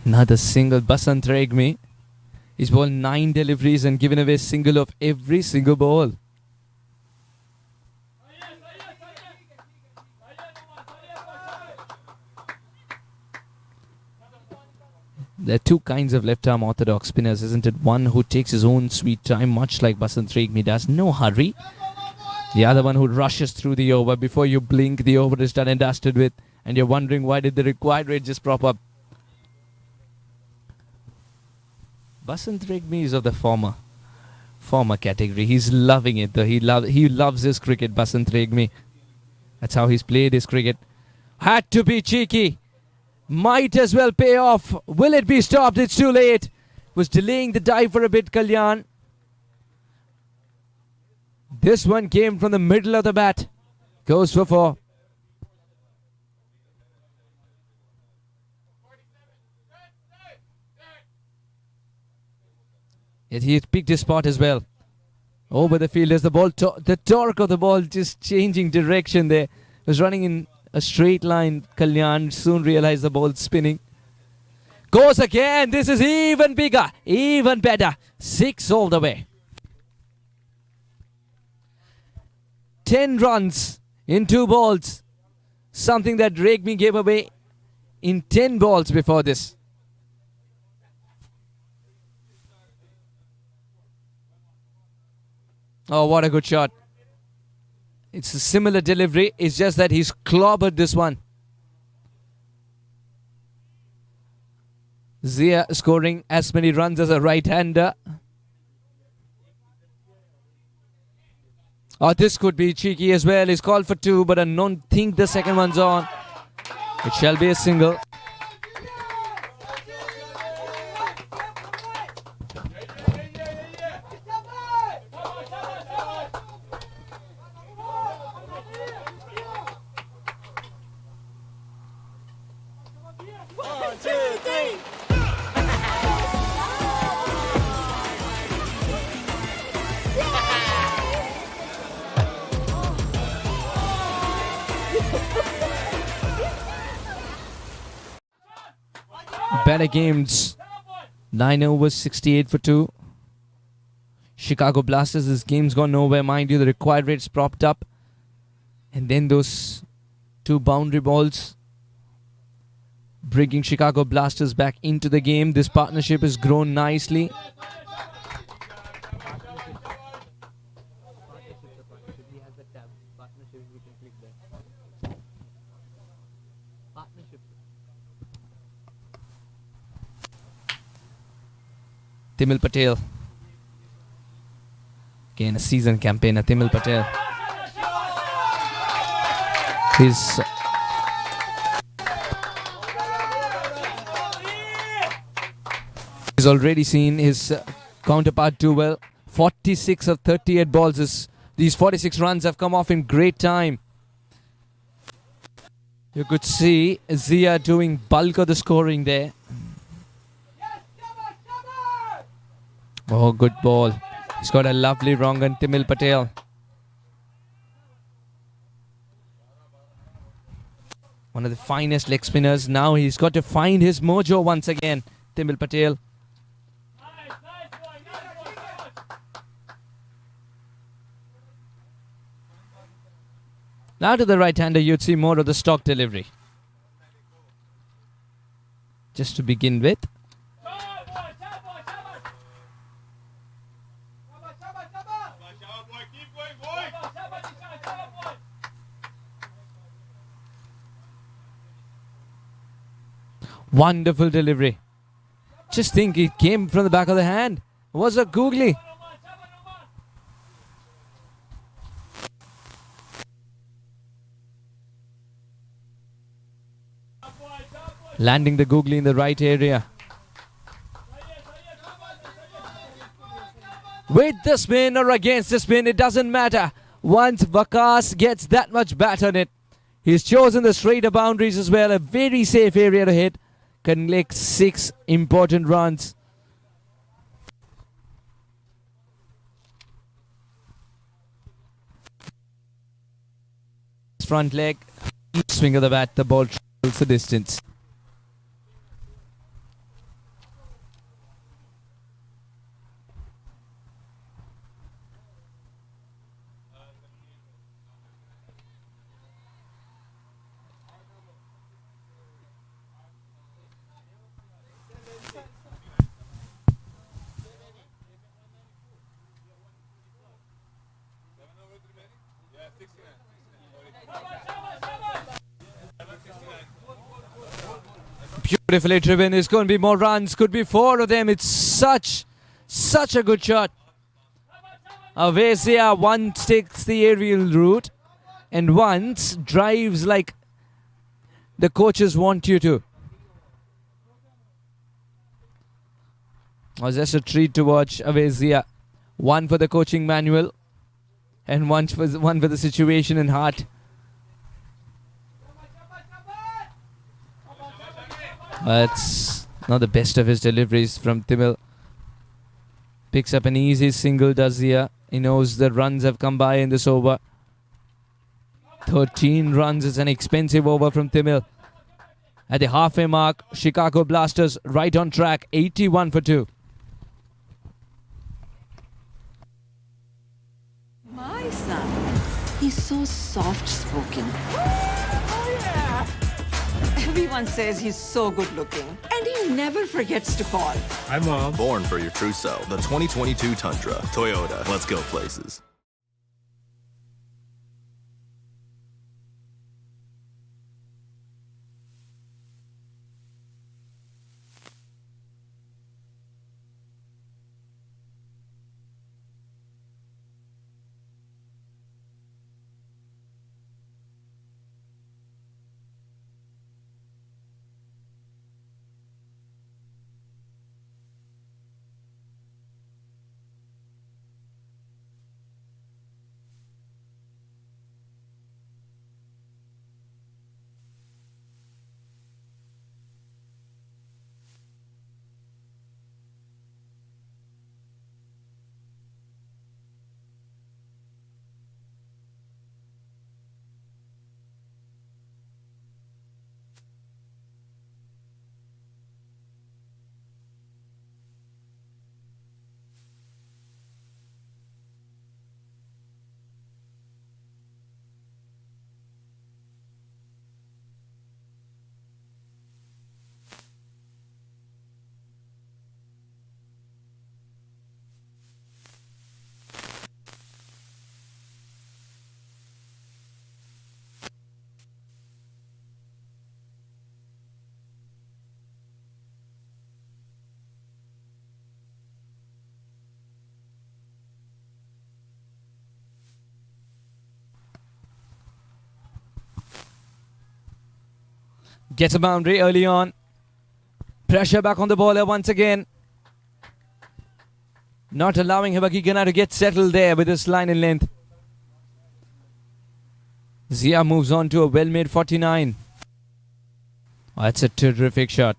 Another single. Basant Regmi. He's bowled 9 deliveries and given away a single of every single ball. There are two kinds of left-arm orthodox spinners, isn't it? One who takes his own sweet time, much like Basant Regmi does, no hurry. The other one who rushes through the over. Before you blink, the over is done and dusted with, and you're wondering why did the required rate just prop up. Basant Regmi is of the former category. He's loving it though. He loves his cricket, Basant Regmi. That's how he's played his cricket. Had to be cheeky. Might as well pay off. Will it be stopped? It's too late. Was delaying the dive for a bit, Kalyan. This one came from the middle of the bat. Goes for 4. Yet he picked his spot as well. Over the field as the ball, the torque of the ball just changing direction there. It was running in a straight line. Kalyan soon realized the ball spinning. Goes again. This is even bigger, even better. 6 all the way. 10 runs in 2 balls. Something that Regmi gave away in 10 balls before this. Oh, what a good shot. It's a similar delivery. It's just that he's clobbered this one. Zia scoring as many runs as a right-hander. Oh, this could be cheeky as well. He's called for 2, but I don't think the second one's on. It shall be a single. better games. 9 overs, 68 for 2. Chicago Blasters, this game's gone nowhere, mind you. The required rates propped up. And then those 2 boundary balls bringing Chicago Blasters back into the game. This partnership has grown nicely. Timil Patel. Again, a season campaigner, Timil Patel. He's already seen his counterpart do well. 46 of 38 balls. These 46 runs have come off in great time. You could see Zia doing bulk of the scoring there. Oh, good ball. He's got a lovely wrong on Timil Patel. One of the finest leg spinners. Now he's got to find his mojo once again, Timil Patel. Now to the right-hander, you'd see more of the stock delivery. Just to begin with. Wonderful delivery. Just think, it came from the back of the hand. It was a googly. Landing the googly in the right area. With the spin or against the spin, it doesn't matter. Once Vakas gets that much bat on it, he's chosen the straighter boundaries as well. A very safe area to hit. Can collect 6 important runs. Front leg, swing of the bat, the ball travels the distance. Beautifully driven. It's going to be more runs. Could be 4 of them. It's such a good shot. Avesia once takes the aerial route and once drives like the coaches want you to. It was just a treat to watch Avesia. 1 for the coaching manual and one for the situation and heart. That's not the best of his deliveries from Timil. Picks up an easy single, does here. He knows the runs have come by in this over. 13 runs is an expensive over from Timil. At the halfway mark, Chicago Blasters right on track, 81 for 2. My son, he's so soft-spoken. Everyone says he's so good looking, and he never forgets to call. Hi, Mom. Born for your true self. The 2022 Tundra. Toyota. Let's go places. Gets a boundary early on. Pressure back on the bowler once again. Not allowing Hibagigana to get settled there with this line in length. Zia moves on to a well-made 49. Oh, that's a terrific shot.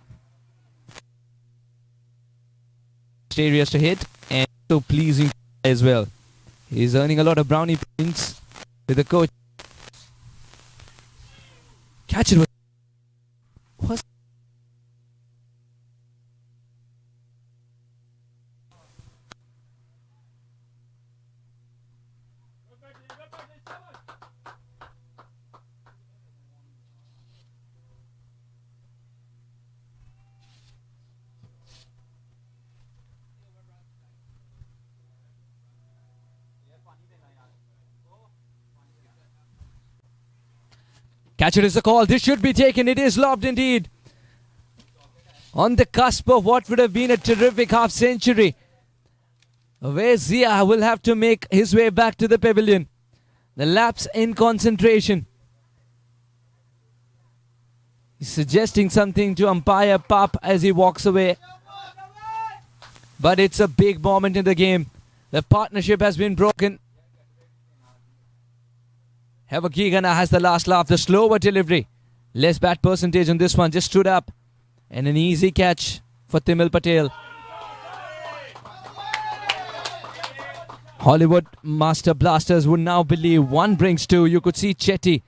Areas to hit and so pleasing as well. He's earning a lot of brownie points with the coach. Catch it. What's catch it is the call. This should be taken. It is lobbed indeed. On the cusp of what would have been a terrific half century. Where Zia will have to make his way back to the pavilion. The lapse in concentration. He's suggesting something to umpire Pap as he walks away. But it's a big moment in the game. The partnership has been broken. Hibagigana has the last laugh, the slower delivery. Less bat percentage on this one, just stood up. And an easy catch for Timil Patel. Hollywood Master Blasters would now believe one brings two. You could see Chetty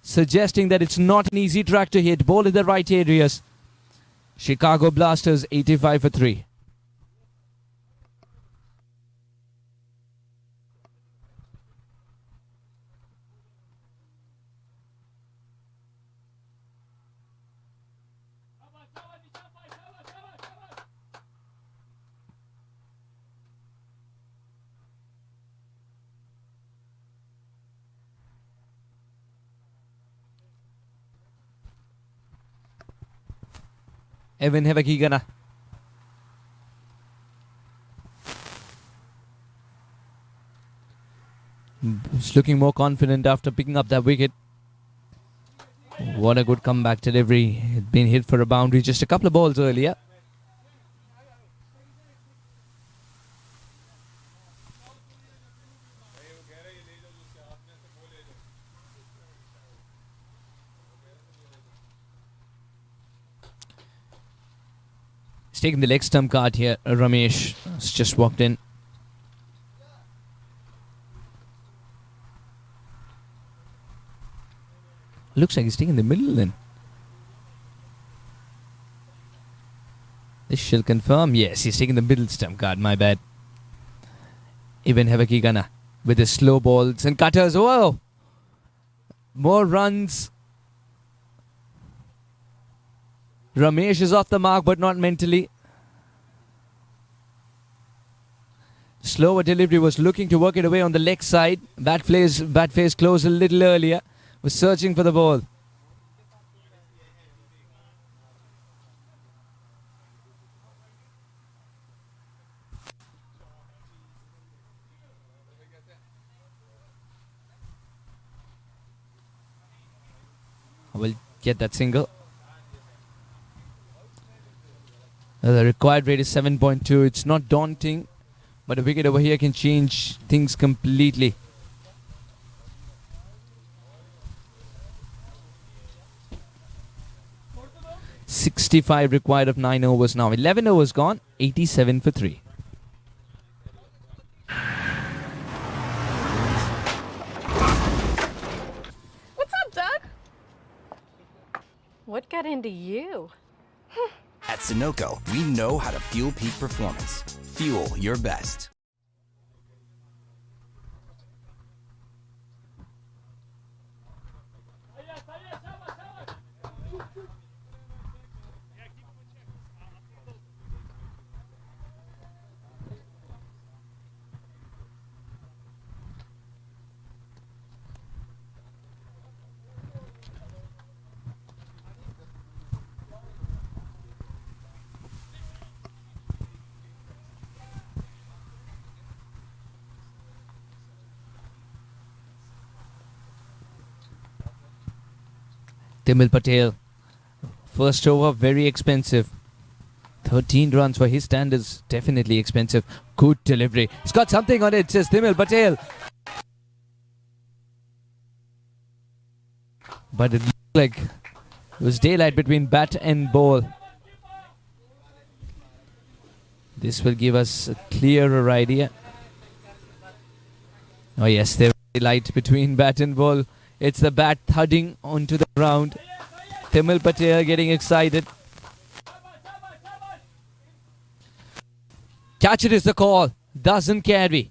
suggesting that it's not an easy track to hit. Ball in the right areas. Chicago Blasters 85 for 3. Evan Hibagigana. He's looking more confident after picking up that wicket. What a good comeback delivery. He'd been hit for a boundary just a couple of balls earlier. He's taking the leg stump card here. Ramesh has just walked in. Looks like he's taking the middle then. This shall confirm. Yes, he's taking the middle stump card. My bad. Even Hibagigana with his slow balls and cutters. Whoa! More runs. Ramesh is off the mark, but not mentally. Slower delivery, was looking to work it away on the leg side. Bat face closed a little earlier. Was searching for the ball. I will get that single. The required rate is 7.2. It's not daunting, but a wicket over here can change things completely. .65 required of 9 overs now. 11 overs gone. 87 for 3. What's up, Doug? What got into you? At Sunoco, we know how to fuel peak performance. Fuel your best. Timil Patel. First over, very expensive. 13 runs for his standards, definitely expensive. Good delivery. He's got something on it, says Timil Patel. But it looked like it was daylight between bat and ball. This will give us a clearer idea. Oh yes, there's light between bat and ball. It's the bat thudding onto the ground. Timil Patel getting excited. Catch it is the call. Doesn't carry.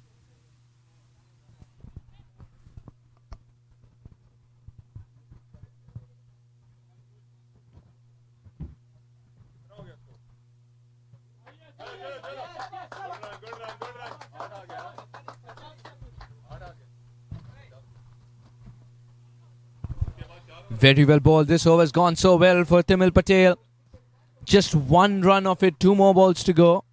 Very well balled. This over has gone so well for Timil Patel. Just one run of it. 2 more balls to go.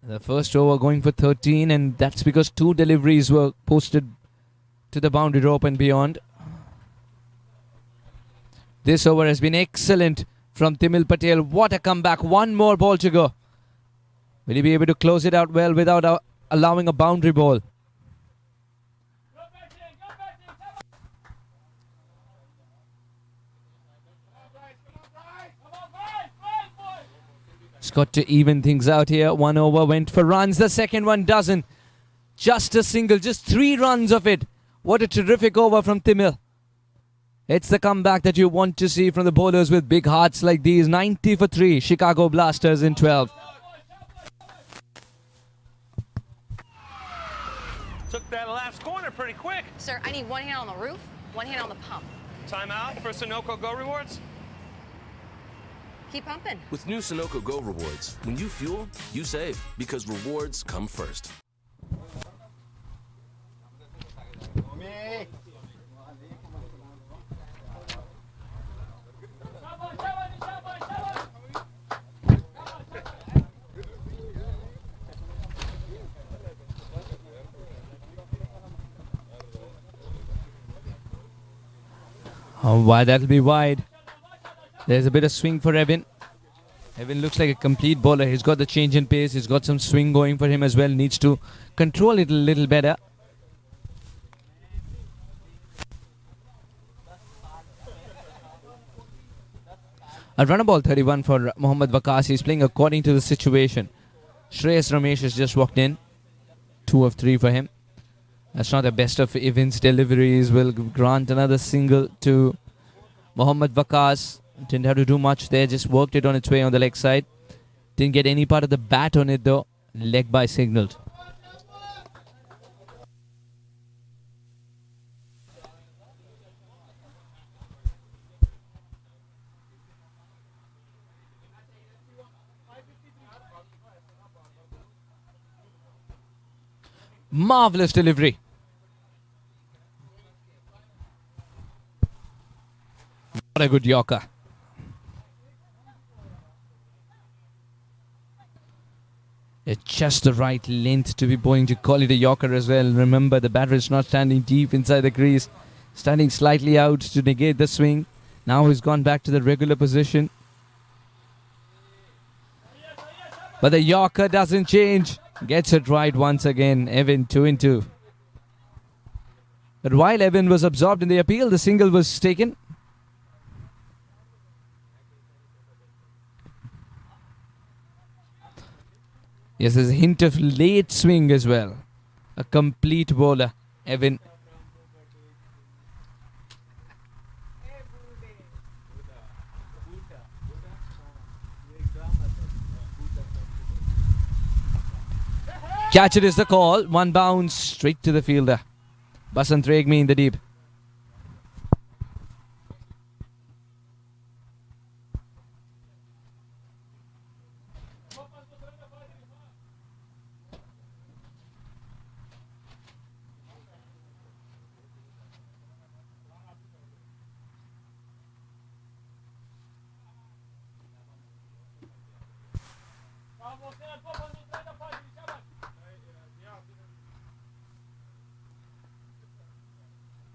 The first over going for 13, and that's because 2 deliveries were posted to the boundary rope and beyond. This over has been excellent from Timil Patel. What a comeback. 1 more ball to go. Will he be able to close it out well without allowing a boundary ball? It's got to even things out here. 1 over went for runs. The second one doesn't. Just a single. Just 3 runs of it. What a terrific over from Timil. It's the comeback that you want to see from the bowlers with big hearts like these. 90 for 3. Chicago Blasters in 12. Took that last corner pretty quick. Sir, I need 1 hand on the roof, 1 hand on the pump. Timeout for Sunoco Go Rewards. Keep pumping. With new Sunoco Go rewards, when you fuel, you save because rewards come first. Oh, why that'll be wide. There's a bit of swing for Evan. Evan looks like a complete bowler. He's got the change in pace. He's got some swing going for him as well. Needs to control it a little better. A runner ball 31 for Mohammad Waqas. He's playing according to the situation. Shreyas Ramesh has just walked in. 2 of 3 for him. That's not the best of Evan's deliveries. Will grant another single to Mohammad Waqas. Didn't have to do much there. Just worked it on its way on the leg side. Didn't get any part of the bat on it though. Leg by signaled. Marvelous delivery. What a good Yorker. It's just the right length to be bowling to call it a Yorker as well. Remember, the batter is not standing deep inside the crease. Standing slightly out to negate the swing. Now he's gone back to the regular position. But the Yorker doesn't change. Gets it right once again. Evan 2 in 2. But while Evan was absorbed in the appeal, the single was taken. Yes, there's a hint of late swing as well. A complete bowler, Evan. Catch it is the call. 1 bounce straight to the fielder. Basant Regmi in the deep.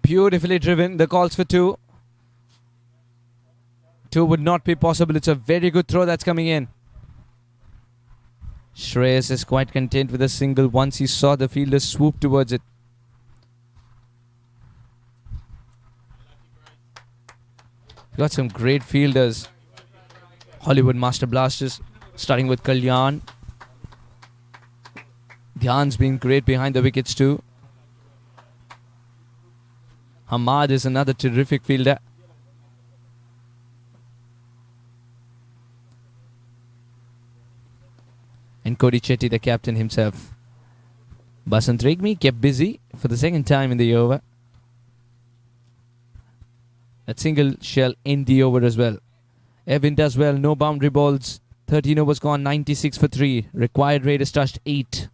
Beautifully driven. The calls for 2. Two would not be possible. It's a very good throw that's coming in. Shreyas is quite content with a single once he saw the fielder swoop towards it. Got some great fielders. Hollywood Master Blasters, starting with Kalyan. Dhyan's been great behind the wickets too. Hamad is another terrific fielder. And Cody Chetty, the captain himself. Basant Regmi kept busy for the second time in the over. That single shall end the over as well. Evan does well, no boundary balls. 13 overs gone, 96 for 3. Required rate is touched 8.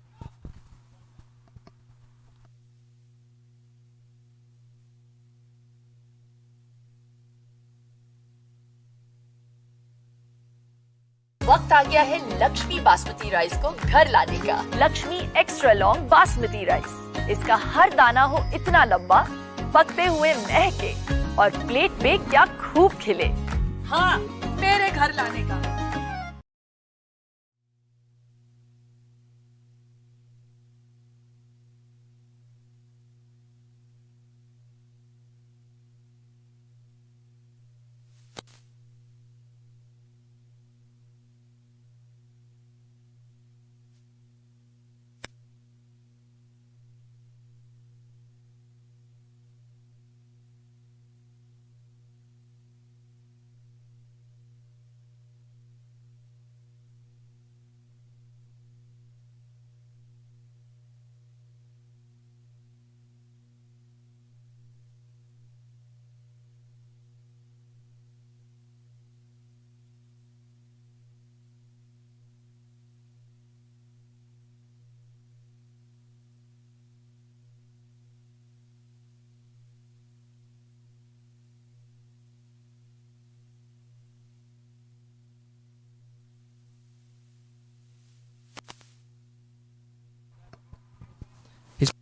वक्त आ गया है Lakshmi basmati rice को घर लाने का। Lakshmi extra long basmati rice. इसका हर दाना हो इतना लंबा, पकते हुए महके और प्लेट पे क्या खूब खिले। हाँ, मेरे घर लाने का।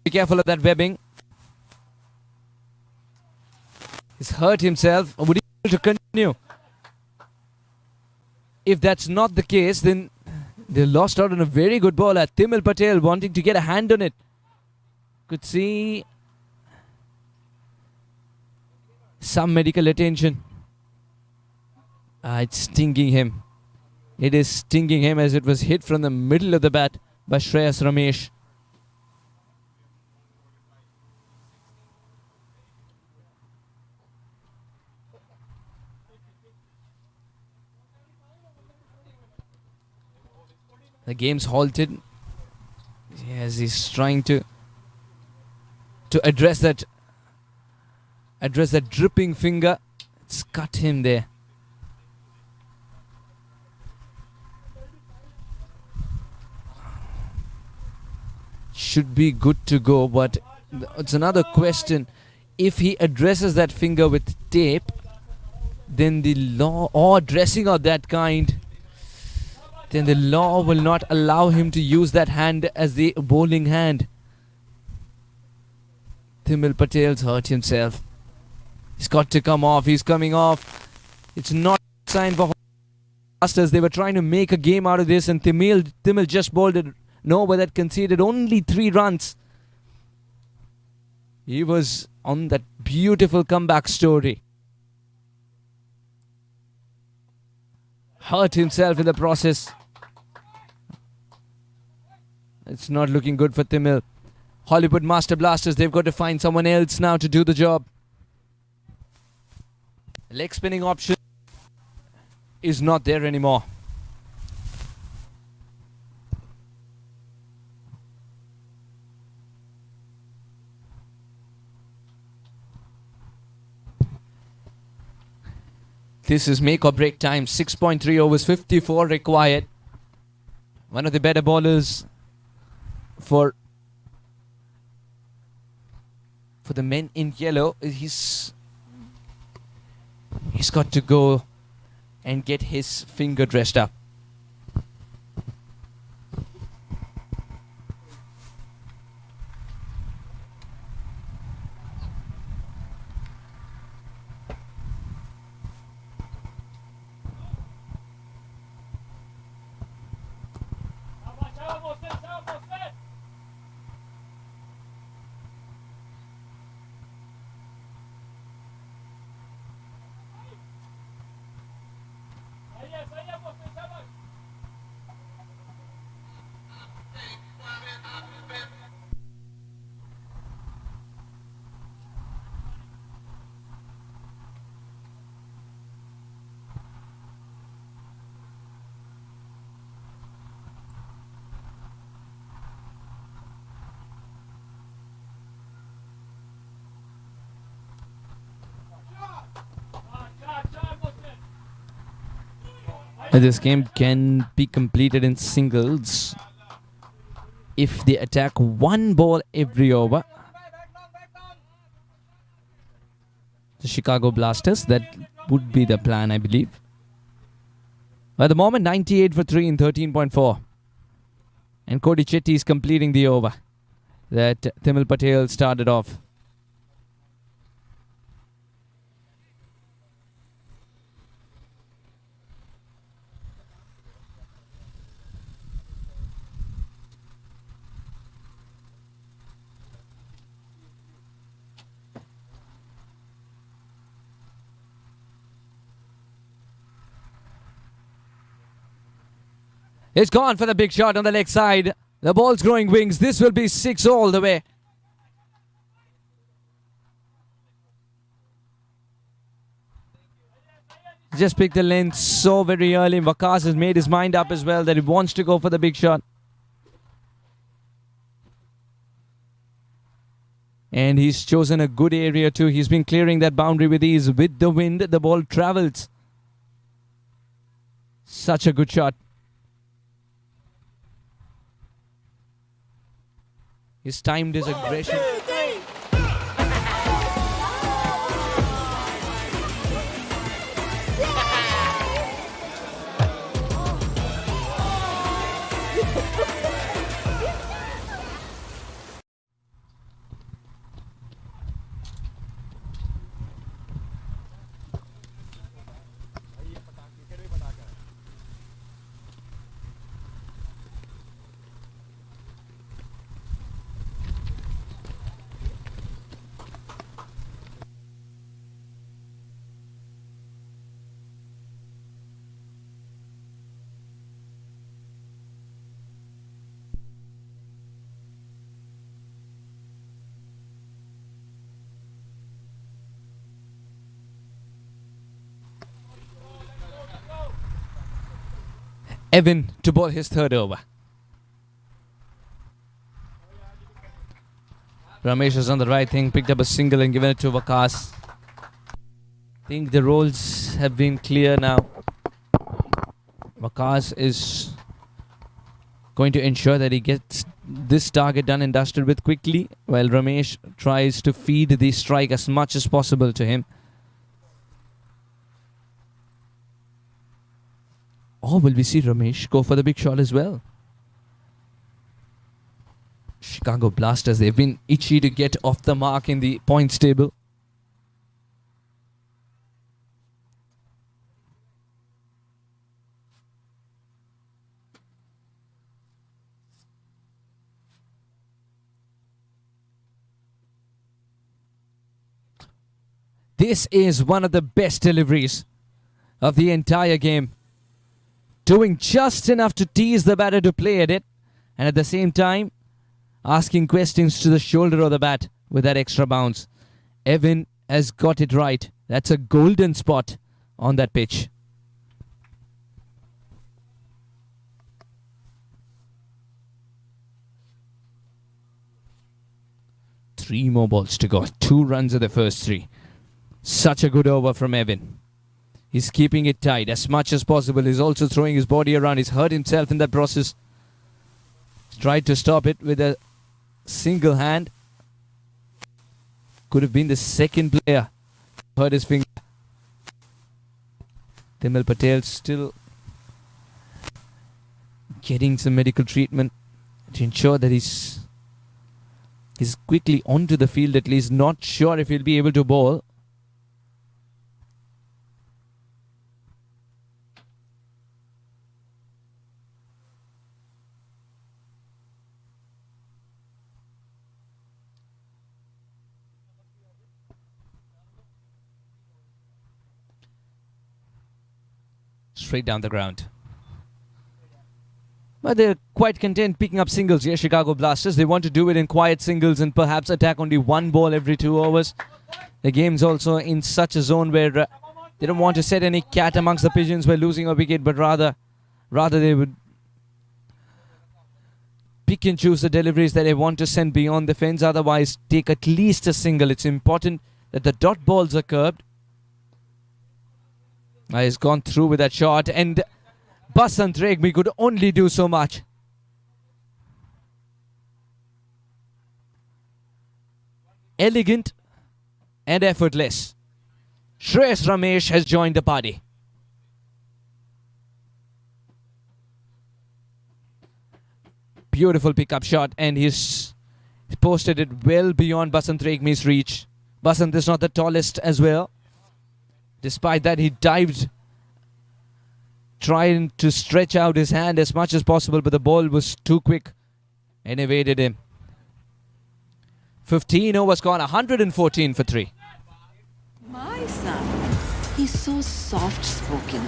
Be careful of that webbing. He's hurt himself. Would he be able to continue? If that's not the case, then they lost out on a very good ball at Timil Patel wanting to get a hand on it. Could see some medical attention. It's stinging him. It is stinging him as it was hit from the middle of the bat by Shreyas Ramesh. The game's halted. Yes, he's trying to address that dripping finger. It's cut him there. Should be good to go, but it's another question. If he addresses that finger with tape, then the law, or dressing of that kind, then the law will not allow him to use that hand as the bowling hand. Timil Patel's hurt himself. He's got to come off. He's coming off. It's not a sign for Masters. They were trying to make a game out of this, and Timil just bowled it. Nova that conceded only 3 runs. He was on that beautiful comeback story. Hurt himself in the process. It's not looking good for Timil. Hollywood Master Blasters, they've got to find someone else now to do the job. Leg spinning option is not there anymore. This is make or break time. 6.3 overs, 54 required. One of the better bowlers for the men in yellow. He's got to go and get his finger dressed up. This game can be completed in singles if they attack one ball every over. The Chicago Blasters, that would be the plan, I believe. At the moment, 98 for 3 in 13.4. And Cody Chetty is completing the over that Timil Patel started off. It's gone for the big shot on the leg side. The ball's growing wings. This will be 6 all the way. Just picked the length so very early. Vakas has made his mind up as well that he wants to go for the big shot. And he's chosen a good area too. He's been clearing that boundary with ease. With the wind, the ball travels. Such a good shot. He's timed his aggression. Evan to bowl his third over. Ramesh has done the right thing, picked up a single and given it to Vakas. I think the roles have been clear now. Vakas is going to ensure that he gets this target done and dusted with quickly, while Ramesh tries to feed the strike as much as possible to him. Or will we see Ramesh go for the big shot as well? Chicago Blasters, they've been itchy to get off the mark in the points table. This is one of the best deliveries of the entire game. Doing just enough to tease the batter to play at it, and at the same time asking questions to the shoulder of the bat with that extra bounce. Evan has got it right. That's a golden spot on that pitch. Three more balls to go. 2 runs of the first 3. Such a good over from Evan. He's keeping it tight as much as possible. He's also throwing his body around. He's hurt himself in that process. He's tried to stop it with a single hand. Could have been the second player who hurt his finger. Timil Patel still getting some medical treatment to ensure that he's quickly onto the field at least. Not sure if he'll be able to bowl. straight down the ground. But they're quite content picking up singles here, Chicago Blasters. They want to do it in quiet singles and perhaps attack only one ball every 2 overs. The game's also in such a zone where they don't want to set any cat amongst the pigeons by losing a wicket, but rather they would pick and choose the deliveries that they want to send beyond the fence. Otherwise, take at least a single. It's important that the dot balls are curbed. He's gone through with that shot, and Basant Regmi could only do so much. Elegant and effortless. Shreyas Ramesh has joined the party. Beautiful pickup shot, and he's posted it well beyond Basant Regmi's reach. Basant is not the tallest as well. Despite that, he dived, trying to stretch out his hand as much as possible, but the ball was too quick and evaded him. 15 overs gone, 114 for 3. My son, he's so soft-spoken.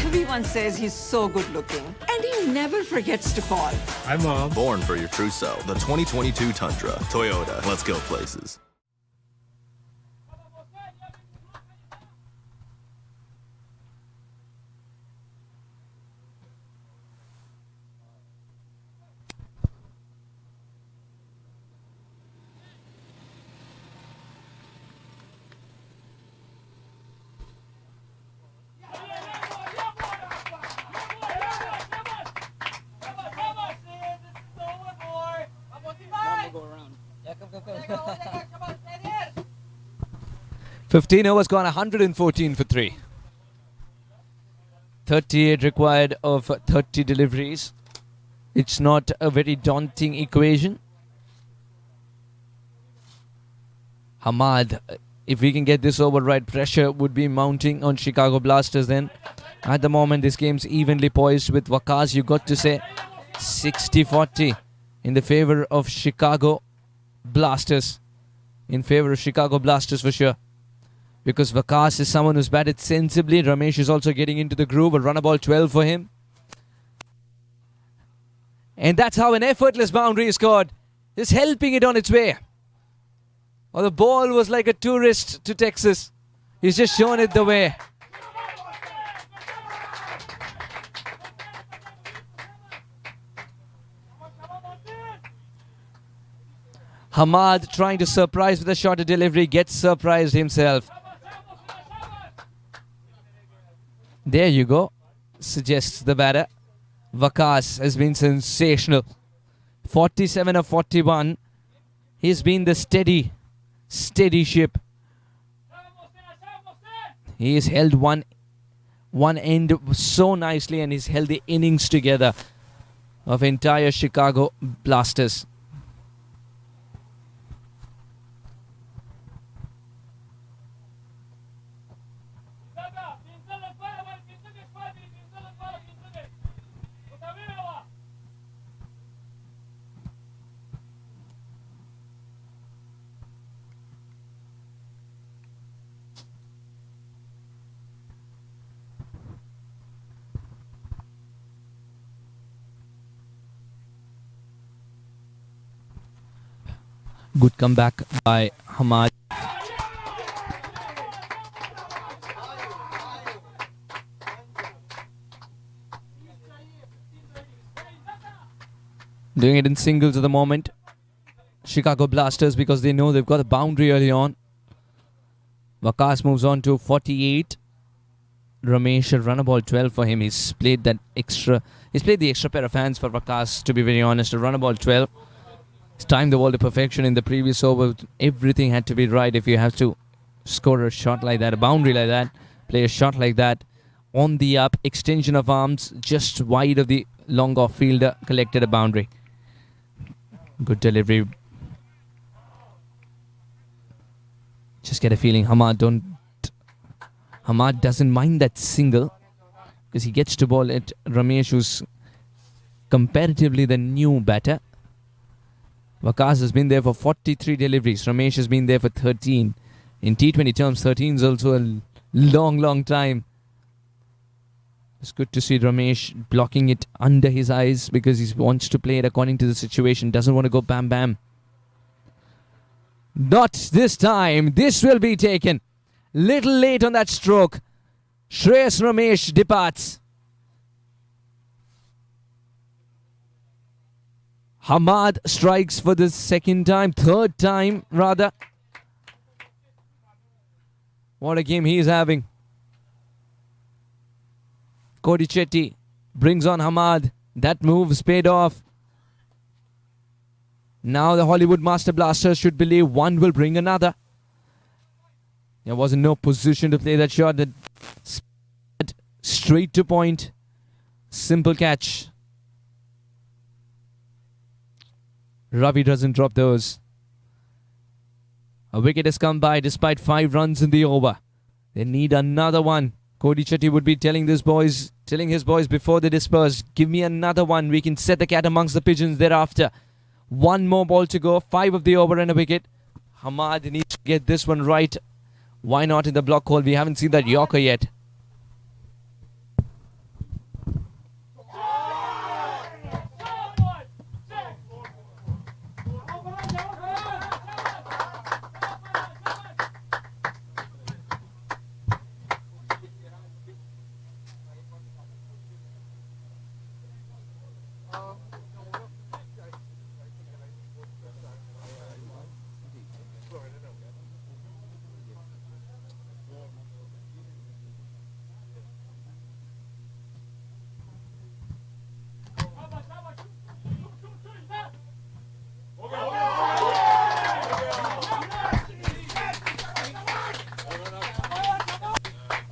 Everyone says he's so good-looking, and he never forgets to call. Hi, Mom. Born for your true self. The 2022 Tundra. Toyota. Let's go places. Go around. Yeah, come. 15 overs gone, 114 for 3. 38 required of 30 deliveries. It's not a very daunting equation. Hamad, if we can get this over right, pressure would be mounting on Chicago Blasters then. At the moment, this game's evenly poised with Waqas, you got to say 60-40 in the favor of Chicago Blasters. In favor of Chicago Blasters for sure. Because Waqas is someone who's batted sensibly. Ramesh is also getting into the groove. A run ball 12 for him. And that's how an effortless boundary is scored. Just helping it on its way. Or the ball was like a tourist to Texas. He's just shown it the way. Hamad trying to surprise with a shorter delivery, gets surprised himself. There you go, suggests the batter. Waqas has been sensational. 47 of 41. He's been the steady ship. He has held one end so nicely, and he's held the innings together of entire Chicago Blasters. Good comeback by Hamad. Doing it in singles at the moment. Chicago Blasters, because they know they've got a boundary early on. Waqas moves on to 48. Ramesh, a run ball 12 for him. He's played the extra pair of hands for Waqas, to be very honest. A run ball 12. He's timed the ball to perfection in the previous over. Everything had to be right if you have to score a shot like that, a boundary like that, play a shot like that. On the up, extension of arms, just wide of the long off fielder, collected a boundary. Good delivery. Just get a feeling Hamad doesn't mind that single, because he gets to ball at Ramesh, who's comparatively the new batter. Waqas has been there for 43 deliveries. Ramesh has been there for 13. In T20 terms, 13 is also long time. It's good to see Ramesh blocking it under his eyes because he wants to play it according to the situation. Doesn't want to go bam bam. Not this time. This will be taken. Little late on that stroke. Shreyas Ramesh departs. Hamad strikes for the third time rather. What a game he is having. Cody Chetty brings on Hamad. That move's paid off. Now the Hollywood Master Blasters should believe one will bring another. There was in no position to play that shot. That straight to point. Simple catch. Ravi doesn't drop those. A wicket has come by despite 5 runs in the over. They need another one. Cody Chetty would be telling his boys before they disperse, give me another one. We can set the cat amongst the pigeons thereafter. One more ball to go. 5 of the over and a wicket. Hamad needs to get this one right. Why not in the block hole? We haven't seen that Yorker yet.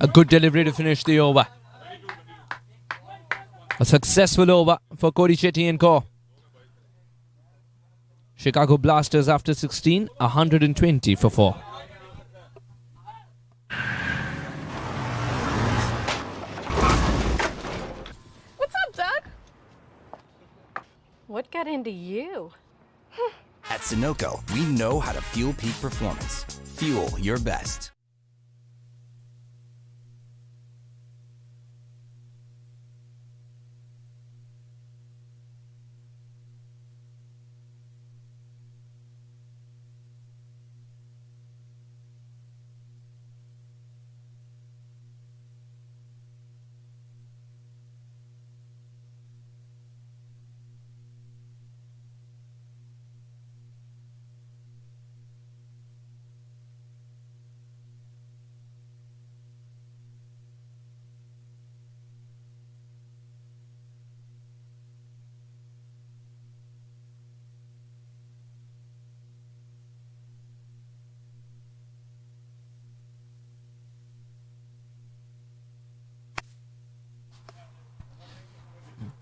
A good delivery to finish the over. A successful over for Cody Chetty and co. Chicago Blasters after 16, 120 for 4. What's up, Doug? What got into you? At Sunoco, we know how to fuel peak performance. Fuel your best.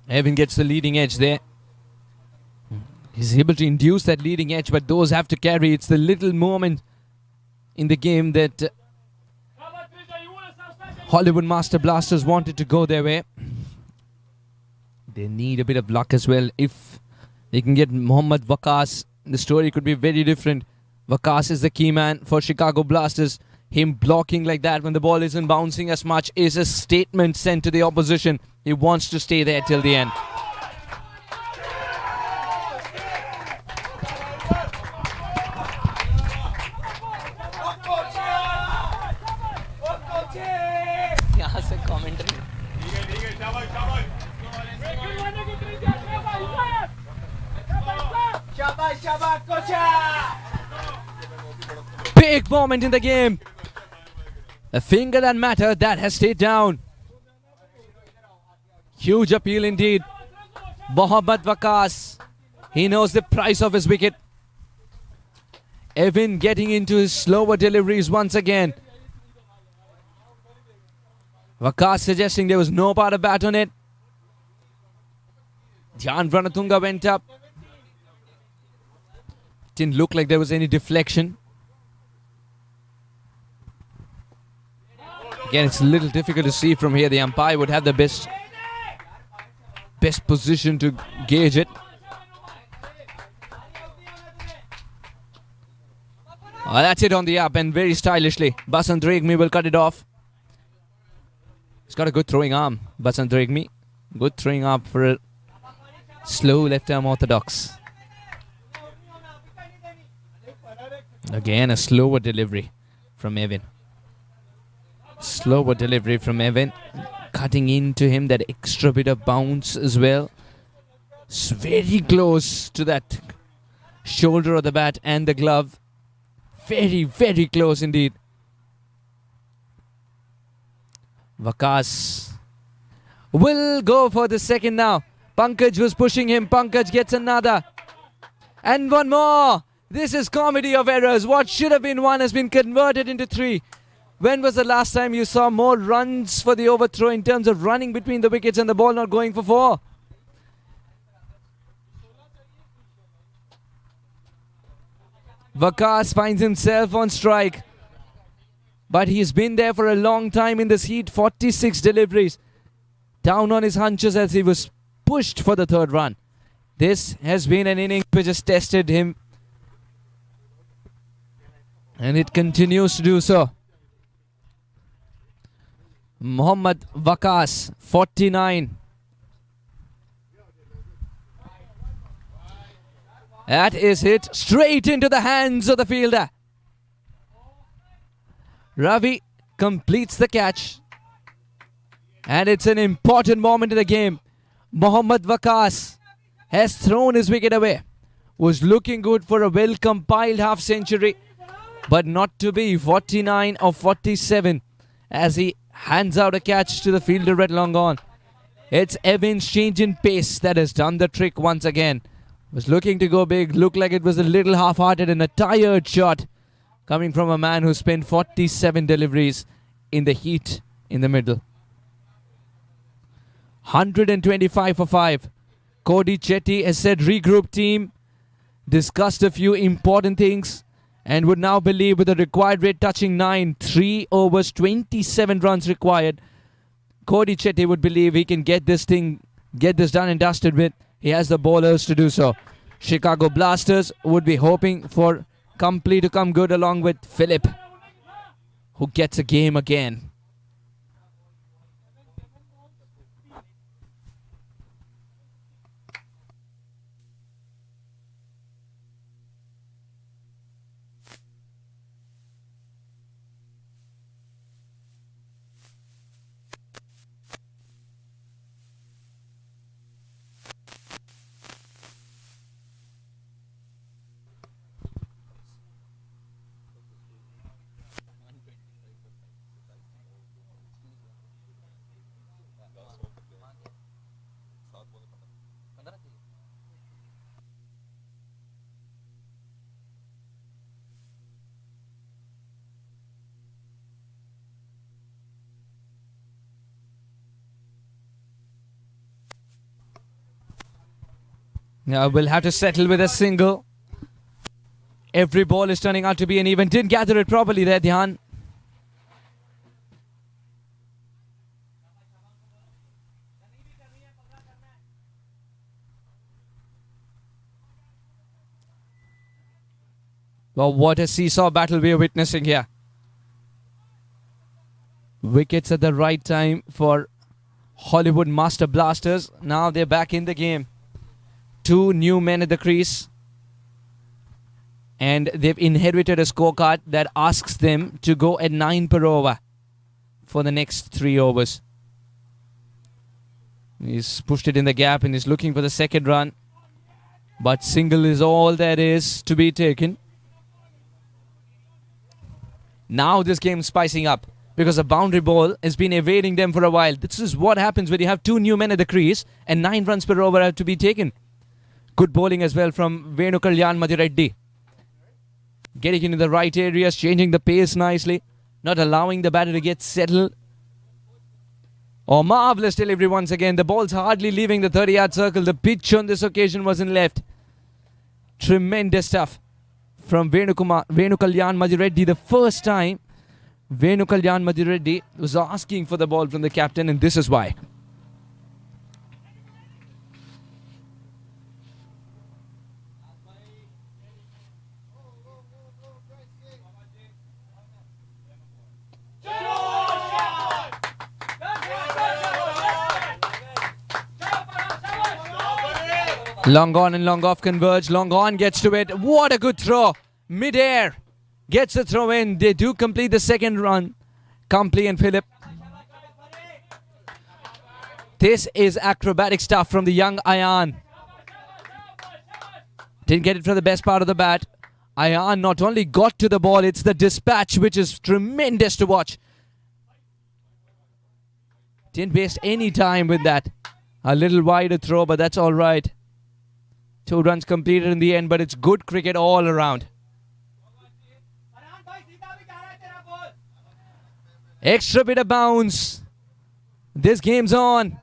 Evan gets the leading edge there. He's able to induce that leading edge, but those have to carry. It's the little moment in the game that Hollywood Master Blasters wanted to go their way. They need a bit of luck as well. If they can get Mohammad Waqas, the story could be very different. Waqas is the key man for Chicago Blasters. Him blocking like that when the ball isn't bouncing as much is a statement sent to the opposition. He wants to stay there till the end. Big moment in the game. A finger that mattered, that has stayed down. Huge appeal indeed. Mohammad Waqas. He knows the price of his wicket. Evan getting into his slower deliveries once again. Waqas suggesting there was no part of bat on it. Dhyan Ranatunga went up. Didn't look like there was any deflection. Again, it's a little difficult to see from here. The umpire would have the best position to gauge it. That's it on the up and very stylishly. Basant Regmi will cut it off. He's got a good throwing arm, Basant Regmi. Good throwing arm for a slow left-arm orthodox. Again, a slower delivery from Evan. Slower delivery from Evan. Cutting into him, that extra bit of bounce as well. It's very close to that shoulder of the bat and the glove. Very, very close indeed. Vakas will go for the second now. Pankaj was pushing him. Pankaj gets another. And one more. This is comedy of errors. What should have been one has been converted into three. When was the last time you saw more runs for the overthrow in terms of running between the wickets and the ball not going for four? Vakas finds himself on strike. But he's been there for a long time in this heat. 46 deliveries. Down on his hunches as he was pushed for the third run. This has been an innings which has tested him. And it continues to do so. Mohammad Vakas, 49. That is hit straight into the hands of the fielder. Ravi completes the catch. And it's an important moment in the game. Mohammad Vakas has thrown his wicket away. Was looking good for a well-compiled half-century. But not to be. 49 or 47 as he hands out a catch to the fielder at long on. It's Evan's change in pace that has done the trick once again. Was looking to go big. Looked like it was a little half-hearted and a tired shot. Coming from a man who spent 47 deliveries in the heat in the middle. 125 for 5. Cody Chetty has said regroup team. Discussed a few important things. And would now believe with the required rate touching 9. 3 overs, 27 runs required. Cody Chetty would believe he can get this done and dusted with. He has the bowlers to do so. Chicago Blasters would be hoping for Complete to come good along with Phillip, who gets a game again. Now we'll have to settle with a single. Every ball is turning out to be an even. Didn't gather it properly there, Dhyan. Well, what a seesaw battle we are witnessing here. Wickets at the right time for Hollywood Master Blasters. Now they're back in the game. 2 new men at the crease. And they've inherited a scorecard that asks them to go at 9 per over for the next 3 overs. He's pushed it in the gap and is looking for the second run. But single is all there is to be taken. Now this game's spicing up because a boundary ball has been evading them for a while. This is what happens when you have 2 new men at the crease and 9 runs per over have to be taken. Good bowling as well from Venu Kalyan Madhireddy. Getting into the right areas, changing the pace nicely. Not allowing the batter to get settled. Oh, marvellous delivery once again. The ball's hardly leaving the 30-yard circle. The pitch on this occasion wasn't left. Tremendous stuff from Venu Kalyan Madhireddy. The first time Venu Kalyan Madhireddy was asking for the ball from the captain, and this is why. Long on and long off converge. Long on gets to it. What a good throw. Mid-air. Gets the throw in. They do complete the second run. Complete and Philip. This is acrobatic stuff from the young Ayan. Didn't get it from the best part of the bat. Ayan not only got to the ball, it's the dispatch which is tremendous to watch. Didn't waste any time with that. A little wider throw, but that's all right. 2 runs completed in the end, but it's good cricket all around. Extra bit of bounce. This game's on.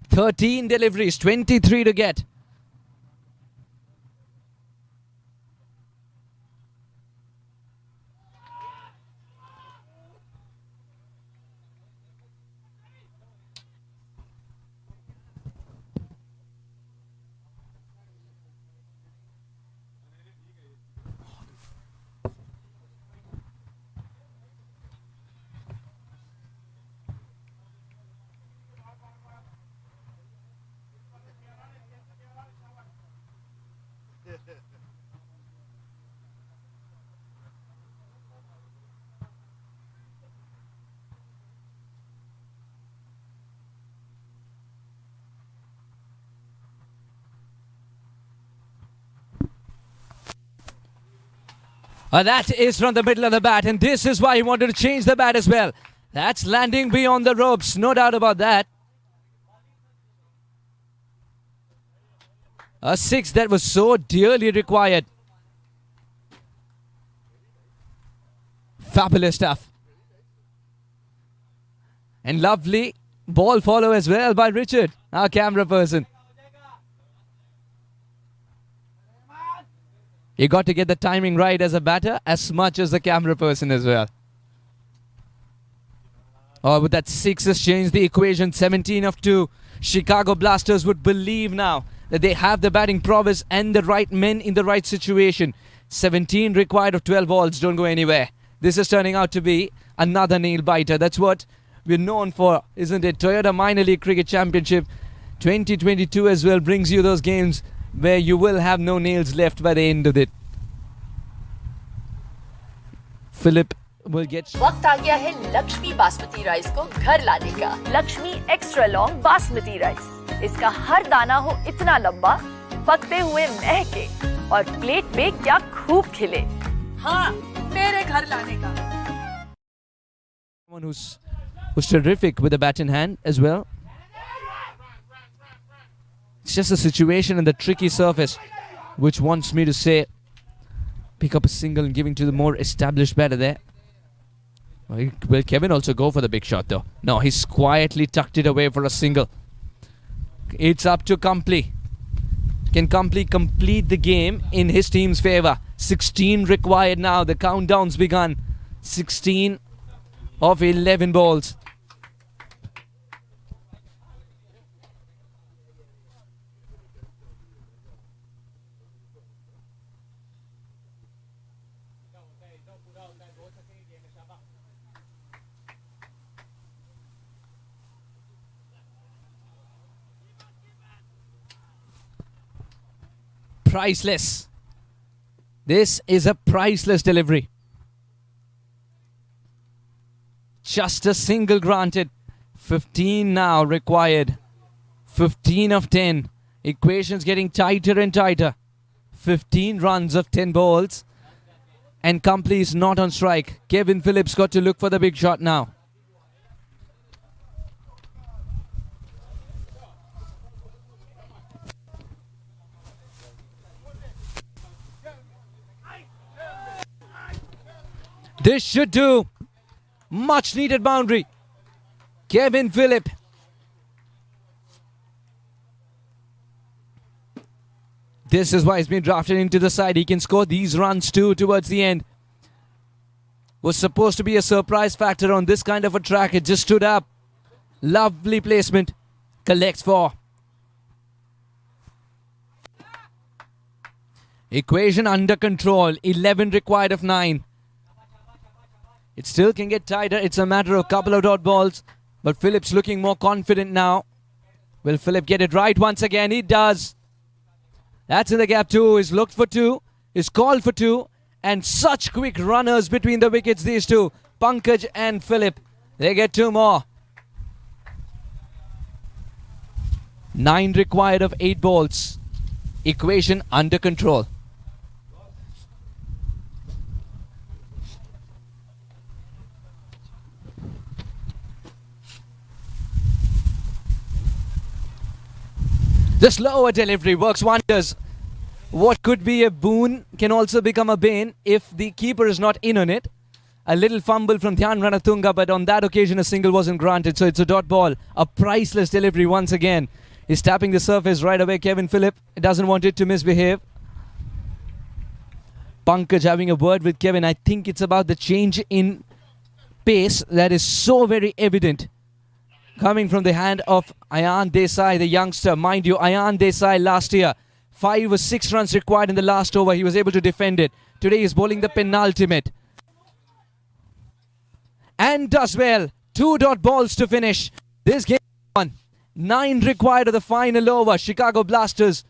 13 deliveries, 23 to get. That is from the middle of the bat, and this is why he wanted to change the bat as well. That's landing beyond the ropes, no doubt about that. A 6 that was so dearly required. Fabulous stuff. And lovely ball follow as well by Richard, our camera person. You got to get the timing right as a batter as much as the camera person as well. Oh, but that 6 has changed the equation. 17 of 2. Chicago Blasters would believe now that they have the batting prowess and the right men in the right situation. 17 required of 12 balls. Don't go anywhere. This is turning out to be another nail biter. That's what we're known for, isn't it? Toyota Minor League Cricket Championship 2022 as well brings you those games where you will have no nails left by the end of it. Philip will get... वक्त आ गया है Lakshmi basmati rice को घर लाने का। Lakshmi extra long basmati rice. इसका हर दाना हो इतना लंबा, पकते हुए महके और प्लेट पे क्या खूब खिले। हाँ, मेरे घर लाने का। Someone who's terrific with the bat in hand as well. It's just a situation and the tricky surface which wants me to say pick up a single and giving to the more established batter there. Will Kevin also go for the big shot though? No, he's quietly tucked it away for a single. It's up to Complete. Can Complete complete the game in his team's favour? 16 required now. The countdown's begun. 16 of 11 balls. Priceless. This is a priceless delivery. Just a single granted. 15 now required. 15 of 10. Equations getting tighter and tighter. 15 runs of 10 balls. And Complete is not on strike. Kevin Phillips got to look for the big shot now. This should do. Much needed boundary. Kevin Phillip. This is why he's been drafted into the side. He can score these runs too towards the end. Was supposed to be a surprise factor on this kind of a track. It just stood up. Lovely placement. Collects 4. Equation under control. 11 required of 9. It still can get tighter. It's a matter of a couple of dot balls. But Philip's looking more confident now. Will Philip get it right once again? He does. That's in the gap too. He's looked for two. He's called for two. And such quick runners between the wickets, these two. Pankaj and Philip. They get two more. 9 required of 8 balls. Equation under control. The slower delivery works wonders. What could be a boon can also become a bane if the keeper is not in on it. A little fumble from Dhyan Ranatunga, but on that occasion a single wasn't granted, so it's a dot ball. A priceless delivery once again. He's tapping the surface right away. Kevin Phillip doesn't want it to misbehave. Pankaj having a word with Kevin. I think it's about the change in pace that is so very evident. Coming from the hand of Ayan Desai, the youngster. Mind you, Ayan Desai last year, 5 or 6 runs required in the last over. He was able to defend it. Today he's bowling the penultimate. And does well. 2 dot balls to finish. This game on. 9 required of the final over. Chicago Blasters.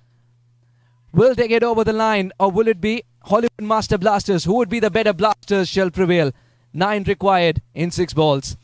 Will they get over the line, or will it be Hollywood Master Blasters? Who would be the better Blasters shall prevail? 9 required in 6 balls.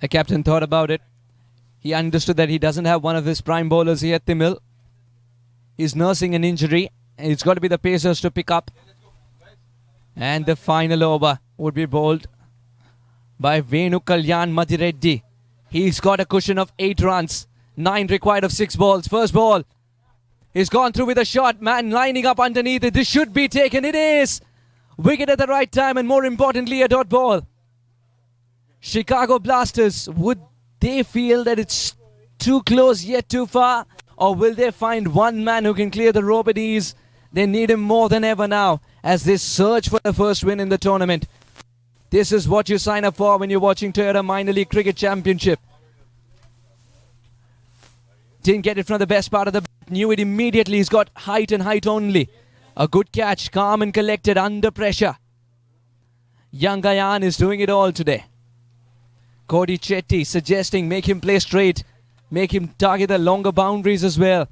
The captain thought about it. He understood that he doesn't have one of his prime bowlers here at the mill. He's nursing an injury. It's got to be the pacers to pick up. And the final over would be bowled by Venu Kalyan Madireddy. He's got a cushion of 8 runs. 9 required of 6 balls. First ball. He's gone through with a shot. Man lining up underneath it. This should be taken. It is. Wicket at the right time, and more importantly, a dot ball. Chicago Blasters, would they feel that it's too close yet too far? Or will they find one man who can clear the rope at ease? They need him more than ever now as they search for the first win in the tournament. This is what you sign up for when you're watching Toyota Minor League Cricket Championship. Didn't get it from the best part of the bat. Knew it immediately. He's got height and height only. A good catch, calm and collected under pressure. Young Ayan is doing it all today. Cody Chetty suggesting make him play straight. Make him target the longer boundaries as well.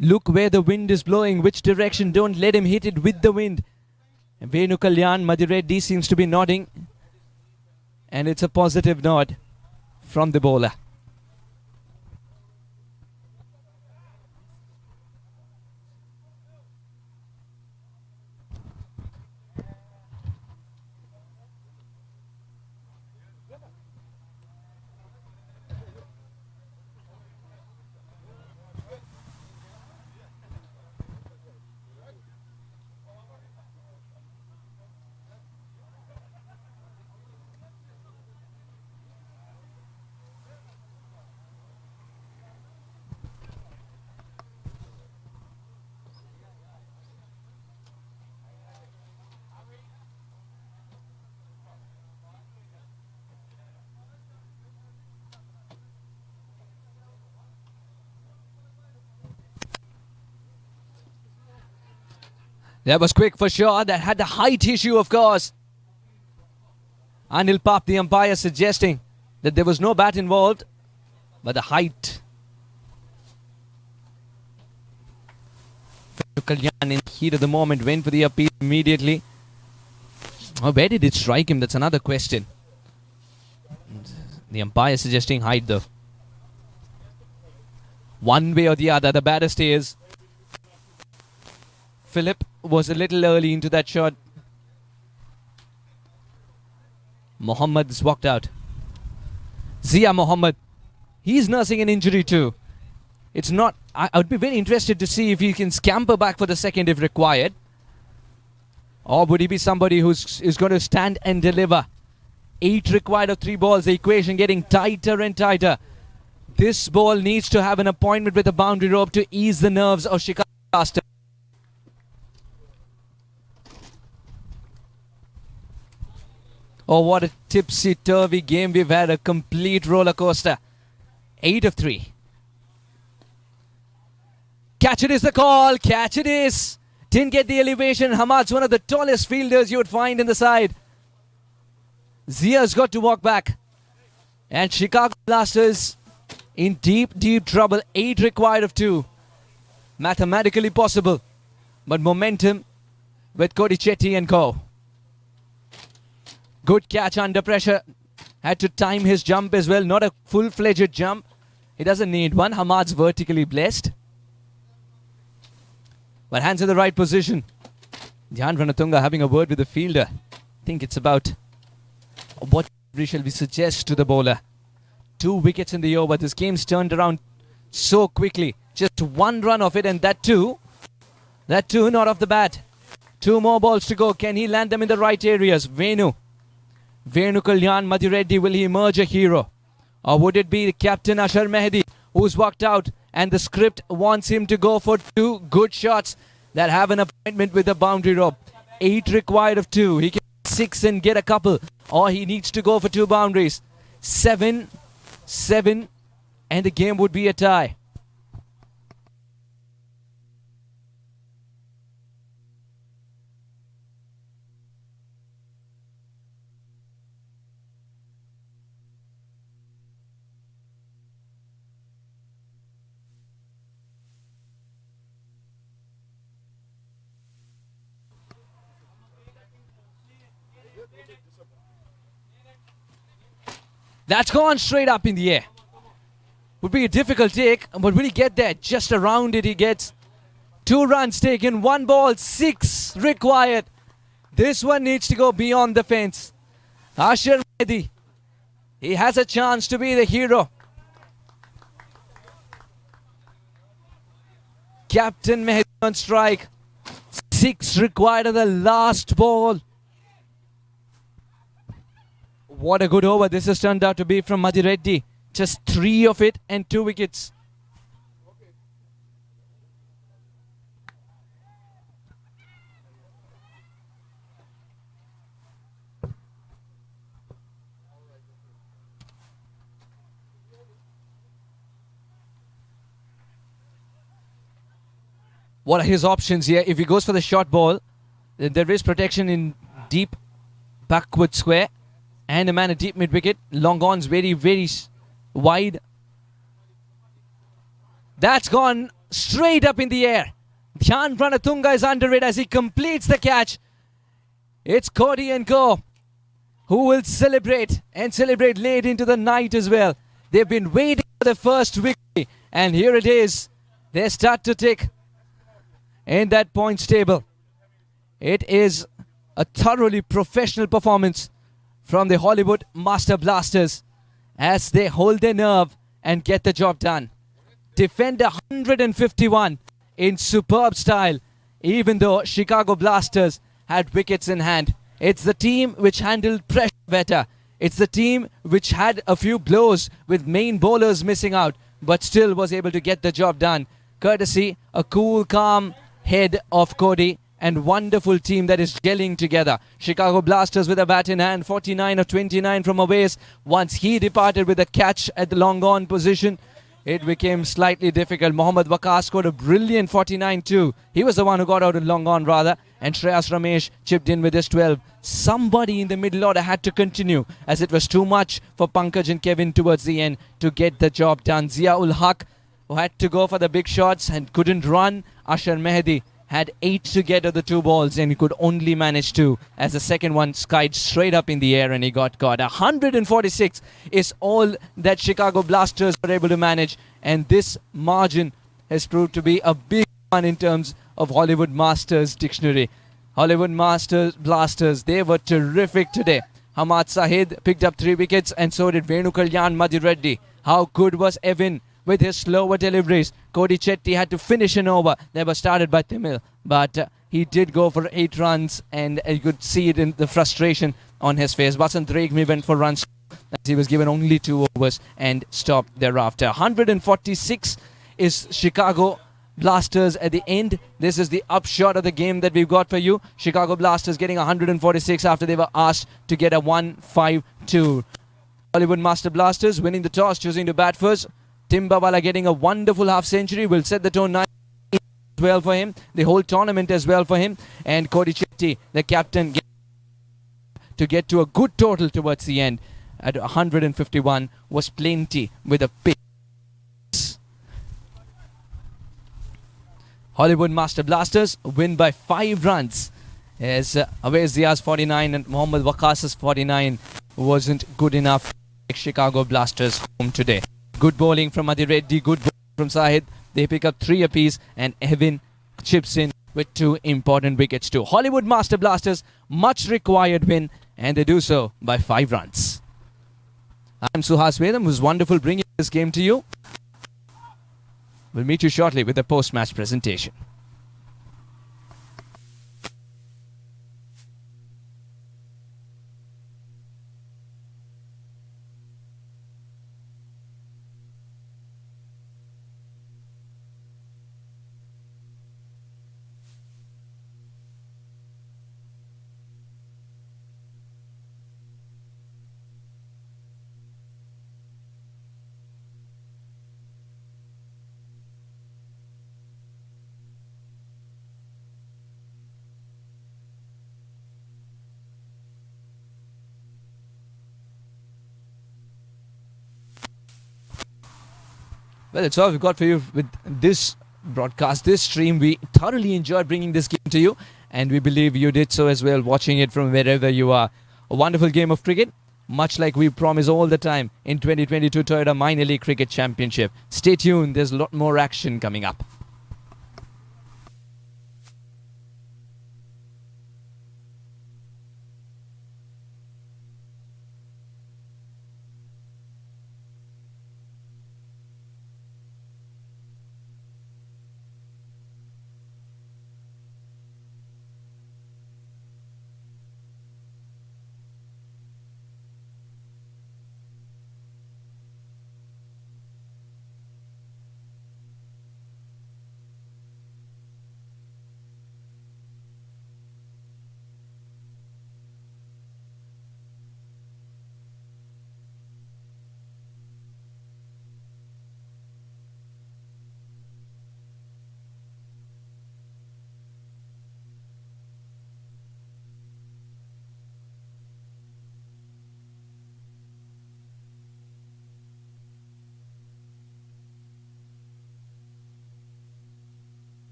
Look where the wind is blowing, which direction. Don't let him hit it with the wind. And Venu Kalyan Madireddy seems to be nodding. And it's a positive nod from the bowler. That was quick for sure. That had the height issue, of course. Anil Pap, the umpire, suggesting that there was no bat involved, but the height. Kalyan in the heat of the moment went for the appeal immediately. Oh, where did it strike him? That's another question. The umpire suggesting height though. One way or the other, the batter stays. Philip was a little early into that shot. Mohammad's walked out. Zia Mohammad. He's nursing an injury too. It's not... I would be very interested to see if he can scamper back for the second if required. Or would he be somebody who's going to stand and deliver 8 required of 3 balls. The equation getting tighter and tighter. This ball needs to have an appointment with the boundary rope to ease the nerves of Chicago Blasters. Oh, what a tipsy-turvy game we've had. A complete roller coaster. 8 of 3. Catch it is the call. Catch it is. Didn't get the elevation. Hamad's one of the tallest fielders you would find in the side. Zia's got to walk back. And Chicago Blasters in deep, deep trouble. 8 required of 2. Mathematically possible. But momentum with Cody Chetty and co. Good catch under pressure. Had to time his jump as well. Not a full-fledged jump. He doesn't need one. Hamad's vertically blessed. But hands in the right position. Dhyan Ranatunga having a word with the fielder. I think it's about what shall we suggest to the bowler. 2 wickets in the over. This game's turned around so quickly. Just 1 run of it, and that too not off the bat. 2 more balls to go. Can he land them in the right areas? Venu Kalyan Madhireddy, will he emerge a hero? Or would it be the captain Ashar Mehdi who's walked out and the script wants him to go for 2 good shots that have an appointment with the boundary rope? 8 required of 2. He can 6 and get a couple, or he needs to go for 2 boundaries. 7, and the game would be a tie. That's gone straight up in the air. Would be a difficult take, but will he get there? Just around it he gets. 2 runs taken, 1 ball, 6 required. This one needs to go beyond the fence. Ashar Mehdi, he has a chance to be the hero. Captain Mehdi on strike. 6 required of the last ball. What a good over this has turned out to be from Madhireddy. Just 3 of it and 2 wickets. What are his options here? If he goes for the short ball, then there is protection in deep backward square. And a man at deep mid-wicket. Long on's very, very wide. That's gone straight up in the air. Dhyan Ranatunga is under it as he completes the catch. It's Cody and co. who will celebrate and celebrate late into the night as well. They've been waiting for the first victory. And here it is. They start to tick in that points table. It is a thoroughly professional performance from the Hollywood Master Blasters as they hold their nerve and get the job done. Defend 151 in superb style, even though Chicago Blasters had wickets in hand. It's the team which handled pressure better. It's the team which had a few blows with main bowlers missing out, but still was able to get the job done. Courtesy a cool, calm head of Cody and wonderful team that is gelling together. Chicago Blasters with a bat in hand, 49 of 29 from Awais. Once he departed with a catch at the long on position, it became slightly difficult. Mohammad Waqas scored a brilliant 49 too. He was the one who got out in long on rather, and Shreyas Ramesh chipped in with his 12. Somebody in the middle order had to continue as it was too much for Pankaj and Kevin towards the end to get the job done. Zia-ul Haq, who had to go for the big shots and couldn't run. Ashar Mehdi had 8 to get of the 2 balls and he could only manage 2 as the second one skied straight up in the air and he got caught. 146 is all that Chicago Blasters were able to manage, and this margin has proved to be a big one in terms of Hollywood Masters dictionary. Hollywood Masters Blasters, they were terrific today. Hamad Sahid picked up 3 wickets and so did Venu Kalyan Madhireddy. How good was Evan with his slower deliveries? Cody Chetty had to finish an over that was started by Timil, but he did go for 8 runs, and you could see it in the frustration on his face. Vasant Rekmi went for runs as he was given only 2 overs and stopped thereafter. 146 is Chicago Blasters at the end. This is the upshot of the game that we've got for you. Chicago Blasters getting 146 after they were asked to get a 1-5-2. Hollywood Master Blasters winning the toss, choosing to bat first. Tim Babala getting a wonderful half century will set the tone 9 as well for him. The whole tournament as well for him. And Cody Chetty, the captain, to get to a good total towards the end at 151 was plenty with a pick. Hollywood Master Blasters win by 5 runs as Awais Diaz 49 and Mohammad Waqas's 49 wasn't good enough to take Chicago Blasters home today. Good bowling from Adi Reddy, good bowling from Sahid. They pick up 3 apiece and Evan chips in with 2 important wickets too. Hollywood Master Blasters, much required win, and they do so by 5 runs. I'm Suhas Vedam, who's wonderful bringing this game to you. We'll meet you shortly with a post-match presentation. Well, that's all we've got for you with this broadcast, this stream. We thoroughly enjoyed bringing this game to you, and we believe you did so as well, watching it from wherever you are. A wonderful game of cricket, much like we promise all the time in 2022 Toyota Minor League Cricket Championship. Stay tuned, there's a lot more action coming up.